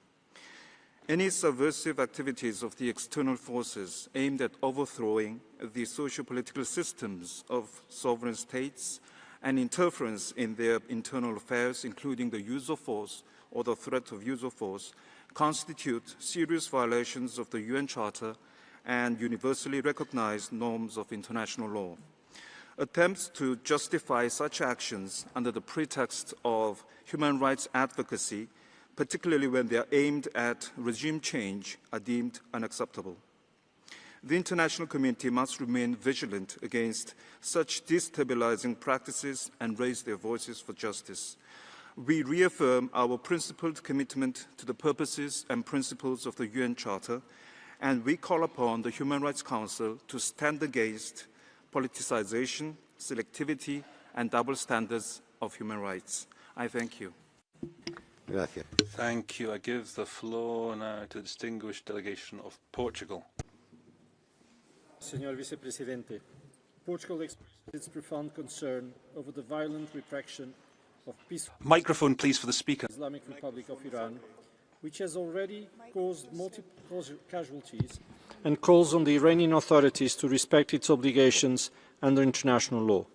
Any subversive activities of the external forces aimed at overthrowing the socio-political systems of sovereign states and interference in their internal affairs, including the use of force or the threat of use of force, constitute serious violations of the UN Charter and universally recognized norms of international law. Attempts to justify such actions under the pretext of human rights advocacy, particularly when they are aimed at regime change, are deemed unacceptable. The international community must remain vigilant against such destabilizing practices and raise their voices for justice. We reaffirm our principled commitment to the purposes and principles of the UN Charter, and we call upon the Human Rights Council to stand against politicization, selectivity, and double standards of human rights. I thank you. Gracias. Thank you. I give the floor now to the distinguished delegation of Portugal. Senhor Vice-Presidente, Portugal expresses its profound concern over the violent repression of peaceful microphone, please, for the speaker. Islamic Republic of Iran, which has already caused multiple casualties, and calls on the Iranian authorities to respect its obligations under international law.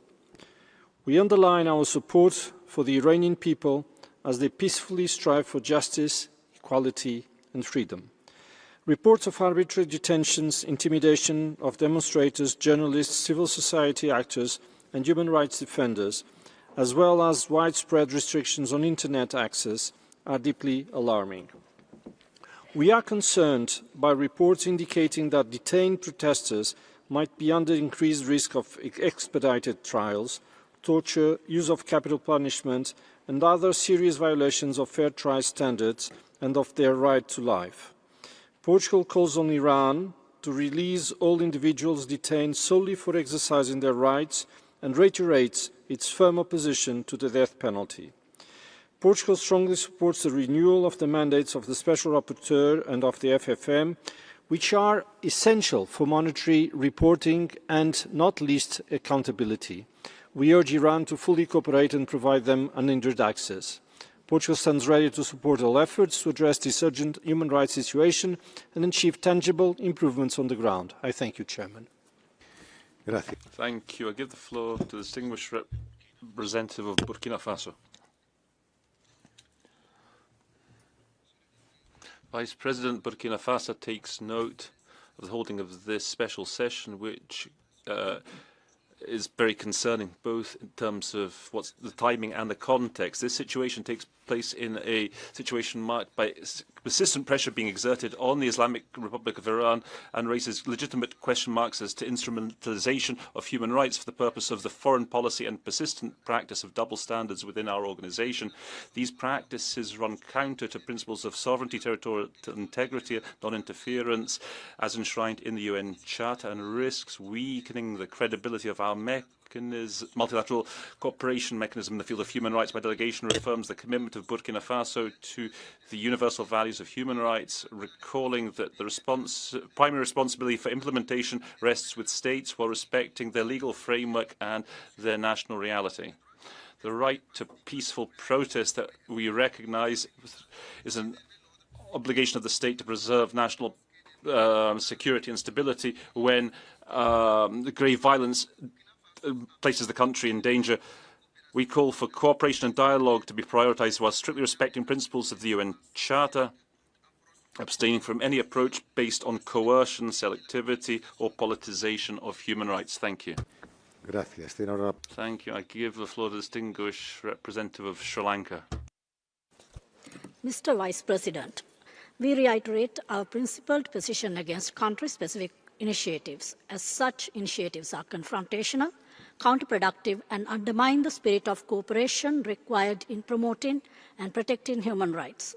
We underline our support for the Iranian people as they peacefully strive for justice, equality and freedom. Reports of arbitrary detentions, intimidation of demonstrators, journalists, civil society actors and human rights defenders, as well as widespread restrictions on internet access, are deeply alarming. We are concerned by reports indicating that detained protesters might be under increased risk of expedited trials, torture, use of capital punishment and other serious violations of fair trial standards and of their right to life. Portugal calls on Iran to release all individuals detained solely for exercising their rights and reiterates its firm opposition to the death penalty. Portugal strongly supports the renewal of the mandates of the Special Rapporteur and of the FFM, which are essential for monetary reporting and, not least, accountability. We urge Iran to fully cooperate and provide them unhindered access. Portugal stands ready to support all efforts to address this urgent human rights situation and achieve tangible improvements on the ground. I thank you, Chairman. Gracias. Thank you. I give the floor to the distinguished representative of Burkina Faso. Vice President, Burkina Faso takes note of the holding of this special session, which is very concerning, both in terms of what's the timing and the context. This situation takes place in a situation marked by persistent pressure being exerted on the Islamic Republic of Iran and raises legitimate question marks as to instrumentalization of human rights for the purpose of the foreign policy and persistent practice of double standards within our organization. These practices run counter to principles of sovereignty, territorial integrity, non-interference, as enshrined in the UN Charter, and risks weakening the credibility of our multilateral cooperation mechanism in the field of human rights. My delegation reaffirms the commitment of Burkina Faso to the universal values of human rights, recalling that the primary responsibility for implementation rests with states while respecting their legal framework and their national reality. The right to peaceful protest that we recognize is an obligation of the state to preserve national security and stability when grave violence places the country in danger. We call for cooperation and dialogue to be prioritized while strictly respecting principles of the UN Charter, abstaining from any approach based on coercion, selectivity, or politicization of human rights. Thank you. Gracias. Thank you. I give the floor to the distinguished representative of Sri Lanka. Mr. Vice President, we reiterate our principled position against country-specific initiatives, as such initiatives are confrontational, counterproductive, and undermine the spirit of cooperation required in promoting and protecting human rights.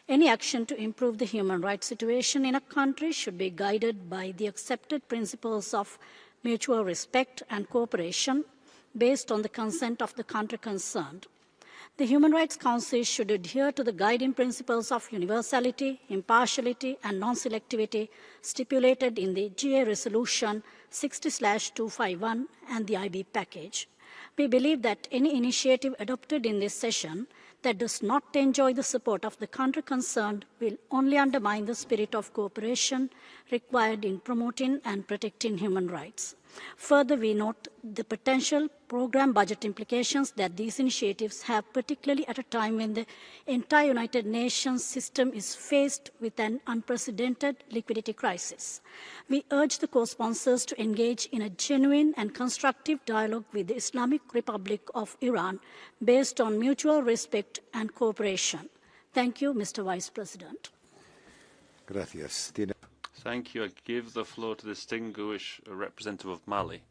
Any action to improve the human rights situation in a country should be guided by the accepted principles of mutual respect and cooperation based on the consent of the country concerned. The Human Rights Council should adhere to the guiding principles of universality, impartiality, and non-selectivity stipulated in the GA Resolution 60/251 and the IB package. We believe that any initiative adopted in this session that does not enjoy the support of the country concerned will only undermine the spirit of cooperation required in promoting and protecting human rights. Further, we note the potential program budget implications that these initiatives have, particularly at a time when the entire United Nations system is faced with an unprecedented liquidity crisis. We urge the co-sponsors to engage in a genuine and constructive dialogue with the Islamic Republic of Iran based on mutual respect and cooperation. Thank you, Mr. Vice President. Gracias. Thank you. I give the floor to the distinguished representative of Mali.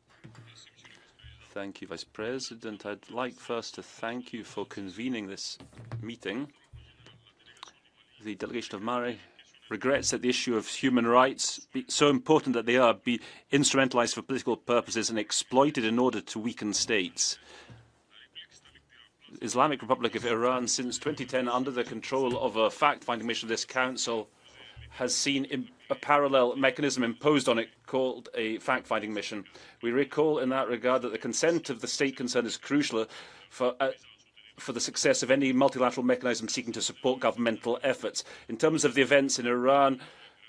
Thank you, Vice President. I'd like first to thank you for convening this meeting. The delegation of Mali regrets that the issue of human rights, so important that they are, be instrumentalized for political purposes and exploited in order to weaken states. The Islamic Republic of Iran, since 2010, under the control of a fact-finding mission of this Council, has seen a parallel mechanism imposed on it called a fact-finding mission. We recall in that regard that the consent of the state concerned is crucial for the success of any multilateral mechanism seeking to support governmental efforts. In terms of the events in Iran,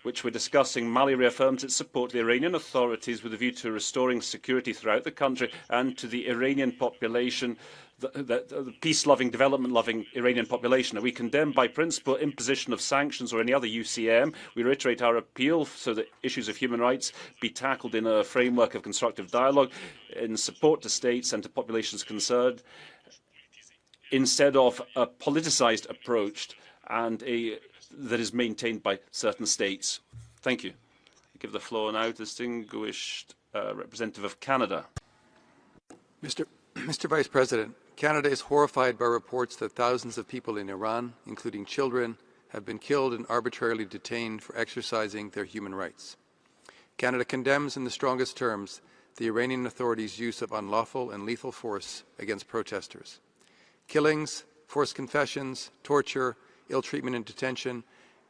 which we're discussing, Mali reaffirms its support to the Iranian authorities with a view to restoring security throughout the country and to the Iranian population, the peace-loving, development-loving Iranian population. We condemn by principle imposition of sanctions or any other UCM. We reiterate our appeal so that issues of human rights be tackled in a framework of constructive dialogue in support to states and to populations concerned, instead of a politicized approach and that is maintained by certain states. Thank you. I give the floor now to the distinguished representative of Canada. Mr. Vice President, Canada is horrified by reports that thousands of people in Iran, including children, have been killed and arbitrarily detained for exercising their human rights. Canada condemns in the strongest terms the Iranian authorities' use of unlawful and lethal force against protesters. Killings, forced confessions, torture, ill treatment in detention,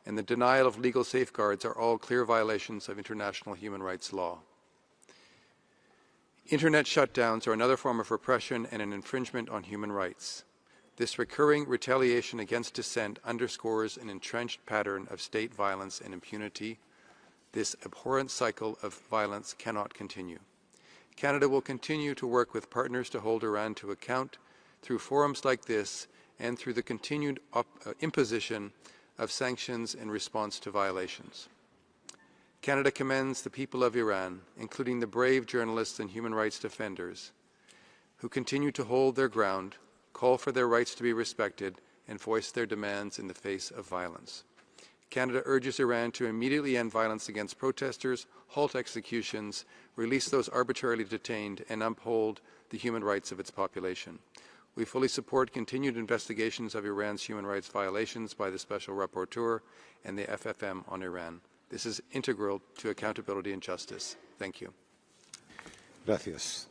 and the denial of legal safeguards are all clear violations of international human rights law. Internet shutdowns are another form of repression and an infringement on human rights. This recurring retaliation against dissent underscores an entrenched pattern of state violence and impunity. This abhorrent cycle of violence cannot continue. Canada will continue to work with partners to hold Iran to account through forums like this and through the continued imposition of sanctions in response to violations. Canada commends the people of Iran, including the brave journalists and human rights defenders, who continue to hold their ground, call for their rights to be respected, and voice their demands in the face of violence. Canada urges Iran to immediately end violence against protesters, halt executions, release those arbitrarily detained, and uphold the human rights of its population. We fully support continued investigations of Iran's human rights violations by the Special Rapporteur and the FFM on Iran. This is integral to accountability and justice. Thank you. Gracias.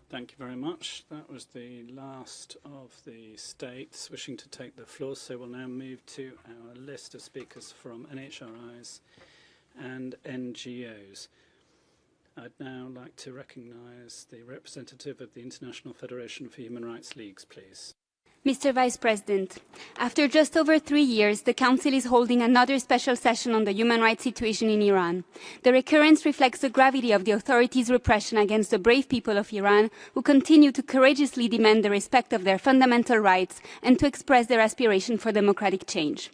Thank you very much. That was the last of the states wishing to take the floor, so we'll now move to our list of speakers from NHRIs and NGOs. I'd now like to recognise the representative of the International Federation for Human Rights Leagues, please. Mr. Vice President, after just over 3 years, the Council is holding another special session on the human rights situation in Iran. The recurrence reflects the gravity of the authorities' repression against the brave people of Iran, who continue to courageously demand the respect of their fundamental rights and to express their aspiration for democratic change.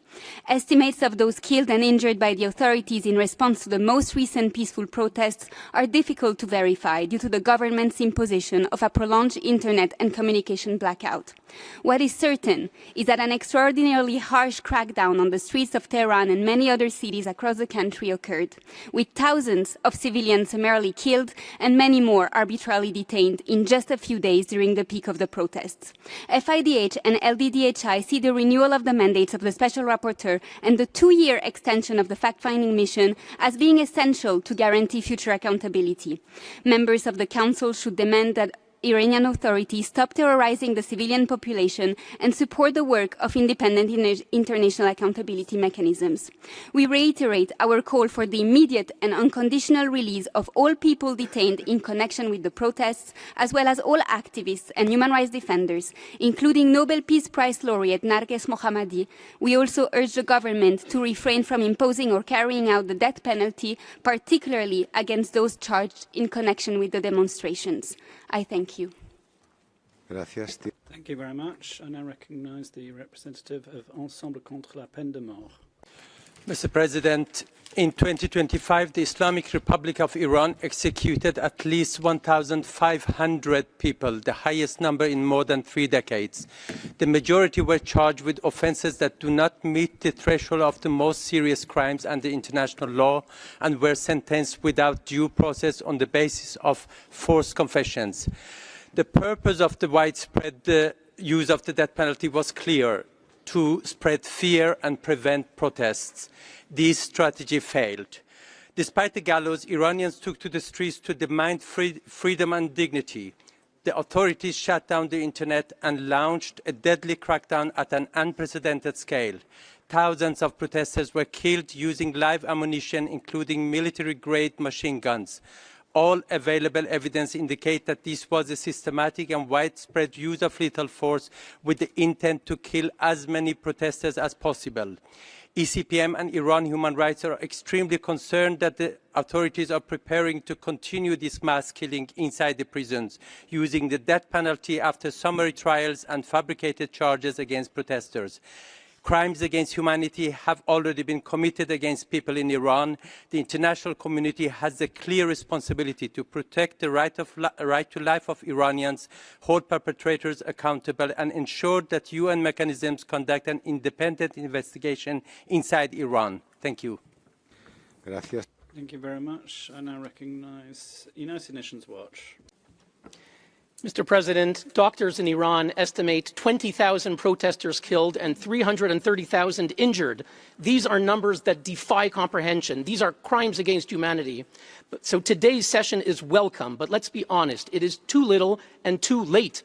Estimates of those killed and injured by the authorities in response to the most recent peaceful protests are difficult to verify due to the government's imposition of a prolonged internet and communication blackout. What is certain is that an extraordinarily harsh crackdown on the streets of Tehran and many other cities across the country occurred, with thousands of civilians summarily killed and many more arbitrarily detained in just a few days during the peak of the protests. FIDH and LDDHI see the renewal of the mandates of the Special Rapporteur and the 2-year extension of the fact-finding mission as being essential to guarantee future accountability. Members of the Council should demand that Iranian authorities stop terrorizing the civilian population and support the work of independent international accountability mechanisms. We reiterate our call for the immediate and unconditional release of all people detained in connection with the protests, as well as all activists and human rights defenders, including Nobel Peace Prize laureate Narges Mohammadi. We also urge the government to refrain from imposing or carrying out the death penalty, particularly against those charged in connection with the demonstrations. I thank you. Gracias. Thank you very much. I now recognise the representative of Ensemble contre la peine de mort. Mr. President, in 2025, the Islamic Republic of Iran executed at least 1,500 people, the highest number in more than 3 decades. The majority were charged with offences that do not meet the threshold of the most serious crimes under international law and were sentenced without due process on the basis of forced confessions. The purpose of the widespread use of the death penalty was clear: to spread fear and prevent protests. This strategy failed. Despite the gallows, Iranians took to the streets to demand freedom and dignity. The authorities shut down the internet and launched a deadly crackdown at an unprecedented scale. Thousands of protesters were killed using live ammunition, including military-grade machine guns. All available evidence indicates that this was a systematic and widespread use of lethal force with the intent to kill as many protesters as possible. ECPM and Iran Human Rights are extremely concerned that the authorities are preparing to continue this mass killing inside the prisons, using the death penalty after summary trials and fabricated charges against protesters. Crimes against humanity have already been committed against people in Iran. The international community has a clear responsibility to protect the right to life of Iranians, hold perpetrators accountable, and ensure that UN mechanisms conduct an independent investigation inside Iran. Thank you. Gracias. Thank you very much. I now recognise United Nations Watch. Mr. President, doctors in Iran estimate 20,000 protesters killed and 330,000 injured. These are numbers that defy comprehension. These are crimes against humanity. So today's session is welcome, but let's be honest, it is too little and too late.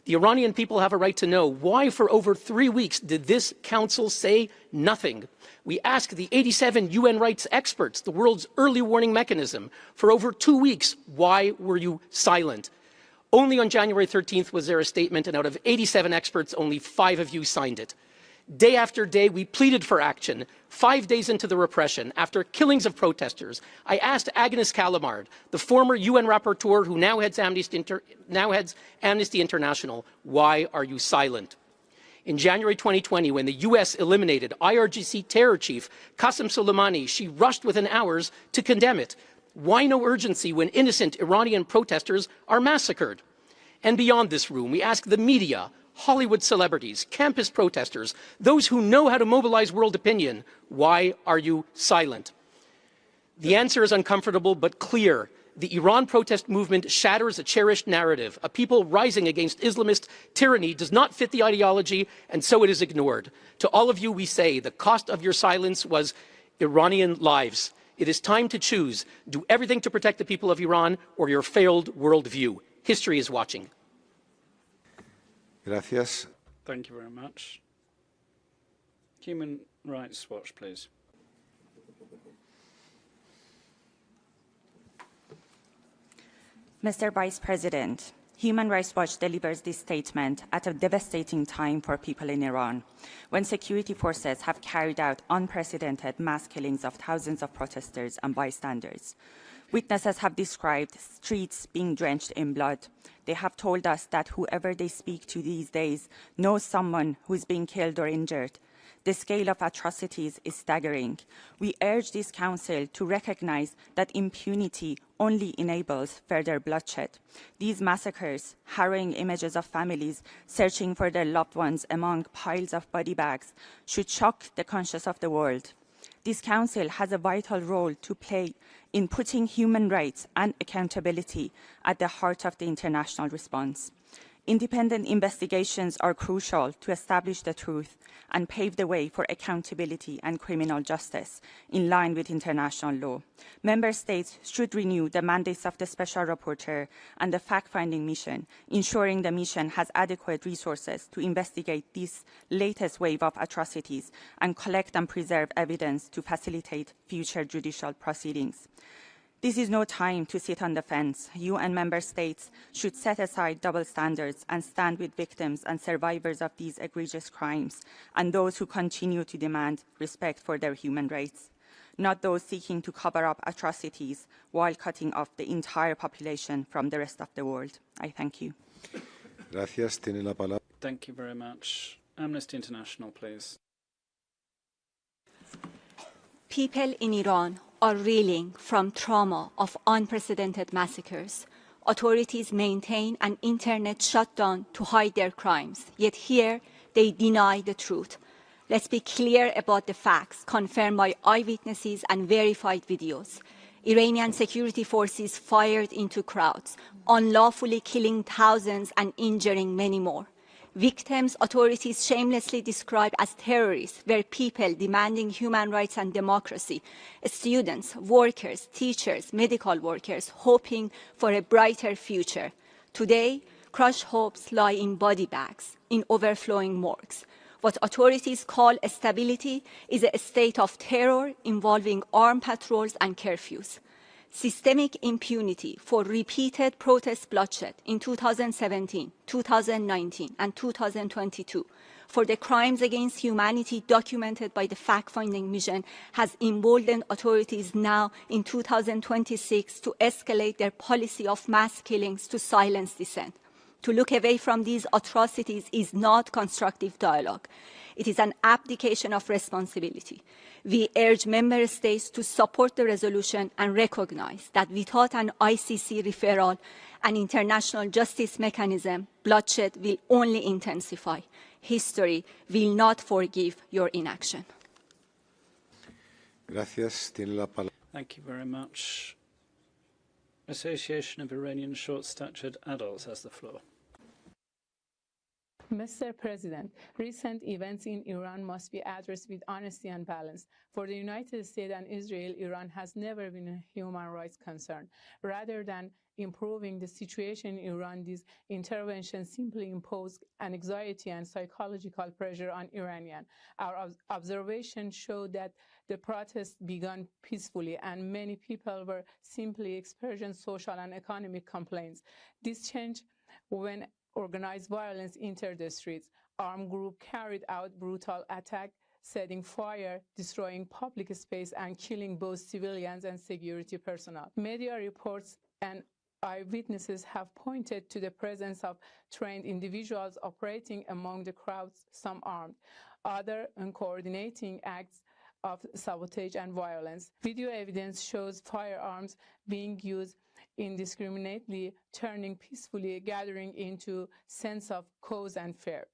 The Iranian people have a right to know why for over 3 weeks did this council say nothing. We asked the 87 UN rights experts, the world's early warning mechanism, for over 2 weeks, why were you silent? Only on January 13th was there a statement, and out of 87 experts, only 5 of you signed it. Day after day, we pleaded for action. 5 days into the repression, after killings of protesters, I asked Agnes Kalamard, the former UN rapporteur who now heads Amnesty International, why are you silent? In January 2020, when the US eliminated IRGC terror chief Qasem Soleimani, she rushed within hours to condemn it. Why no urgency when innocent Iranian protesters are massacred? And beyond this room, we ask the media, Hollywood celebrities, campus protesters, those who know how to mobilize world opinion, why are you silent? The answer is uncomfortable but clear. The Iran protest movement shatters a cherished narrative. A people rising against Islamist tyranny does not fit the ideology, and so it is ignored. To all of you, we say the cost of your silence was Iranian lives. It is time to choose. Do everything to protect the people of Iran or your failed worldview. History is watching. Gracias. Thank you very much. Human Rights Watch, please. Mr. Vice President, Human Rights Watch delivers this statement at a devastating time for people in Iran, when security forces have carried out unprecedented mass killings of thousands of protesters and bystanders. Witnesses have described streets being drenched in blood. They have told us that whoever they speak to these days knows someone who is being killed or injured. The scale of atrocities is staggering. We urge this Council to recognize that impunity only enables further bloodshed. These massacres, harrowing images of families searching for their loved ones among piles of body bags, should shock the conscience of the world. This Council has a vital role to play in putting human rights and accountability at the heart of the international response. Independent investigations are crucial to establish the truth and pave the way for accountability and criminal justice in line with international law. Member States should renew the mandates of the Special Rapporteur and the fact-finding mission, ensuring the mission has adequate resources to investigate this latest wave of atrocities and collect and preserve evidence to facilitate future judicial proceedings. This is no time to sit on the fence. You and Member States should set aside double standards and stand with victims and survivors of these egregious crimes and those who continue to demand respect for their human rights, not those seeking to cover up atrocities while cutting off the entire population from the rest of the world. I thank you. Gracias. Tiene la palabra. Thank you very much. Amnesty International, please. People in Iran are reeling from trauma of unprecedented massacres. Authorities maintain an internet shutdown to hide their crimes, yet here they deny the truth. Let's be clear about the facts confirmed by eyewitnesses and verified videos. Iranian security forces fired into crowds, unlawfully killing thousands and injuring many more. Victims authorities shamelessly describe as terrorists were people demanding human rights and democracy, students, workers, teachers, medical workers, hoping for a brighter future. Today, crushed hopes lie in body bags, in overflowing morgues. What authorities call stability is a state of terror involving armed patrols and curfews. Systemic impunity for repeated protest bloodshed in 2017, 2019, and 2022 for the crimes against humanity documented by the fact-finding mission has emboldened authorities now in 2026 to escalate their policy of mass killings to silence dissent. To look away from these atrocities is not constructive dialogue. It is an abdication of responsibility. We urge Member States to support the resolution and recognize that without an ICC referral and international justice mechanism, bloodshed will only intensify. History will not forgive your inaction. Gracias. Tiene la palabra. Thank you very much. Association of Iranian Short-Statured Adults has the floor. Mr. President, recent events in Iran must be addressed with honesty and balance. For the United States and Israel, Iran has never been a human rights concern. Rather than improving the situation in Iran, these interventions simply impose anxiety and psychological pressure on Iranians. Our observations show that the protests began peacefully and many people were simply expressing social and economic complaints. This changed when organized violence entered the streets. Armed groups carried out brutal attacks, setting fire, destroying public space, and killing both civilians and security personnel. Media reports and eyewitnesses have pointed to the presence of trained individuals operating among the crowds, some armed, others coordinating acts of sabotage and violence. Video evidence shows firearms being used indiscriminately, turning peacefully gathering into sense of cause and fear.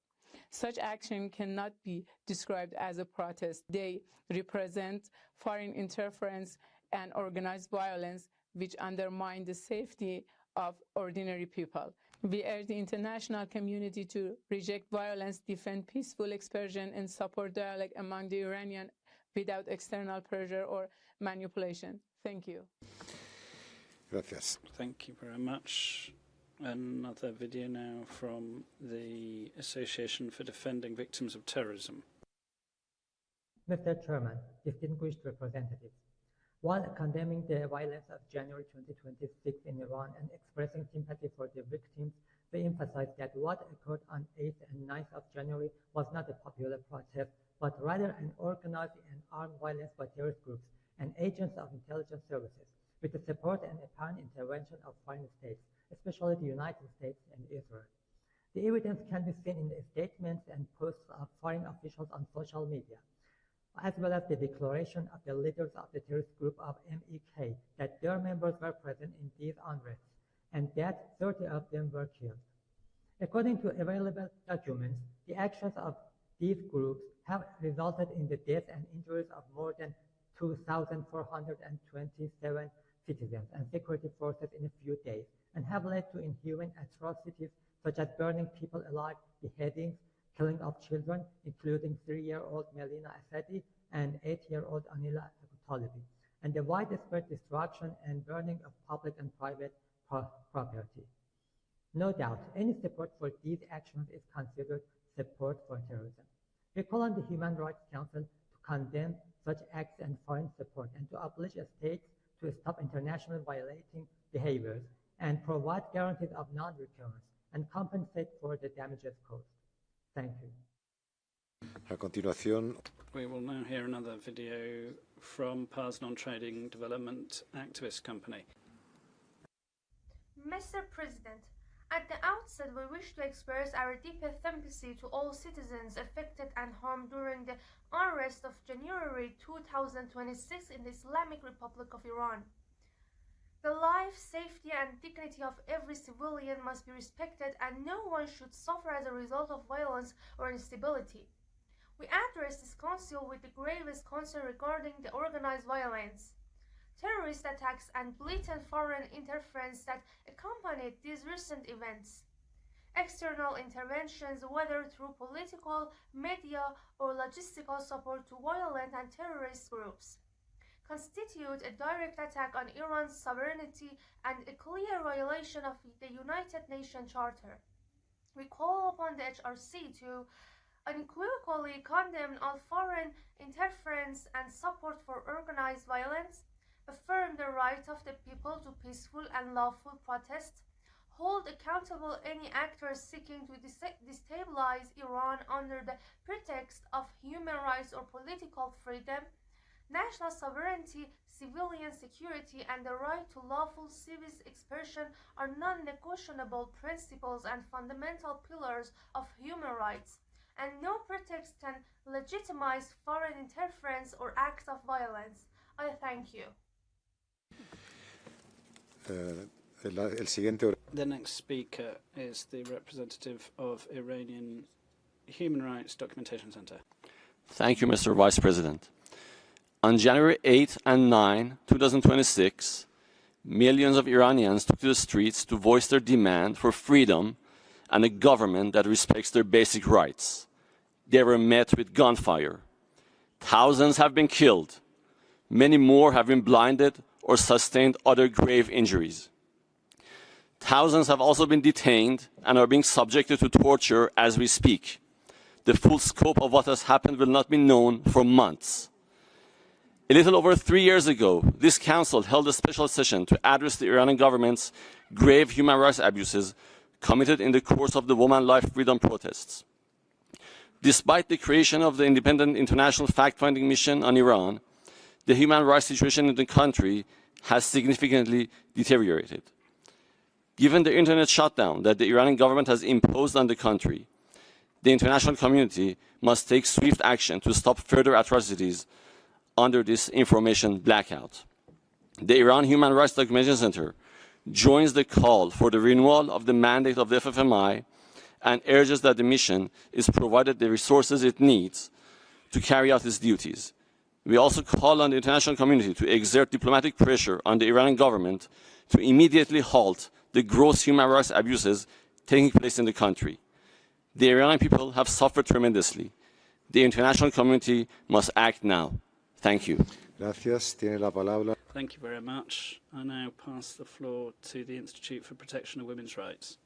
Such action cannot be described as a protest. They represent foreign interference and organized violence which undermine the safety of ordinary people. We urge the international community to reject violence, defend peaceful expression, and support dialogue among the Iranians without external pressure or manipulation. Thank you. Gracias. Thank you very much. Another video now from the Association for Defending Victims of Terrorism. Mr. Chairman, distinguished representatives, while condemning the violence of January 2026 in Iran and expressing sympathy for the victims, we emphasize that what occurred on 8th and 9th of January was not a popular protest, but rather an organized and armed violence by terrorist groups and agents of intelligence services, with the support and apparent intervention of foreign states, especially the United States and Israel. The evidence can be seen in the statements and posts of foreign officials on social media, as well as the declaration of the leaders of the terrorist group of MEK that their members were present in these unrests and that 30 of them were killed. According to available documents, the actions of these groups have resulted in the deaths and injuries of more than 2,427 citizens and security forces in a few days, and have led to inhuman atrocities such as burning people alive, beheadings, killing of children, including 3-year-old Melina Asadi and 8-year-old Anila Talibi, and the widespread destruction and burning of public and private property. No doubt, any support for these actions is considered support for terrorism. We call on the Human Rights Council to condemn such acts and foreign support and to oblige states to stop international violating behaviors and provide guarantees of non-recurrence and compensate for the damages caused. Thank you. A continuación. We will now hear another video from Parthenon Trading Development Activist Company. Mr. President, at the outset we wish to express our deepest sympathy to all citizens affected and harmed during the unrest of January 2026 in the Islamic Republic of Iran. The life, safety, and dignity of every civilian must be respected, and no one should suffer as a result of violence or instability. We address this Council with the gravest concern regarding the organized violence, terrorist attacks, and blatant foreign interference that accompanied these recent events. External interventions, whether through political, media, or logistical support to violent and terrorist groups, constitute a direct attack on Iran's sovereignty and a clear violation of the United Nations Charter. We call upon the HRC to unequivocally condemn all foreign interference and support for organized violence, affirm the right of the people to peaceful and lawful protest, hold accountable any actors seeking to destabilize Iran under the pretext of human rights or political freedom, national sovereignty, civilian security, and the right to lawful civil expression are non-negotiable principles and fundamental pillars of human rights, and no pretext can legitimize foreign interference or acts of violence. I thank you. The next speaker is the representative of Iranian Human Rights Documentation Center. Thank you, Mr. Vice President. On January 8 and 9, 2026, millions of Iranians took to the streets to voice their demand for freedom and a government that respects their basic rights. They were met with gunfire. Thousands have been killed. Many more have been blinded or sustained other grave injuries. Thousands have also been detained and are being subjected to torture as we speak. The full scope of what has happened will not be known for months. A little over 3 years ago, this council held a special session to address the Iranian government's grave human rights abuses committed in the course of the Woman Life Freedom protests. Despite the creation of the independent international fact-finding mission on Iran, the human rights situation in the country has significantly deteriorated. Given the internet shutdown that the Iranian government has imposed on the country, the international community must take swift action to stop further atrocities under this information blackout. The Iran Human Rights Documentation Center joins the call for the renewal of the mandate of the FFMI and urges that the mission is provided the resources it needs to carry out its duties. We also call on the international community to exert diplomatic pressure on the Iranian government to immediately halt the gross human rights abuses taking place in the country. The Iranian people have suffered tremendously. The international community must act now. Thank you. Gracias. Tiene la palabra. Thank you very much. I now pass the floor to the Institute for Protection of Women's Rights.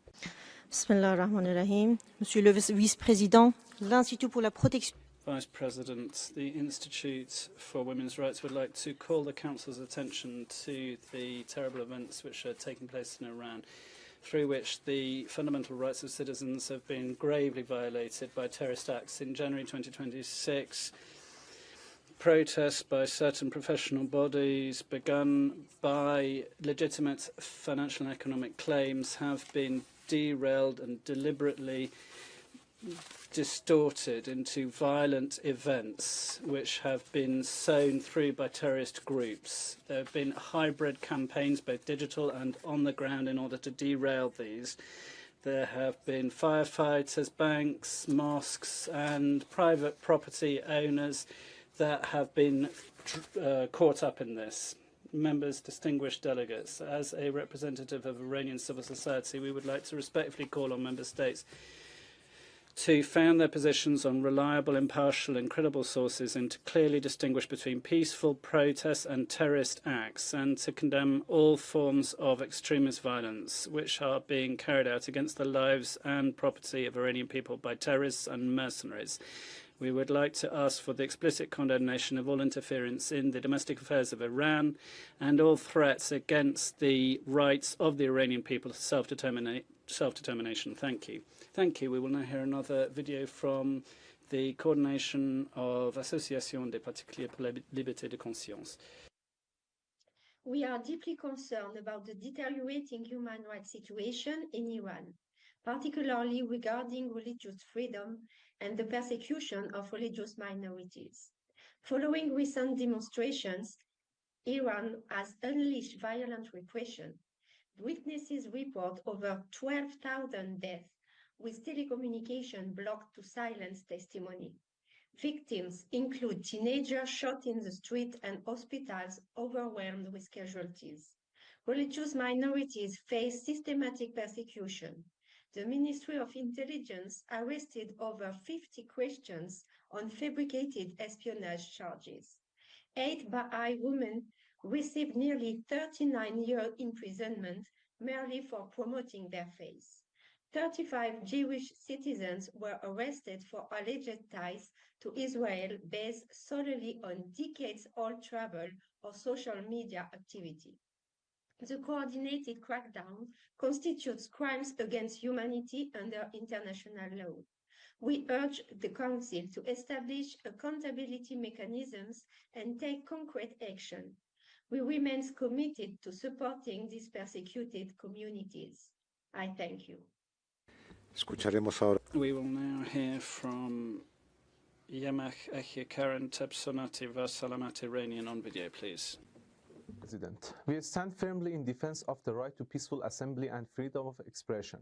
Bismillahirrahmanirrahim. Monsieur le Vice-Président, l'Institut pour la protection. Vice President, the Institute for Women's Rights would like to call the Council's attention to the terrible events which are taking place in Iran, through which the fundamental rights of citizens have been gravely violated by terrorist acts. In January 2026, protests by certain professional bodies begun by legitimate financial and economic claims have been derailed and deliberately distorted into violent events which have been sown through by terrorist groups. There have been hybrid campaigns, both digital and on the ground, in order to derail these. There have been firefighters, banks, mosques and private property owners that have been caught up in this. Members, distinguished delegates, as a representative of Iranian civil society, we would like to respectfully call on member states to found their positions on reliable, impartial and credible sources, and to clearly distinguish between peaceful protests and terrorist acts, and to condemn all forms of extremist violence which are being carried out against the lives and property of Iranian people by terrorists and mercenaries. We would like to ask for the explicit condemnation of all interference in the domestic affairs of Iran and all threats against the rights of the Iranian people to self-determination. Thank you. Thank you. We will now hear another video from the coordination of Association des Particuliers pour la Liberté de Conscience. We are deeply concerned about the deteriorating human rights situation in Iran, particularly regarding religious freedom and the persecution of religious minorities. Following recent demonstrations, Iran has unleashed violent repression. Witnesses report over 12,000 deaths, with telecommunication blocked to silence testimony. Victims include teenagers shot in the street and hospitals overwhelmed with casualties. Religious minorities face systematic persecution. The Ministry of Intelligence arrested over 50 Christians on fabricated espionage charges. 8 Baha'i women received nearly 39-year imprisonment merely for promoting their faith. 35 Jewish citizens were arrested for alleged ties to Israel based solely on decades-old travel or social media activity. The coordinated crackdown constitutes crimes against humanity under international law. We urge the Council to establish accountability mechanisms and take concrete action. We remain committed to supporting these persecuted communities. I thank you. Escucharemos ahora. We will now hear from Yamach Karen Tebsonati Vasalamat Iranian on video, please. President, we stand firmly in defense of the right to peaceful assembly and freedom of expression.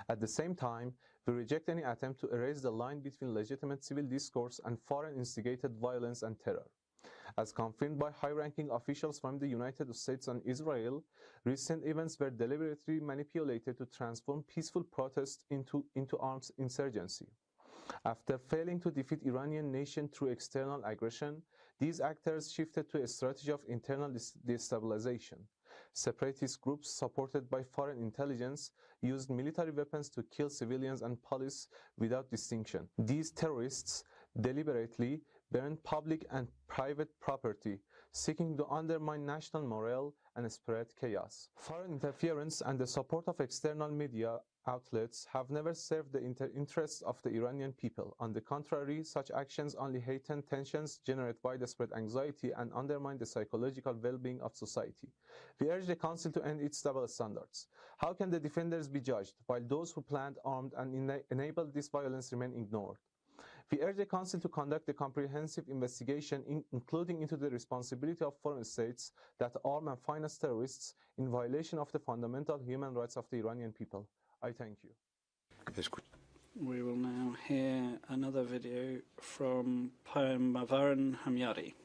At the same time, we reject any attempt to erase the line between legitimate civil discourse and foreign instigated violence and terror. As confirmed by high-ranking officials from the United States and Israel, recent events were deliberately manipulated to transform peaceful protest into armed insurgency. After failing to defeat Iranian nation through external aggression, these actors shifted to a strategy of internal destabilization. Separatist groups supported by foreign intelligence used military weapons to kill civilians and police without distinction. These terrorists deliberately burned public and private property, seeking to undermine national morale and spread chaos. Foreign interference and the support of external media outlets have never served the interests of the Iranian people. On the contrary, such actions only heighten tensions, generate widespread anxiety, and undermine the psychological well-being of society. We urge the Council to end its double standards. How can the defenders be judged, while those who planned, armed, and enabled this violence remain ignored? We urge the Council to conduct a comprehensive investigation, including into the responsibility of foreign states that arm and finance terrorists in violation of the fundamental human rights of the Iranian people. I thank you. We will now hear another video from Paimavaran Hamyari.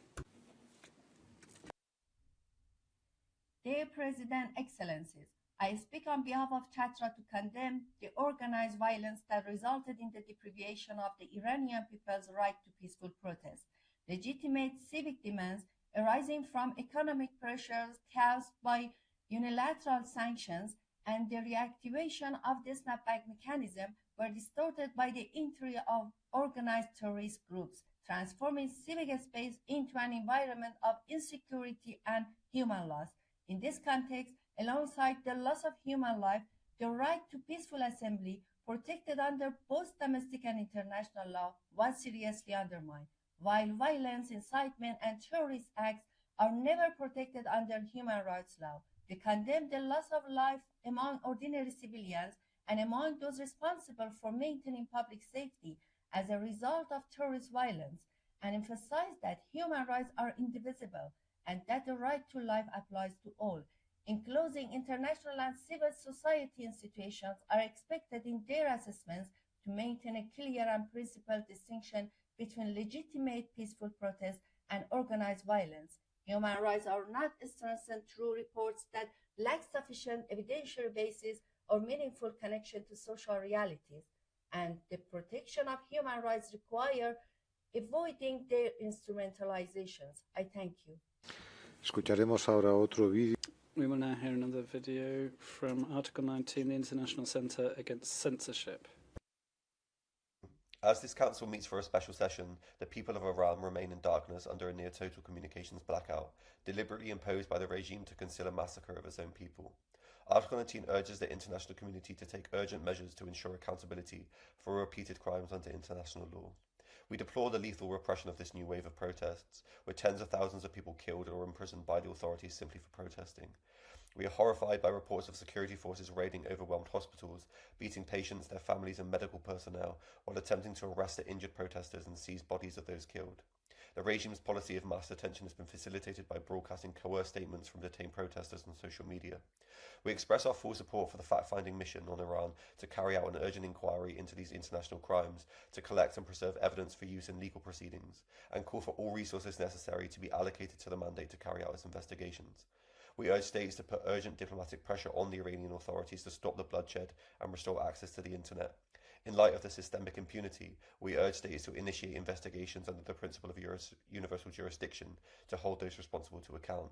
Dear President, Excellencies, I speak on behalf of Chatra to condemn the organized violence that resulted in the deprivation of the Iranian people's right to peaceful protest, legitimate civic demands arising from economic pressures caused by unilateral sanctions, and the reactivation of the snapback mechanism were distorted by the entry of organized terrorist groups, transforming civic space into an environment of insecurity and human loss. In this context, alongside the loss of human life, the right to peaceful assembly, protected under both domestic and international law, was seriously undermined. While violence, incitement, and terrorist acts are never protected under human rights law, we condemn the loss of life among ordinary civilians and among those responsible for maintaining public safety as a result of terrorist violence, and emphasize that human rights are indivisible and that the right to life applies to all. In closing, international and civil society institutions are expected in their assessments to maintain a clear and principled distinction between legitimate peaceful protest and organized violence. Human rights are not strengthened through reports that lack sufficient evidentiary basis or meaningful connection to social realities, and the protection of human rights require avoiding their instrumentalizations. I thank you. Escucharemos ahora otro vídeo. We will now hear another video from Article 19, the International Centre Against Censorship. As this council meets for a special session, the people of Iran remain in darkness under a near-total communications blackout, deliberately imposed by the regime to conceal a massacre of its own people. Article 19 urges the international community to take urgent measures to ensure accountability for repeated crimes under international law. We deplore the lethal repression of this new wave of protests, with tens of thousands of people killed or imprisoned by the authorities simply for protesting. We are horrified by reports of security forces raiding overwhelmed hospitals, beating patients, their families and medical personnel, while attempting to arrest the injured protesters and seize bodies of those killed. The regime's policy of mass detention has been facilitated by broadcasting coerced statements from detained protesters on social media. We express our full support for the fact-finding mission on Iran to carry out an urgent inquiry into these international crimes, to collect and preserve evidence for use in legal proceedings, and call for all resources necessary to be allocated to the mandate to carry out its investigations. We urge states to put urgent diplomatic pressure on the Iranian authorities to stop the bloodshed and restore access to the internet. In light of the systemic impunity, we urge states to initiate investigations under the principle of universal jurisdiction to hold those responsible to account.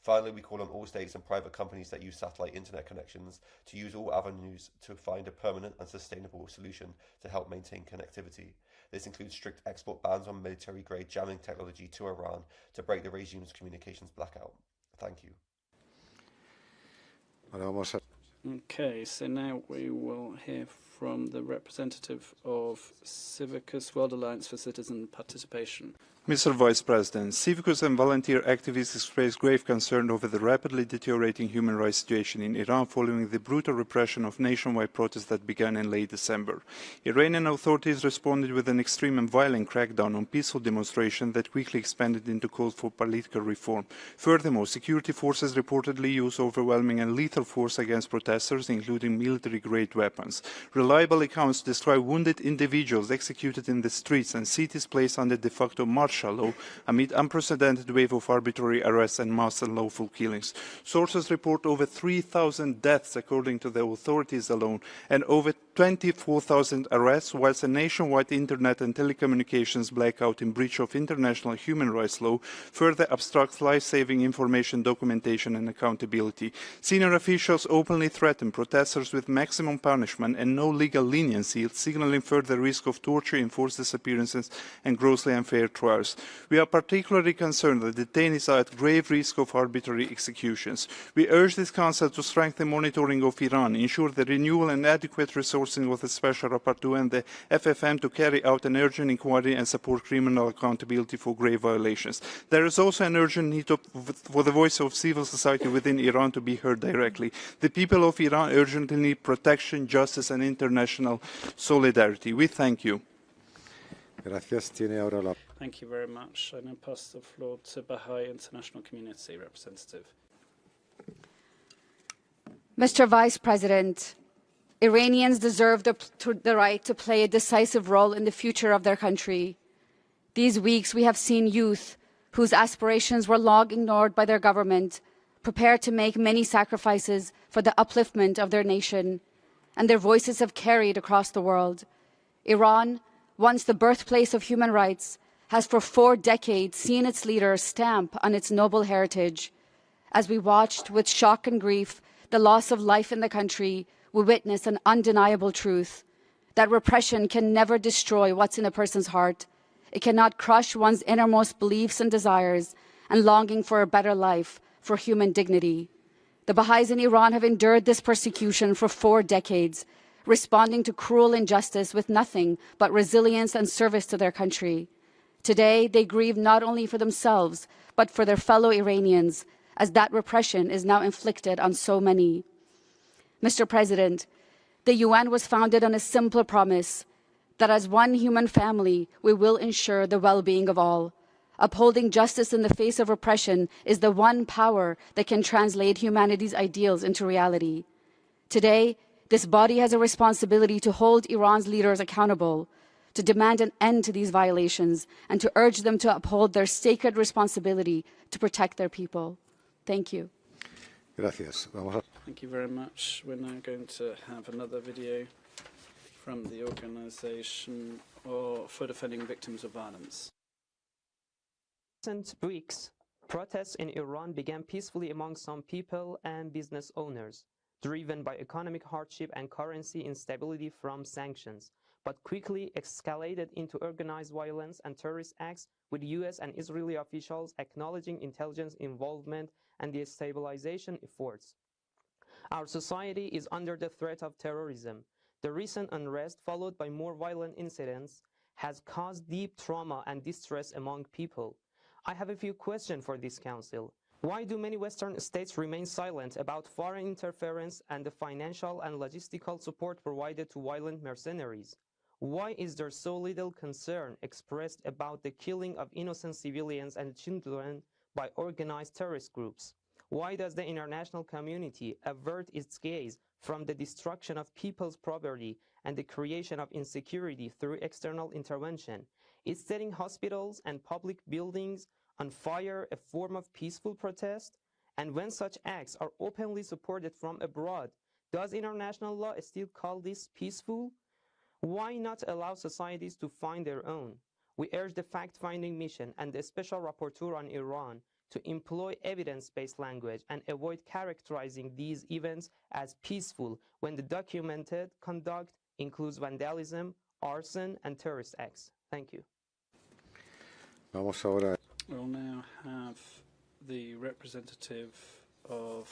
Finally, we call on all states and private companies that use satellite internet connections to use all avenues to find a permanent and sustainable solution to help maintain connectivity. This includes strict export bans on military-grade jamming technology to Iran to break the regime's communications blackout. Thank you. Okay, so now we will hear from the representative of Civicus World Alliance for Citizen Participation. Mr. Vice President, Civicus and volunteer activists expressed grave concern over the rapidly deteriorating human rights situation in Iran following the brutal repression of nationwide protests that began in late December. Iranian authorities responded with an extreme and violent crackdown on peaceful demonstrations that quickly expanded into calls for political reform. Furthermore, security forces reportedly used overwhelming and lethal force against protesters, including military-grade weapons. Reliable accounts describe wounded individuals executed in the streets and cities placed under de facto martial law amid unprecedented wave of arbitrary arrests and mass unlawful killings. Sources report over 3,000 deaths according to the authorities alone, and over 24,000 arrests, whilst a nationwide internet and telecommunications blackout in breach of international human rights law further obstructs life-saving information, documentation and accountability. Senior officials openly threaten protesters with maximum punishment and no legal leniency, signaling further risk of torture, enforced disappearances and grossly unfair trials. We are particularly concerned that detainees are at grave risk of arbitrary executions. We urge this Council to strengthen monitoring of Iran, ensure the renewal and adequate resourcing of the Special Rapporteur and the FFM to carry out an urgent inquiry and support criminal accountability for grave violations. There is also an urgent need for the voice of civil society within Iran to be heard directly. The people of Iran urgently need protection, justice and international solidarity. We thank you. Thank you very much. I now pass the floor to Baha'i International Community representative. Mr. Vice President, Iranians deserve the right to play a decisive role in the future of their country. These weeks we have seen youth whose aspirations were long ignored by their government prepared to make many sacrifices for the upliftment of their nation, and their voices have carried across the world. Iran, once the birthplace of human rights, has for 4 decades seen its leaders stamp on its noble heritage. As we watched with shock and grief the loss of life in the country, we witness an undeniable truth, that repression can never destroy what's in a person's heart. It cannot crush one's innermost beliefs and desires and longing for a better life, for human dignity. The Baha'is in Iran have endured this persecution for 4 decades, responding to cruel injustice with nothing but resilience and service to their country. Today, they grieve not only for themselves, but for their fellow Iranians, as that repression is now inflicted on so many. Mr. President, the UN was founded on a simple promise that as one human family, we will ensure the well-being of all. Upholding justice in the face of repression is the one power that can translate humanity's ideals into reality. Today, this body has a responsibility to hold Iran's leaders accountable, to demand an end to these violations, and to urge them to uphold their sacred responsibility to protect their people. Thank you. Thank you very much. We're now going to have another video from the Organization for Defending Victims of Violence. In recent weeks, protests in Iran began peacefully among some people and business owners, driven by economic hardship and currency instability from sanctions, but quickly escalated into organized violence and terrorist acts, with US and Israeli officials acknowledging intelligence involvement and destabilization efforts. Our society is under the threat of terrorism. The recent unrest, followed by more violent incidents, has caused deep trauma and distress among people. I have a few questions for this Council. Why do many Western states remain silent about foreign interference and the financial and logistical support provided to violent mercenaries? Why is there so little concern expressed about the killing of innocent civilians and children by organized terrorist groups? Why does the international community avert its gaze from the destruction of people's property and the creation of insecurity through external intervention? Is setting hospitals and public buildings on fire a form of peaceful protest? And when such acts are openly supported from abroad, does international law still call this peaceful? Why not allow societies to find their own? We urge the fact-finding mission and the Special Rapporteur on Iran to employ evidence-based language and avoid characterizing these events as peaceful when the documented conduct includes vandalism, arson, and terrorist acts. Thank you. We'll now have the representative of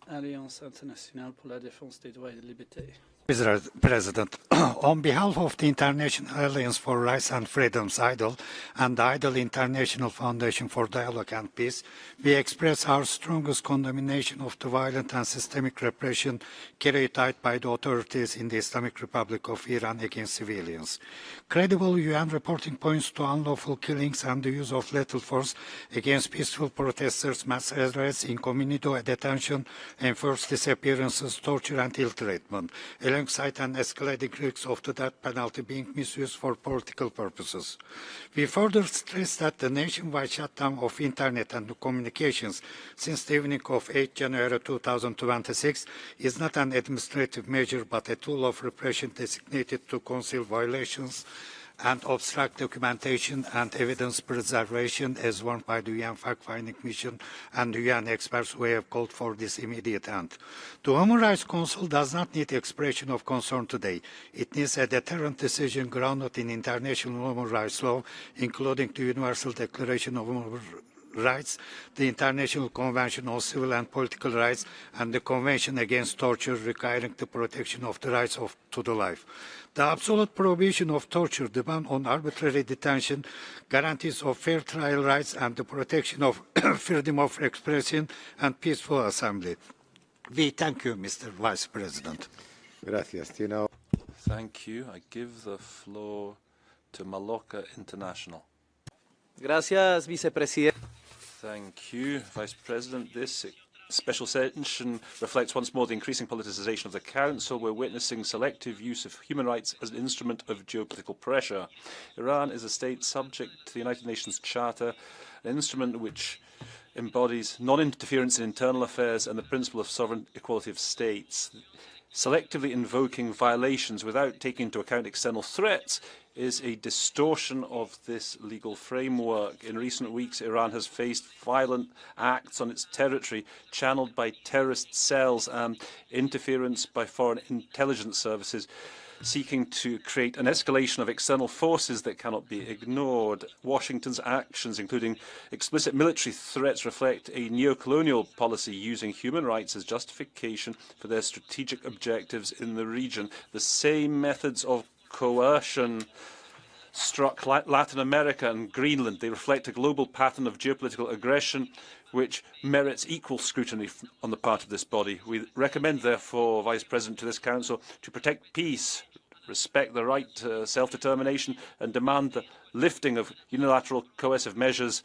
Alliance Internationale pour la Défense des Droits et des Libertés. Mr. President, on behalf of the International Alliance for Rights and Freedoms, IDLE, and the IDLE International Foundation for Dialogue and Peace, we express our strongest condemnation of the violent and systemic repression carried out by the authorities in the Islamic Republic of Iran against civilians. Credible UN reporting points to unlawful killings and the use of lethal force against peaceful protesters, mass arrests, incognito detention, enforced disappearances, torture and ill treatment, along alongside an escalating risk of the death penalty being misused for political purposes. We further stress that the nationwide shutdown of Internet and communications since the evening of 8 January 2026 is not an administrative measure but a tool of repression designated to conceal violations and obstruct documentation and evidence preservation as warned by the UN fact-finding mission and the UN experts who have called for this immediate end. The Human Rights Council does not need expression of concern today. It needs a deterrent decision grounded in international human rights law, including the Universal Declaration of Human Rights, the International Convention on Civil and Political Rights, and the Convention Against Torture requiring the protection of the rights to the life. The absolute prohibition of torture, the ban on arbitrary detention, guarantees of fair trial rights, and the protection of freedom of expression and peaceful assembly. We thank you, Mr. Vice President. Gracias. Thank you. I give the floor to Mallorca International. Gracias, Vicepresidente. Thank you, Vice President. This special session reflects once more the increasing politicization of the Council. We're witnessing selective use of human rights as an instrument of geopolitical pressure. Iran is a state subject to the United Nations Charter, an instrument which embodies non-interference in internal affairs and the principle of sovereign equality of states. Selectively invoking violations without taking into account external threats is a distortion of this legal framework. In recent weeks, Iran has faced violent acts on its territory channeled by terrorist cells and interference by foreign intelligence services, seeking to create an escalation of external forces that cannot be ignored. Washington's actions, including explicit military threats, reflect a neo-colonial policy using human rights as justification for their strategic objectives in the region. The same methods of coercion struck Latin America and Greenland. They reflect a global pattern of geopolitical aggression which merits equal scrutiny on the part of this body. We recommend, therefore, Vice President, to this Council to protect peace, respect the right to self-determination and demand the lifting of unilateral coercive measures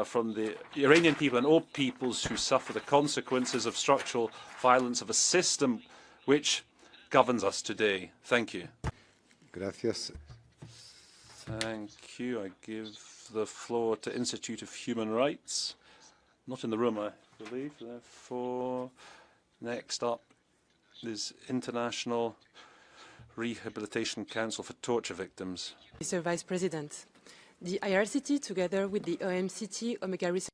from the Iranian people and all peoples who suffer the consequences of structural violence of a system which governs us today. Thank you. Gracias. Thank you. I give the floor to Institute of Human Rights. Not in the room, I believe. Therefore, next up is International Rehabilitation Council for Torture Victims. Mr. Vice President, the IRCT, together with the OMCT, Omega Research